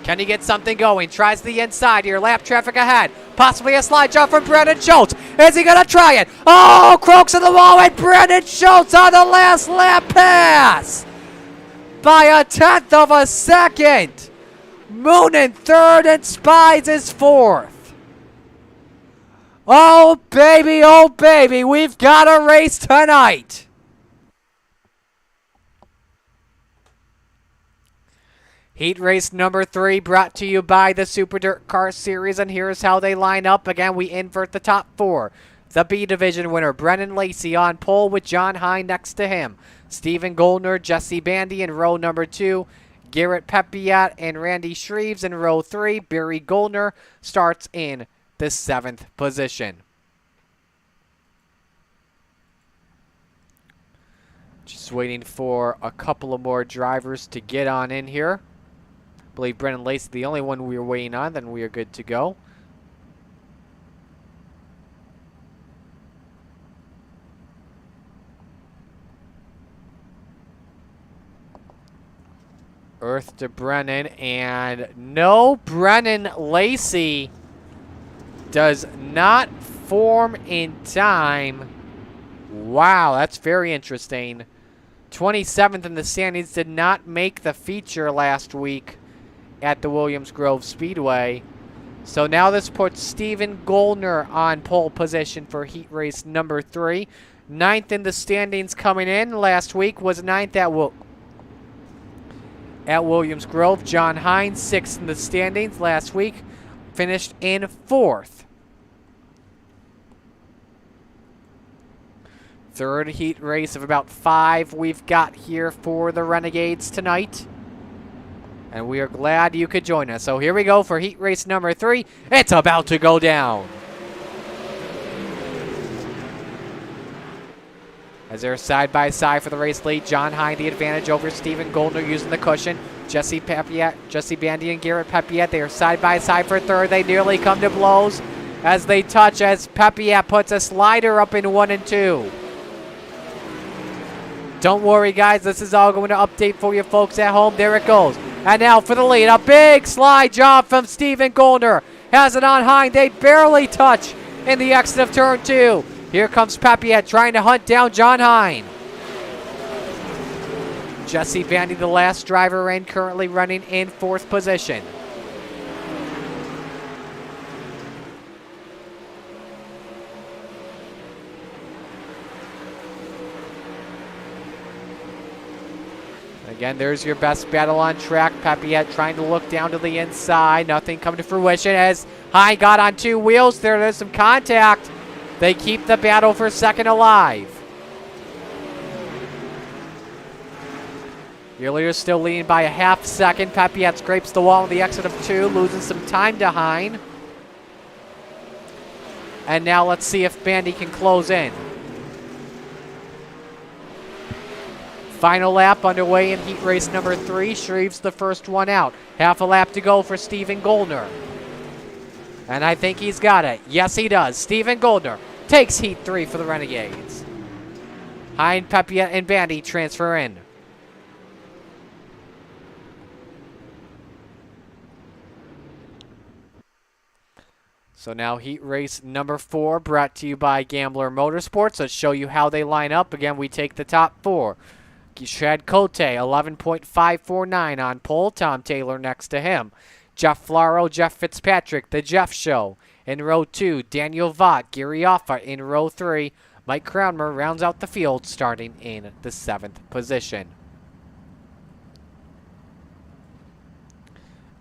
Can he get something going? Tries the inside here. Lap traffic ahead. Possibly a slide job from Brandon Schultz. Is he going to try it? Oh, Croak's in the wall, and Brandon Schultz on the last lap pass by a 1/10 of a second. Moonen 3rd and Spies is 4th. Oh, baby, we've got a race tonight. Heat race number 3 brought to you by the Super Dirt Car Series, and here's how they line up. Again, we invert the top 4. The B Division winner, Brennan Lacey, on pole with John Hine next to him. Stephen Goldner, Jesse Bandy in row number 2. Garrett Pepiat and Randy Shreves in row 3. Barry Goldner starts in the 7th position. Just waiting for a couple of more drivers to get on in here. I believe Brennan Lacey the only one we are waiting on, then we are good to go. Earth to Brennan, and no, Brennan Lacey does not form in time. Wow, that's very interesting. 27th in the standings, did not make the feature last week at the Williams Grove Speedway. So now this puts Stephen Goldner on pole position for heat race number 3. 9th in the standings coming in. Last week was 9th at Williams Grove. John Hines, 6th in the standings. Last week finished in 4th. Third heat race of about 5 we've got here for the Renegades tonight. And we are glad you could join us. So here we go for heat race number 3. It's about to go down. As they're side by side for the race lead, John Hine the advantage over Stephen Goldner using the cushion. Jesse Bandy and Garrett Pepiat, they are side by side for third. They nearly come to blows as they touch, as Pepiat puts a slider up in 1 and 2. Don't worry, guys. This is all going to update for you folks at home. There it goes. And now for the lead. A big slide job from Stephen Goldner. Has it on Hine. They barely touch in the exit of turn 2. Here comes Pepiat trying to hunt down John Hine. Jesse Bandy, the last driver in, currently running in 4th position. Again, there's your best battle on track. Pepiat trying to look down to the inside. Nothing coming to fruition as Hine got on 2 wheels. There's some contact. They keep the battle for second alive. Your leader's still leading by a half second. Pepiat scrapes the wall on the exit of 2, losing some time to Hine. And now let's see if Bandy can close in. Final lap underway in heat race number 3. Shreves the first one out. Half a lap to go for Stephen Goldner. And I think he's got it. Yes, he does. Stephen Goldner takes heat 3 for the Renegades. Hine, Pepiat, and Bandy transfer in. So now heat race number 4 brought to you by Gambler Motorsports. Let's show you how they line up. Again, we take the top 4. Chad Cote, 11.549 on pole. Tom Taylor next to him. Jeff Flaro, Jeff Fitzpatrick, The Jeff Show. In row 2, Daniel Vaught, Gary Offa in row 3. Mike Crownmer rounds out the field starting in the 7th position.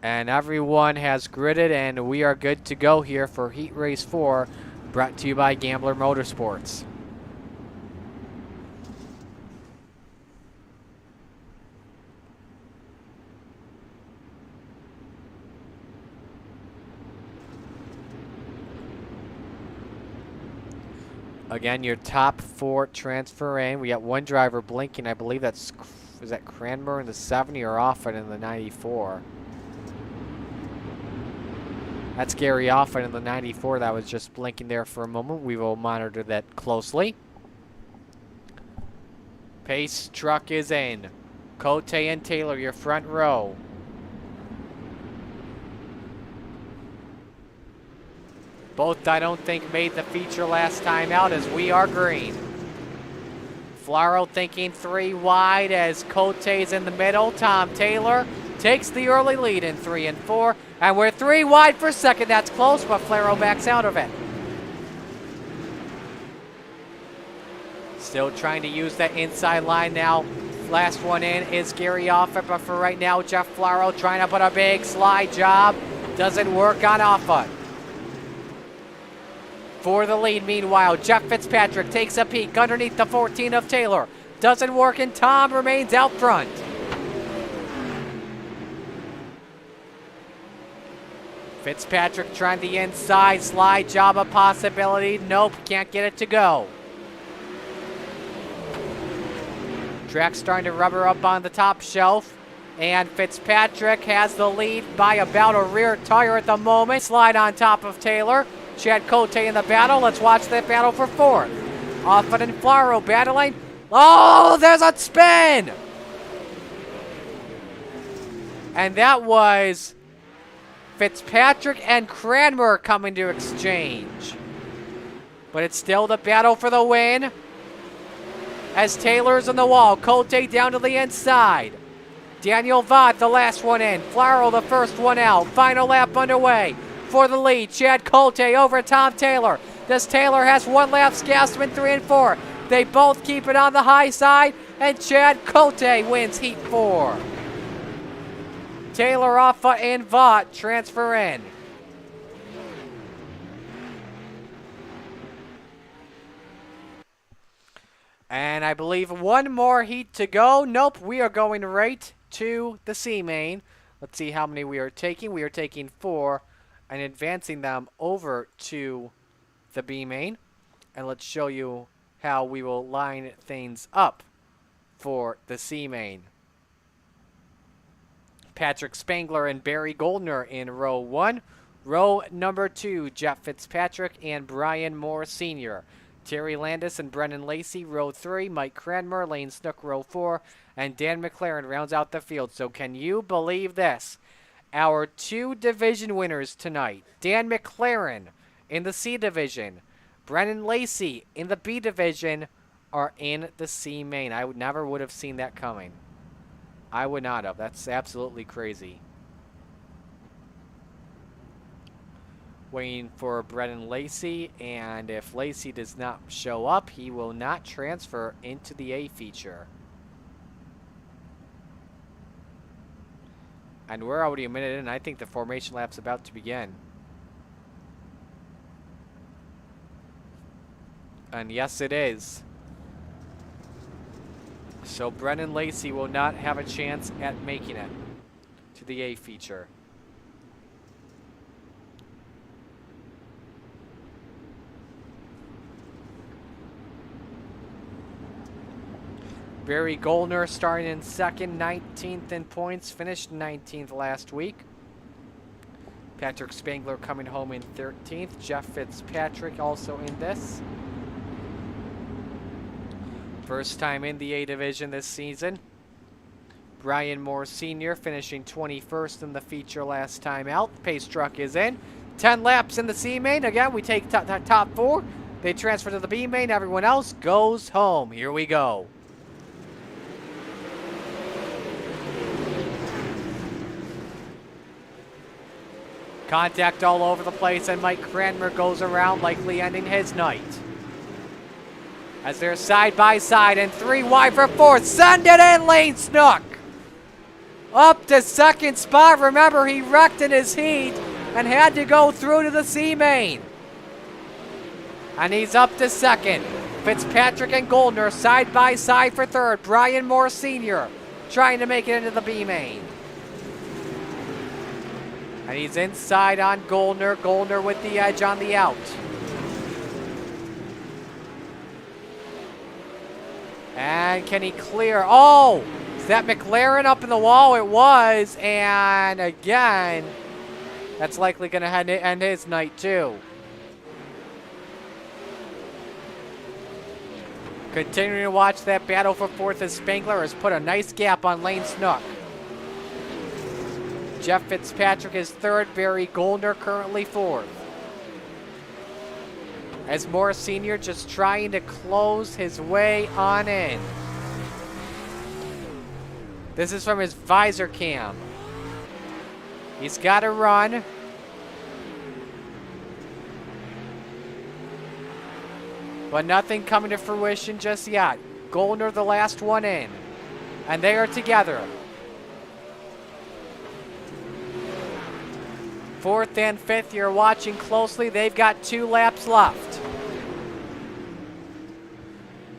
And everyone has gridded, and we are good to go here for Heat Race 4, brought to you by Gambler Motorsports. Again, your top 4 transfer in. We got one driver blinking. I believe is that Cranmer in the 70 or Offit in the 94? That's Gary Offit in the 94. That was just blinking there for a moment. We will monitor that closely. Pace truck is in. Cote and Taylor, your front row. Both, I don't think, made the feature last time out as we are green. Flaro thinking 3 wide as Cote's in the middle. Tom Taylor takes the early lead in 3 and 4. And we're 3 wide for second. That's close, but Flaro backs out of it. Still trying to use that inside line now. Last one in is Gary Offutt, but for right now, Jeff Flaro trying to put a big slide job. Doesn't work on Offutt. For the lead, meanwhile, Jeff Fitzpatrick takes a peek underneath the 14 of Taylor. Doesn't work, and Tom remains out front. Fitzpatrick trying the inside slide job, a possibility. Nope, can't get it to go. Track starting to rubber up on the top shelf. And Fitzpatrick has the lead by about a rear tire at the moment. Slide on top of Taylor. Chad Cote in the battle. Let's watch that battle for fourth. Offutt and Flaro battling. Oh, there's a spin! And that was Fitzpatrick and Cranmer coming to exchange. But it's still the battle for the win. As Taylor's on the wall. Cote down to the inside. Daniel Vaught, the last one in. Flaro, the first one out. Final lap underway. For the lead, Chad Cote over Tom Taylor. This Taylor has one lap, Scassman 3 and 4. They both keep it on the high side, and Chad Cote wins Heat 4. Taylor, Offutt, and Vaught transfer in. And I believe one more heat to go. Nope, we are going right to the C main. Let's see how many we are taking. We are taking 4 and advancing them over to the B main. And let's show you how we will line things up for the C main. Patrick Spangler and Barry Goldner in row 1. Row number 2, Jeff Fitzpatrick and Brian Moore Sr. Terry Landis and Brennan Lacey, row 3. Mike Cranmer, Lane Snook, row 4. And Dan McLaren rounds out the field. So can you believe this? Our 2 division winners tonight. Dan McLaren in the C division. Brennan Lacey in the B division are in the C main. I never would have seen that coming. I would not have. That's absolutely crazy. Waiting for Brennan Lacey, and if Lacey does not show up, he will not transfer into the A feature. And we're already a minute in. I think the formation lap's about to begin. And yes, it is. So Brennan Lacey will not have a chance at making it to the A feature. Barry Goldner starting in second, 19th in points, finished 19th last week. Patrick Spangler coming home in 13th. Jeff Fitzpatrick also in this. First time in the A division this season. Brian Moore Sr. finishing 21st in the feature last time out. The pace truck is in. 10 laps in the C main. Again, we take top 4. They transfer to the B main. Everyone else goes home. Here we go. Contact all over the place, and Mike Cranmer goes around, likely ending his night. As they're side by side, and 3 wide for 4th. Send it in, Lane Snook. Up to second spot. Remember, he wrecked in his heat and had to go through to the C main. And he's up to second. Fitzpatrick and Goldner side by side for 3rd. Brian Moore Sr. trying to make it into the B main. And he's inside on Goldner. Goldner with the edge on the out. And can he clear? Oh, is that McLaren up in the wall? It was. And again, that's likely going to end his night too. Continuing to watch that battle for 4th as Spangler has put a nice gap on Lane Snook. Jeff Fitzpatrick is 3rd. Barry Goldner currently 4th. As Morris Sr. just trying to close his way on in. This is from his visor cam. He's got to run. but nothing coming to fruition just yet. Goldner the last one in, and they are together. Fourth and fifth, you're watching closely. They've got 2 laps left.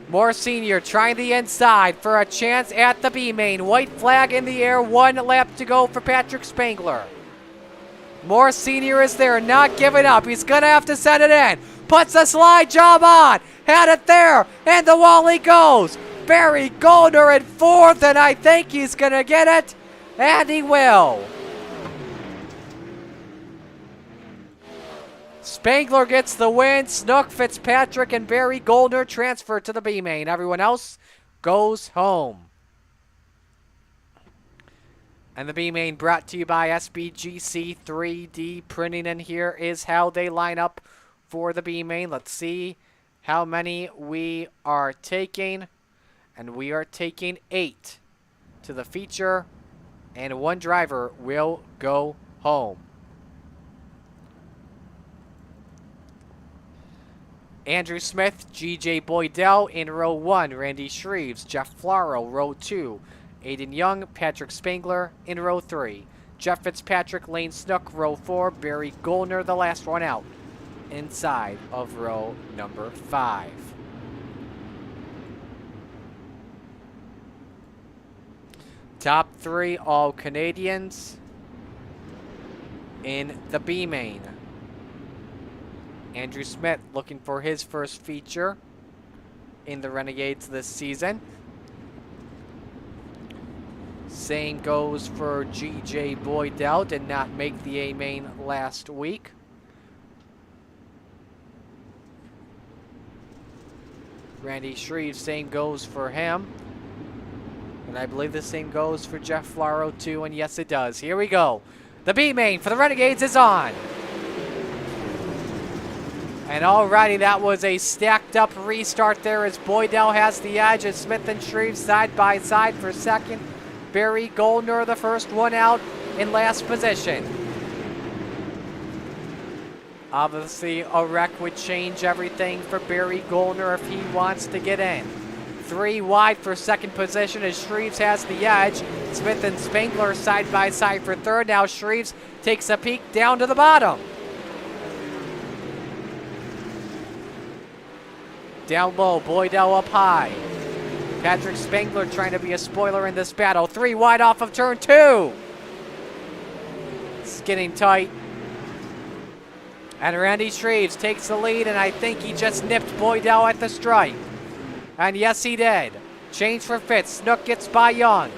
Moore Sr. trying the inside for a chance at the B main. White flag in the air, 1 lap to go for Patrick Spangler. Moore Sr. is there, not giving up. He's going to have to send it in. Puts the slide job on. Had it there, and the wall he goes. Barry Goldner in 4th, and I think he's going to get it, and he will. Spangler gets the win. Snook, Fitzpatrick, and Barry Goldner transfer to the B main. Everyone else goes home. And the B main brought to you by SBGC 3D Printing. And here is how they line up for the B main. Let's see how many we are taking. And we are taking 8 to the feature. And 1 driver will go home. Andrew Smith, G.J. Boydell in row 1. Randy Shreves, Jeff Flaro, row 2. Aiden Young, Patrick Spangler in row 3. Jeff Fitzpatrick, Lane Snook, row 4. Barry Goldner, the last one out, inside of row number 5. Top 3 all Canadians in the B main. Andrew Smith looking for his first feature in the Renegades this season. Same goes for G.J. Boydell, did not make the A main last week. Randy Shreve, same goes for him. And I believe the same goes for Jeff Flaro too, and yes it does. Here we go. The B main for the Renegades is on. And alrighty, that was a stacked up restart there as Boydell has the edge as Smith and Shreve side by side for second. Barry Goldner, the first one out, in last position. Obviously, a wreck would change everything for Barry Goldner if he wants to get in. 3 wide for second position as Shreves has the edge. Smith and Spangler side by side for third. Now Shreves takes a peek down to the bottom. Down low, Boydell up high. Patrick Spangler trying to be a spoiler in this battle. 3 wide off of turn 2. It's getting tight. And Randy Shreves takes the lead, and I think he just nipped Boydell at the stripe. And yes, he did. Change for Fitz. Snook gets by Young.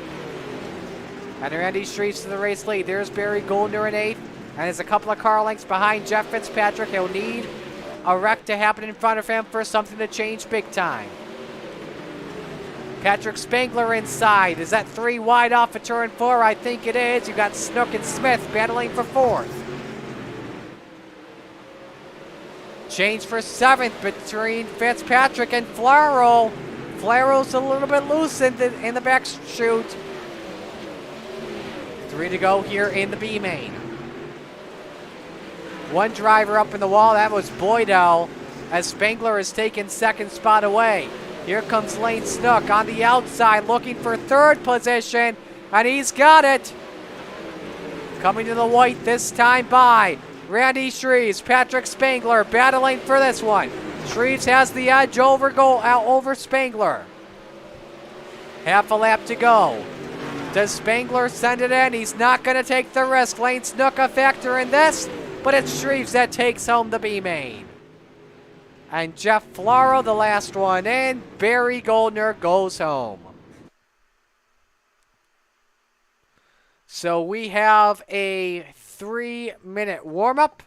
And Randy Shreves to the race lead. There's Barry Goldner in 8th. And is a couple of car lengths behind Jeff Fitzpatrick. He'll need a wreck to happen in front of him for something to change big time. Patrick Spangler inside. Is that 3 wide off of turn 4? I think it is. You got Snook and Smith battling for 4th. Change for 7th between Fitzpatrick and Flaro. Flaro's a little bit loose in the back chute. 3 to go here in the B main. 1 driver up in the wall. That was Boydell as Spangler is taking second spot away. Here comes Lane Snook on the outside looking for 3rd position, and he's got it. Coming to the white this time by Randy Shreves. Patrick Spangler battling for this one. Shreves has the edge over Spangler. Half a lap to go. Does Spangler send it in? He's not going to take the risk. Lane Snook a factor in this, but it's Shreves that takes home the B main. And Jeff Flaro, the last one in. Barry Goldner goes home. So we have a 3-minute warm-up.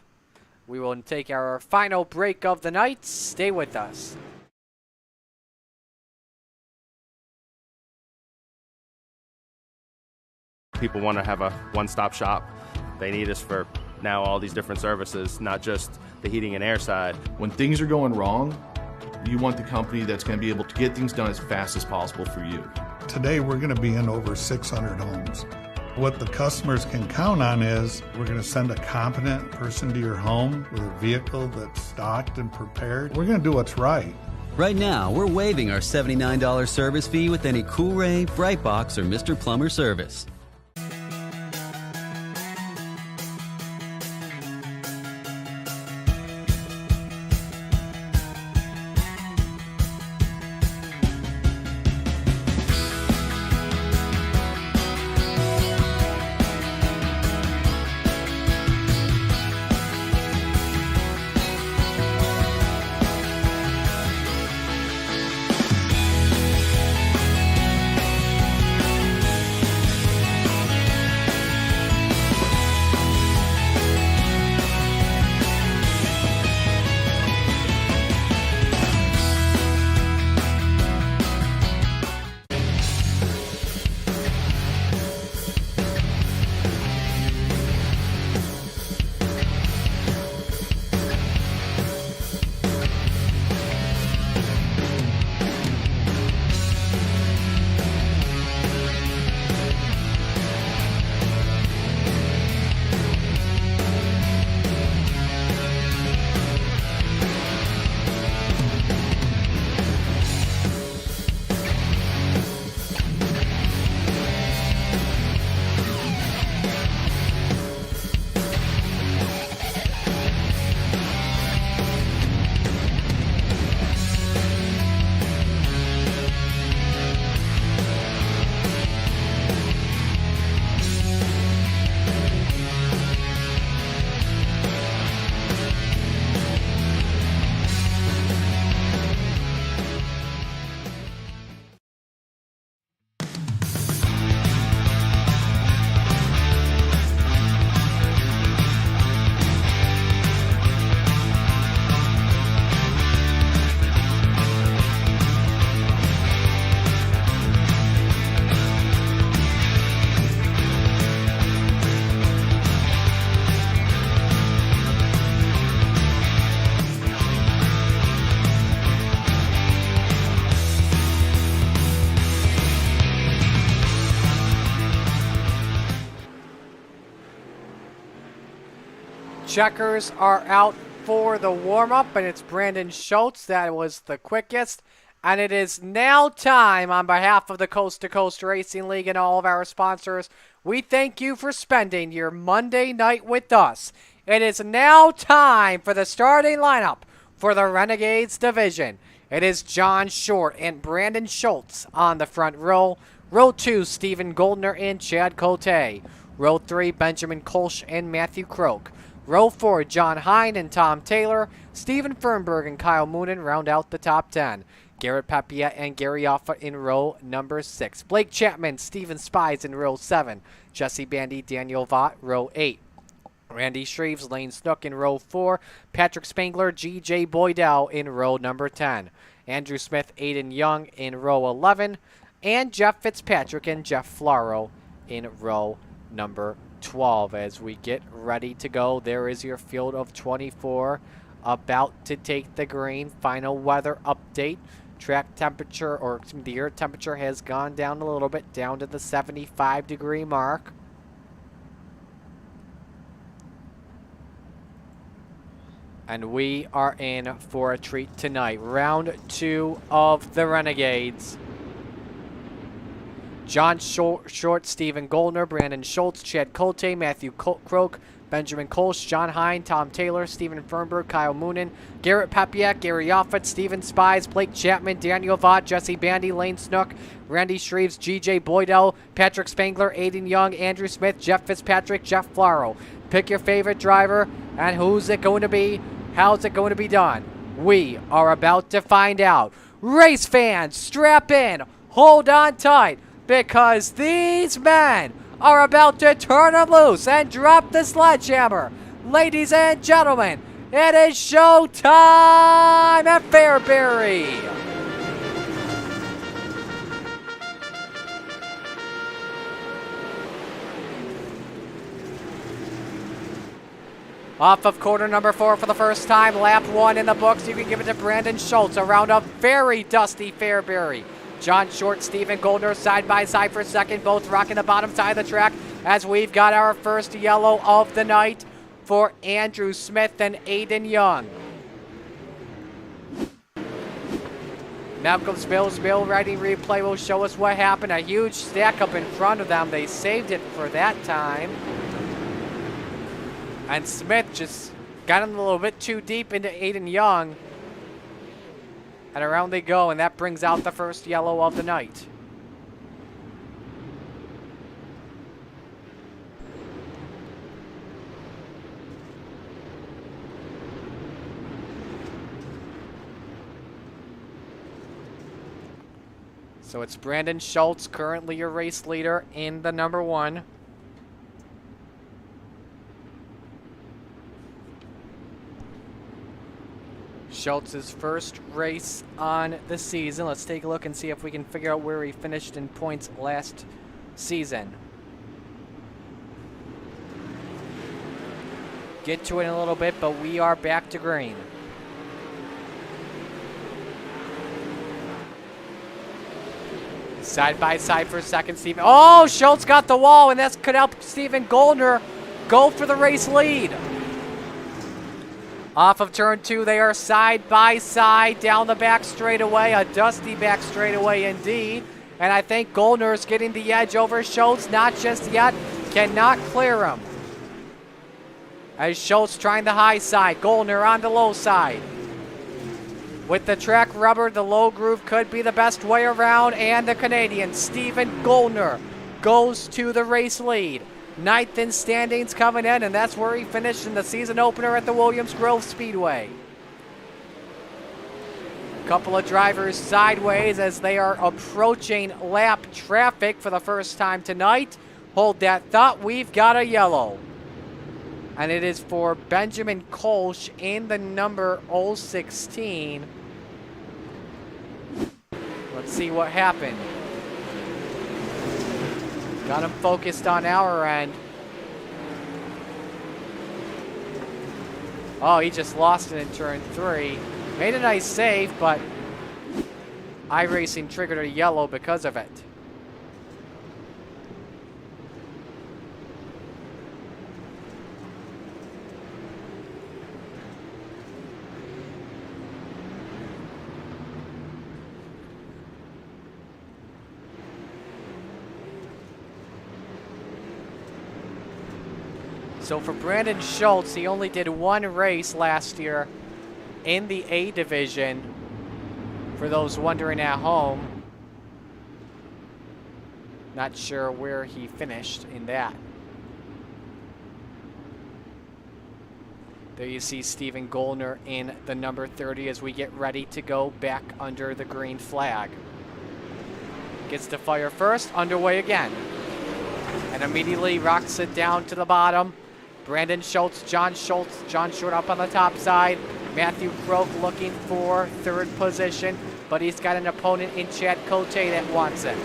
We will take our final break of the night. Stay with us. People want to have a one-stop shop. They need us for now all these different services, not just the heating and air side. When things are going wrong, you want the company that's going to be able to get things done as fast as possible for you. Today we're going to be in over 600 homes. What the customers can count on is we're going to send a competent person to your home with a vehicle that's stocked and prepared. We're going to do what's right. Right now, we're waiving our $79 service fee with any Cool Ray, Brightbox, or Mr. Plumber service. Checkers are out for the warm-up, and it's Brandon Schultz that was the quickest. And it is now time, on behalf of the Coast2Coast Racing League and all of our sponsors, we thank you for spending your Monday night with us. It is now time for the starting lineup for the Renegades division. It is John Short and Brandon Schultz on the front row. Row 2, Stephen Goldner and Chad Cote. Row 3, Benjamin Kolsch and Matthew Croak. Row 4, John Hine and Tom Taylor. Stephen Fernberg and Kyle Moonen round out the top 10. Garrett Papiet and Gary Offa in row number 6. Blake Chapman, Steven Spies in row 7. Jesse Bandy, Daniel Vaught, row 8. Randy Shreves, Lane Snook in row 4. Patrick Spangler, G.J. Boydell in row number 10. Andrew Smith, Aiden Young in row 11. And Jeff Fitzpatrick and Jeff Flaro in row number 12. As we get ready to go, there is your field of 24 about to take the green. Final weather update. Track temperature, or the air temperature, has gone down a little bit, down to the 75-degree mark. And we are in for a treat tonight. Round 2 of the Renegades. John Short, Stephen Goldner, Brandon Schultz, Chad Cote, Matthew Croak, Benjamin Kolsch, John Hine, Tom Taylor, Stephen Fernberg, Kyle Moonen, Garrett Papiak, Gary Offit, Stephen Spies, Blake Chapman, Daniel Vaught, Jesse Bandy, Lane Snook, Randy Shreves, G.J. Boydell, Patrick Spangler, Aiden Young, Andrew Smith, Jeff Fitzpatrick, Jeff Flaro. Pick your favorite driver, and who's it going to be? How's it going to be done? We are about to find out. Race fans, strap in, hold on tight, because these men are about to turn them loose and drop the sledgehammer. Ladies and gentlemen, it is show time at Fairbury. Off of quarter number 4 for the first time, lap 1 in the books. You can give it to Brandon Schultz around a very dusty Fairbury. John Short, Stephen Goldner side by side for second, both rocking the bottom side of the track as we've got our first yellow of the night for Andrew Smith and Aiden Young. Malcolm's Millsville riding replay will show us what happened. A huge stack up in front of them. They saved it for that time. And Smith just got in a little bit too deep into Aiden Young. And around they go, and that brings out the first yellow of the night. So it's Brandon Schultz, currently your race leader in the number 1. Schultz's first race on the season. Let's take a look and see if we can figure out where he finished in points last season. Get to it in a little bit, but we are back to green. Side by side for a second, Steven. Oh, Schultz got the wall, and that's could help Steven Goldner go for the race lead. Off of turn 2, they are side by side down the back straightaway. A dusty back straightaway indeed. And I think Goldner is getting the edge over Schultz. Not just yet. Cannot clear him. As Schultz trying the high side. Goldner on the low side. With the track rubber, the low groove could be the best way around. And the Canadian, Steven Goldner, goes to the race lead. 9th in standings coming in, and that's where he finished in the season opener at the Williams Grove Speedway. Couple of drivers sideways as they are approaching lap traffic for the first time tonight. Hold that thought, we've got a yellow. And it is for Benjamin Kolsch in the number 016. Let's see what happened. Got him focused on our end. Oh, he just lost it in turn 3. Made a nice save, but iRacing triggered a yellow because of it. So for Brandon Schultz, he only did 1 race last year in the A division. For those wondering at home, not sure where he finished in that. There you see Steven Goldner in the number 30 as we get ready to go back under the green flag. Gets to fire first, underway again. And immediately rocks it down to the bottom. Brandon Schultz, John Short up on the top side. Matthew Croak looking for 3rd position, but he's got an opponent in Chad Cote that wants it.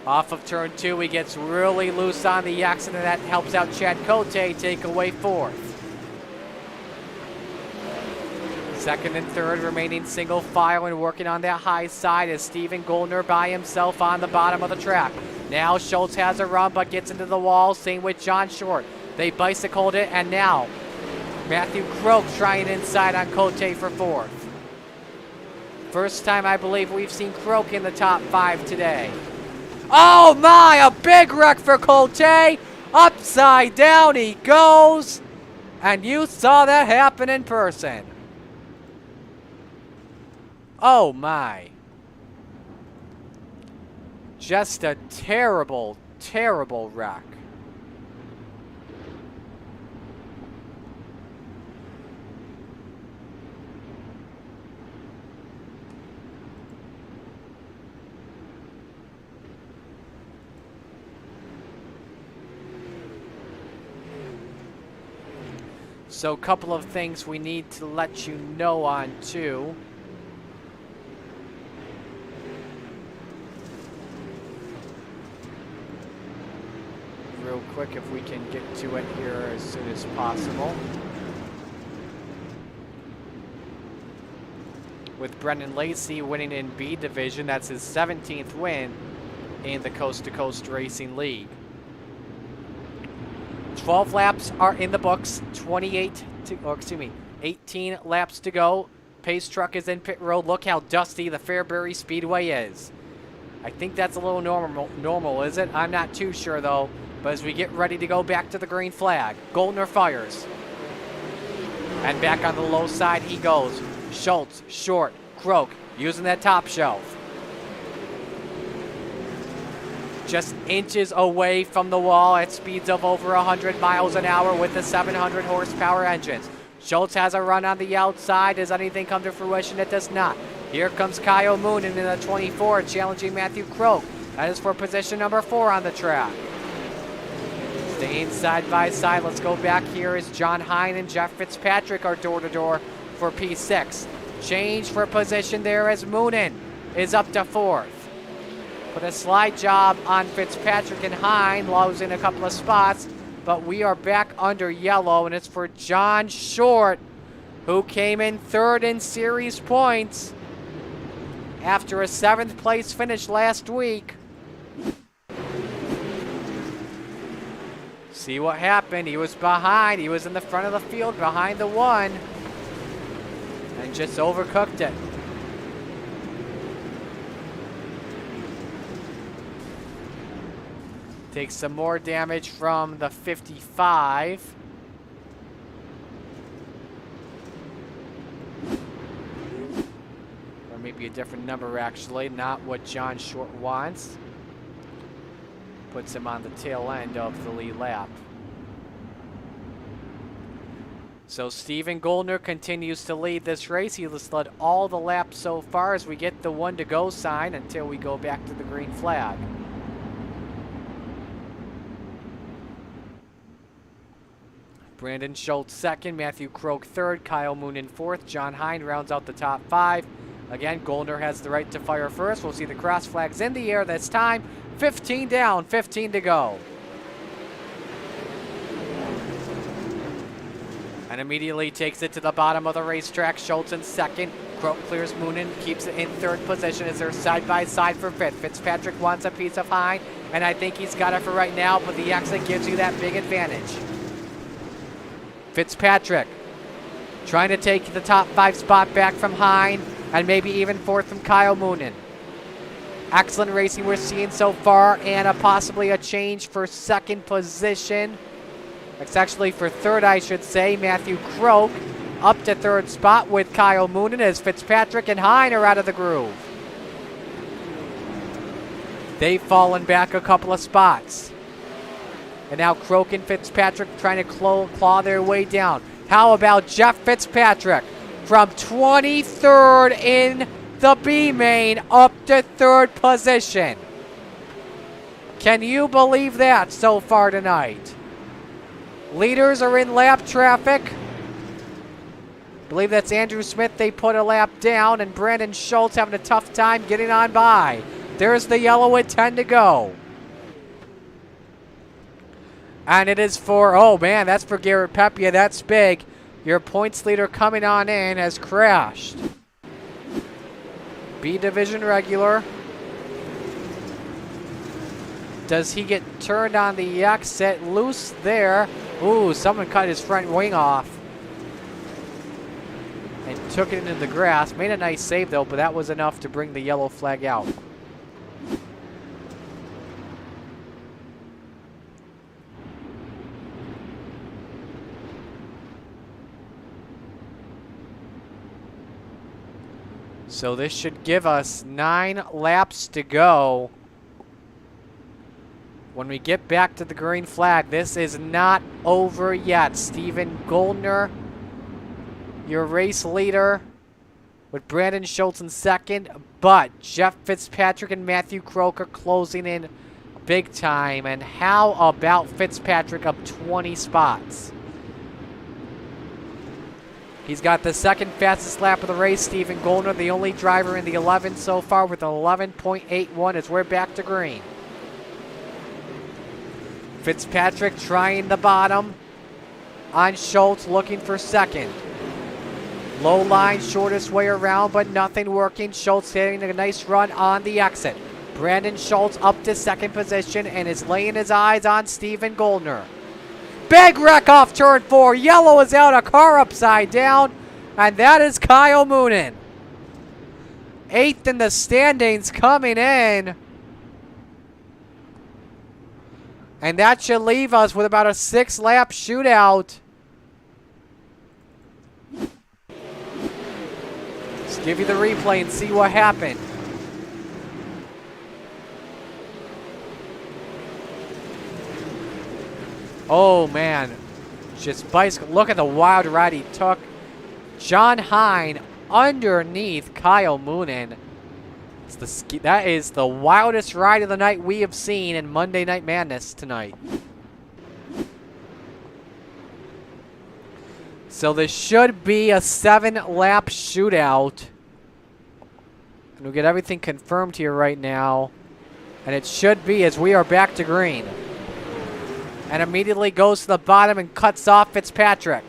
Off of turn 2, he gets really loose on the accident. That helps out Chad Cote take away 4th. 2nd and 3rd remaining single file and working on that high side is Steven Goldner by himself on the bottom of the track. Now Schultz has a run but gets into the wall. Same with John Short. They bicycled it, and now Matthew Croak trying inside on Cote for 4th. First time I believe we've seen Croak in the top 5 today. Oh my, a big wreck for Cote. Upside down he goes. And you saw that happen in person. Oh my. Just a terrible, terrible wreck. So a couple of things we need to let you know on too. Real quick, if we can get to it here as soon as possible. With Brendan Lacey winning in B division, that's his 17th win in the Coast2Coast Racing League. 12 laps are in the books, 18 laps to go. pace truck is in pit road. Look how dusty the Fairbury Speedway is. I think that's a little normal, is it? I'm not too sure, though. But as we get ready to go back to the green flag, Goldner fires. And back on the low side he goes. Schultz, Short, Croak, using that top shelf. Just inches away from the wall at speeds of over 100 miles an hour with the 700 horsepower engines. Schultz has a run on the outside. Does anything come to fruition? It does not. Here comes Kyle Moonen in the 24, challenging Matthew Croak. That is for position number 4 on the track. Staying side by side. Let's go back here as John Hine and Jeff Fitzpatrick are door-to-door for P6. Change for position there as Moonen is up to 4th. Put a slide job on Fitzpatrick and Hine, losing a couple of spots. But we are back under yellow, and it's for John Short, who came in 3rd in series points after a 7th place finish last week. See what happened. He was behind. He was in the front of the field behind the 1 and just overcooked it. Takes some more damage from the 55. Or maybe a different number, actually. Not what John Short wants. Puts him on the tail end of the lead lap. So Steven Goldner continues to lead this race. He has led all the laps so far as we get the 1 to go sign until we go back to the green flag. Brandon Schultz 2nd, Matthew Croak 3rd, Kyle Moonen 4th, John Hine rounds out the top 5. Again, Goldner has the right to fire first. We'll see the cross flags in the air this time. 15 down, 15 to go. And immediately takes it to the bottom of the racetrack. Schultz in 2nd. Croak clears Moonen, keeps it in 3rd position as they're side by side for 5th. Fitzpatrick wants a piece of Hine, and I think he's got it for right now, but the exit gives you that big advantage. Fitzpatrick trying to take the top 5 spot back from Hine and maybe even 4th from Kyle Moonen. Excellent racing we're seeing so far, and possibly a change for 2nd position. It's actually for 3rd, I should say. Matthew Croak up to 3rd spot with Kyle Moonen as Fitzpatrick and Hine are out of the groove. They've fallen back a couple of spots. And now Croak and Fitzpatrick trying to claw their way down. How about Jeff Fitzpatrick from 23rd in the B main up to 3rd position? Can you believe that so far tonight? Leaders are in lap traffic. I believe that's Andrew Smith. They put a lap down, and Brandon Schultz having a tough time getting on by. There's the yellow with 10 to go. And it is for, oh man, that's for Garrett Pepia. That's big. Your points leader coming on in has crashed. B division regular. Does he get turned on the exit? Loose there. Ooh, someone cut his front wing off and took it into the grass. Made a nice save though, but that was enough to bring the yellow flag out. So this should give us 9 laps to go. When we get back to the green flag, this is not over yet. Steven Goldner, your race leader, with Brandon Schultz in 2nd. But Jeff Fitzpatrick and Matthew Croak are closing in big time. And how about Fitzpatrick up 20 spots? He's got the 2nd fastest lap of the race. Steven Goldner, the only driver in the 11 so far with an 11.81 as we're back to green. Fitzpatrick trying the bottom on Schultz, looking for 2nd. Low line, shortest way around, but nothing working. Schultz hitting a nice run on the exit. Brandon Schultz up to 2nd position and is laying his eyes on Steven Goldner. Big wreck off turn 4. Yellow is out, a car upside down. And that is Kyle Moonen. 8th in the standings coming in. And that should leave us with about a 6-lap shootout. Let's give you the replay and see what happened. Oh, man. Just bicycle. Look at the wild ride he took. John Hine underneath Kyle Moonen. That is the wildest ride of the night we have seen in Monday Night Madness tonight. So this should be a 7-lap shootout. And we'll get everything confirmed here right now. And it should be, as we are back to green. And immediately goes to the bottom and cuts off Fitzpatrick.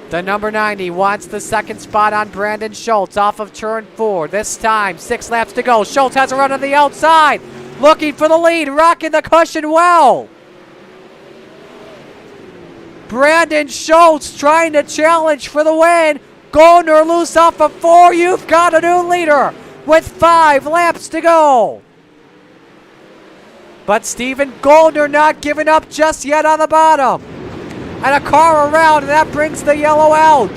The number 90 wants the second spot on Brandon Schultz off of turn 4. This time, 6 laps to go. Schultz has a run on the outside. Looking for the lead, rocking the cushion well. Brandon Schultz trying to challenge for the win. Goldner loose off of 4. You've got a new leader with 5 laps to go. But Stephen Goldner not giving up just yet on the bottom. And a car around, and that brings the yellow out.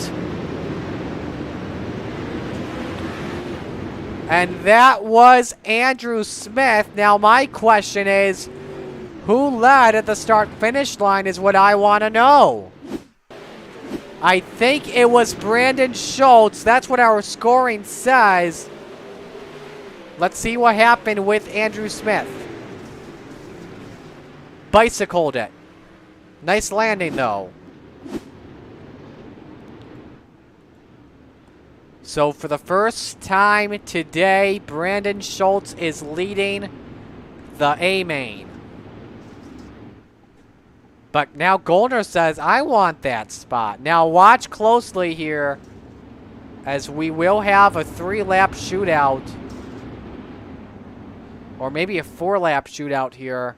And that was Andrew Smith. Now my question is, who led at the start-finish line is what I want to know. I think it was Brandon Schultz. That's what our scoring says. Let's see what happened with Andrew Smith. Bicycled it. Nice landing, though. So for the first time today, Brandon Schultz is leading the A-main. But now Goldner says, I want that spot. Now watch closely here, as we will have a 3-lap shootout. Or maybe a 4-lap shootout here.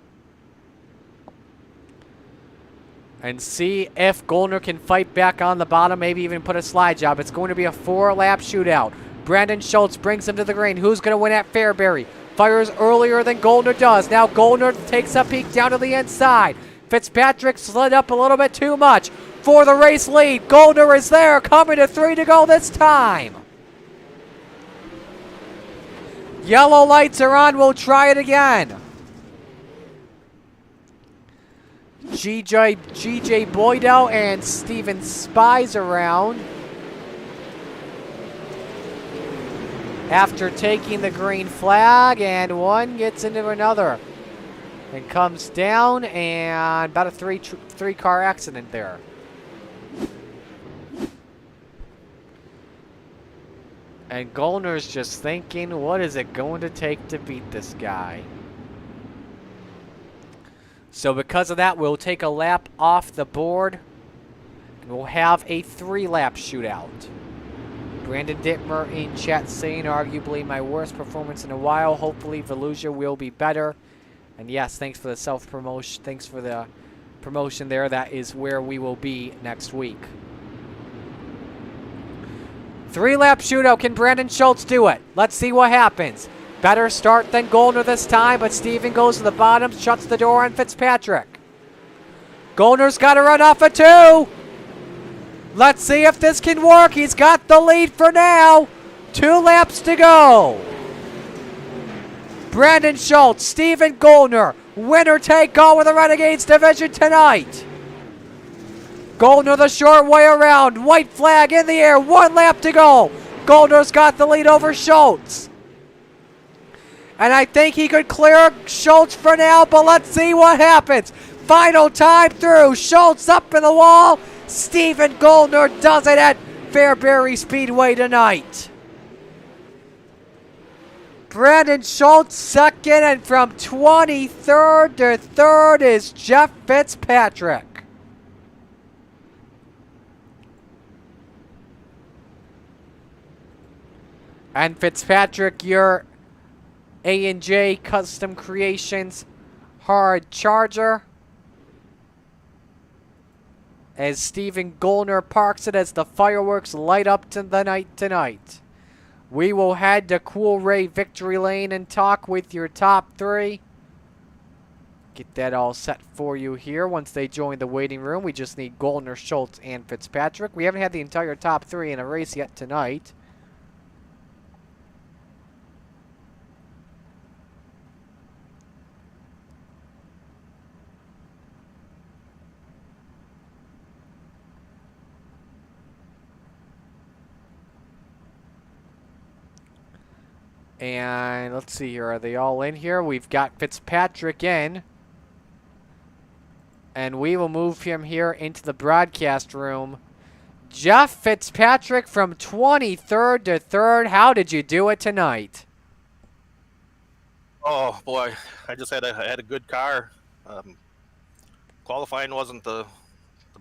And see if Goldner can fight back on the bottom, maybe even put a slide job. It's going to be a 4-lap shootout. Brandon Schultz brings him to the green. Who's going to win at Fairbury? Fires earlier than Goldner does. Now Goldner takes a peek down to the inside. Fitzpatrick slid up a little bit too much for the race lead. Goldner is there, coming to 3 to go this time. Yellow lights are on. We'll try it again. GJ Boydell and Steven Spies around. After taking the green flag, and one gets into another. And comes down, and about a three-car accident there. And Goldner's just thinking, what is it going to take to beat this guy? So because of that, we'll take a lap off the board, and we'll have a 3-lap shootout. Brandon Dittmer in chat saying, arguably my worst performance in a while. Hopefully Volusia will be better. And yes, thanks for the self-promotion. Thanks for the promotion there. That is where we will be next week. 3-lap shootout. Can Brandon Schultz do it? Let's see what happens. Better start than Goldner this time, but Steven goes to the bottom, shuts the door on Fitzpatrick. Goldner's got to run off a 2. Let's see if this can work. He's got the lead for now. 2 laps to go. Brandon Schultz, Stephen Goldner, winner take all with the Renegades division tonight. Goldner the short way around, white flag in the air, 1 lap to go. Goldner's got the lead over Schultz. And I think he could clear Schultz for now, but let's see what happens. Final time through, Schultz up in the wall. Stephen Goldner does it at Fairbury Speedway tonight. Brandon Schultz second, and from 23rd to 3rd is Jeff Fitzpatrick. And Fitzpatrick, your A&J Custom Creations hard charger. as Stephen Gollner parks it as the fireworks light up to the night tonight. We will head to Cool Ray Victory Lane and talk with your top 3. Get that all set for you here. Once they join the waiting room, we just need Gollner, Schultz, and Fitzpatrick. We haven't had the entire top 3 in a race yet tonight. And let's see here. Are they all in here? We've got Fitzpatrick in. And we will move him here into the broadcast room. Jeff Fitzpatrick from 23rd to 3rd. How did you do it tonight? Oh boy, I just had a good car. Qualifying wasn't the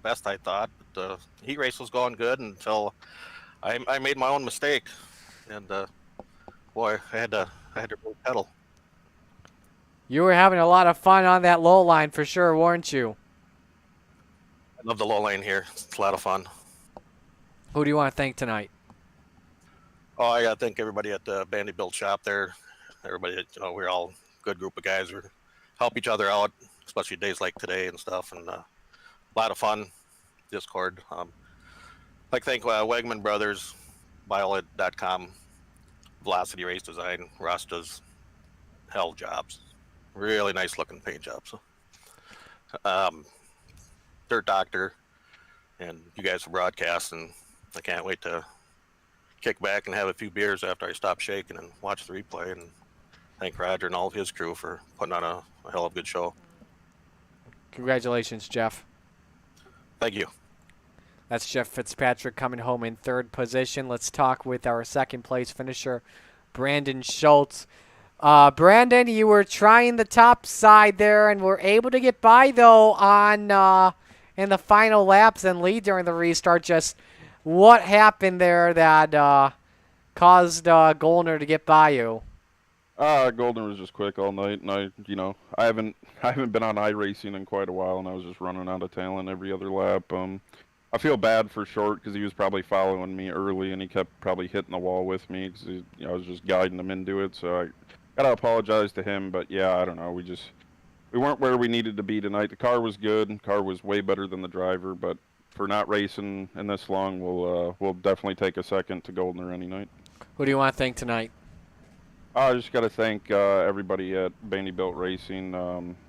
best I thought, but the heat race was going good until I made my own mistake, and boy, I had to really pedal. You were having a lot of fun on that low line for sure, weren't you? I love the low lane here. It's a lot of fun. Who do you want to thank tonight? Oh, I gotta thank everybody at the Bandy Build shop there. Everybody, we're all a good group of guys. We help each other out, especially days like today and stuff, and a lot of fun. Discord. I'd like to thank Wegman Brothers, Biolet.com, Velocity Race Design. Ross does hell jobs. Really nice looking paint jobs. Dirt Doctor, and you guys for broadcasting. I can't wait to kick back and have a few beers after I stop shaking and watch the replay, and thank Roger and all of his crew for putting on a hell of a good show. Congratulations, Jeff. Thank you. That's Jeff Fitzpatrick coming home in 3rd position. Let's talk with our 2nd place finisher, Brandon Schultz. Brandon, you were trying the top side there and were able to get by, though, on in the final laps and lead during the restart. Just what happened there that caused Gollner to get by you? Gollner was just quick all night, and I haven't been on iRacing in quite a while, and I was just running out of talent every other lap. I feel bad for Short because he was probably following me early, and he kept probably hitting the wall with me because I was just guiding him into it. So I gotta apologize to him, but yeah, I don't know. We weren't where we needed to be tonight. The car was good. The car was way better than the driver, but for not racing in this long, we'll definitely take a second to Gollner any night. Who do you want to thank tonight? I just got to thank everybody at Bandy Built Racing.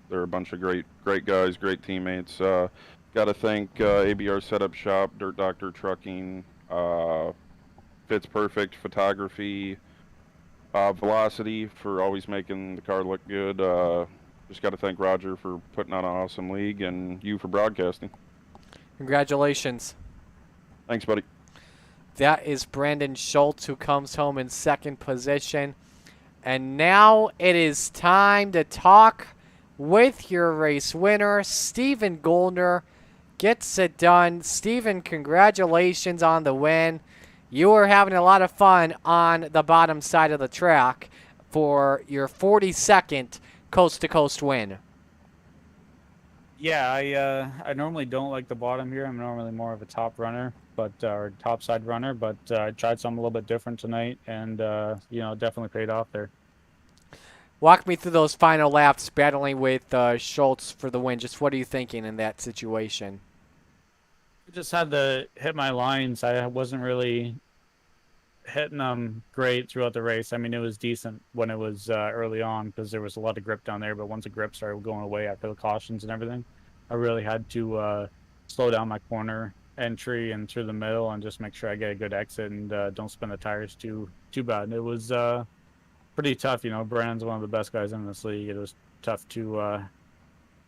They're a bunch of great guys, great teammates. Got to thank ABR Setup Shop, Dirt Doctor Trucking, Fits Perfect Photography, Velocity for always making the car look good. Just got to thank Roger for putting on an awesome league, and you for broadcasting. Congratulations. Thanks, buddy. That is Brandon Schultz, who comes home in 2nd position. And now it is time to talk with your race winner, Stephen Gollner. Gets it done. Stephen, congratulations on the win. You were having a lot of fun on the bottom side of the track for your 42nd coast-to-coast win. Yeah, I normally don't like the bottom here. I'm normally more of a top runner, or top side runner, but I tried something a little bit different tonight, and definitely paid off there. Walk me through those final laps battling with Schultz for the win. Just what are you thinking in that situation? I just had to hit my lines. I wasn't really hitting them great throughout the race. I mean, it was decent when it was early on because there was a lot of grip down there, but once the grip started going away after the cautions and everything, I really had to slow down my corner entry and through the middle and just make sure I get a good exit and don't spin the tires too bad. It was pretty tough. Brandon's one of the best guys in this league. It was tough to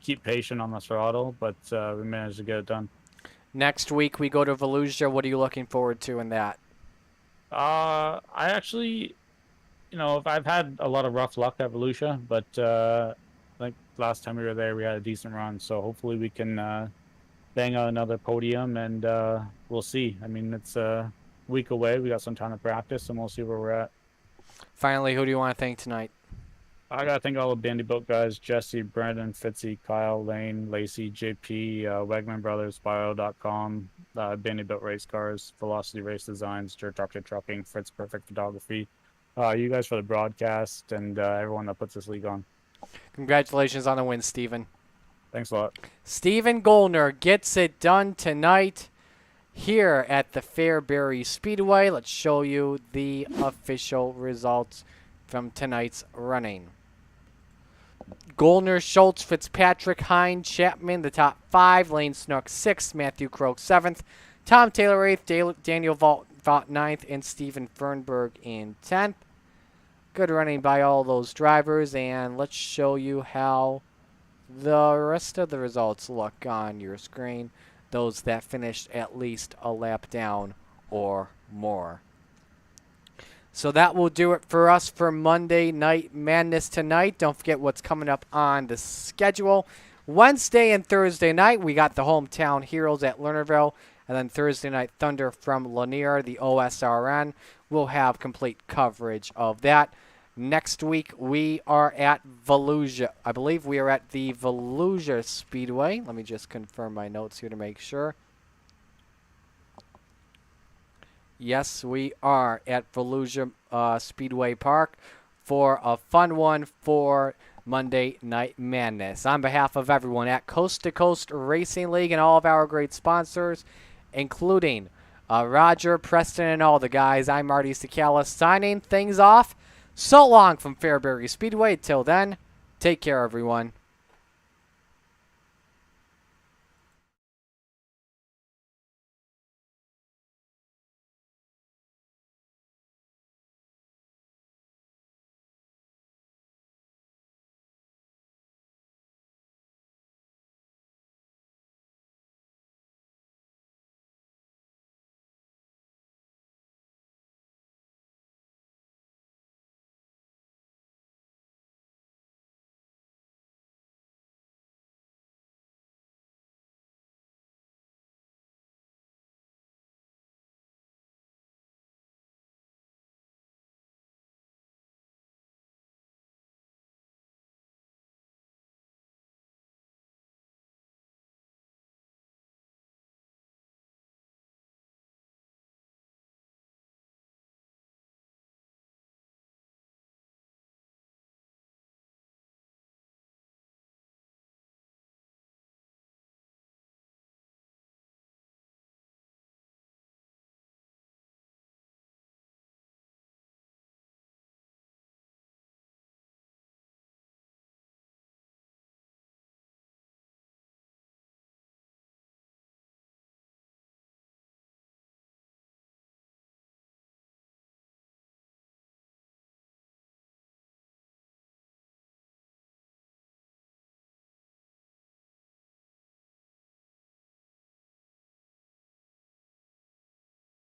keep patient on the throttle, but we managed to get it done. Next week we go to Volusia. What are you looking forward to in that? I actually, I've had a lot of rough luck at Volusia, but like last time we were there, we had a decent run. So hopefully we can bang out another podium, and we'll see. I mean, it's a week away. We got some time to practice, and we'll see where we're at. Finally, who do you want to thank tonight? I gotta thank all the Bandy Boat guys: Jesse, Brandon, Fitzy, Kyle, Lane, Lacey, JP, Wegman Brothers, Bio.com, Bandy Boat Race Cars, Velocity Race Designs, Dirt Doctor Trucking, Fritz Perfect Photography. You guys for the broadcast and everyone that puts this league on. Congratulations on the win, Steven. Thanks a lot. Steven Goldner gets it done tonight here at the Fairbury Speedway. Let's show you the official results from tonight's running. Goldner, Schultz, Fitzpatrick, Hine, Chapman, the top 5. Lane Snook, 6th. Matthew Croak, 7th. Tom Taylor, 8th. Daniel Vault, 9th. And Stephen Fernberg in 10th. Good running by all those drivers. And let's show you how the rest of the results look on your screen. Those that finished at least a lap down or more. So that will do it for us for Monday Night Madness tonight. Don't forget what's coming up on the schedule. Wednesday and Thursday night, we got the Hometown Heroes at Lernerville. And then Thursday Night Thunder from Lanier, the OSRN. We'll have complete coverage of that. Next week, we are at Volusia. I believe we are at the Volusia Speedway. Let me just confirm my notes here to make sure. Yes, we are at Volusia Speedway Park for a fun one for Monday Night Madness. On behalf of everyone at Coast to Coast Racing League and all of our great sponsors, including Roger, Preston, and all the guys, I'm Marty Sakala signing things off. So long from Fairbury Speedway. Till then, take care, everyone.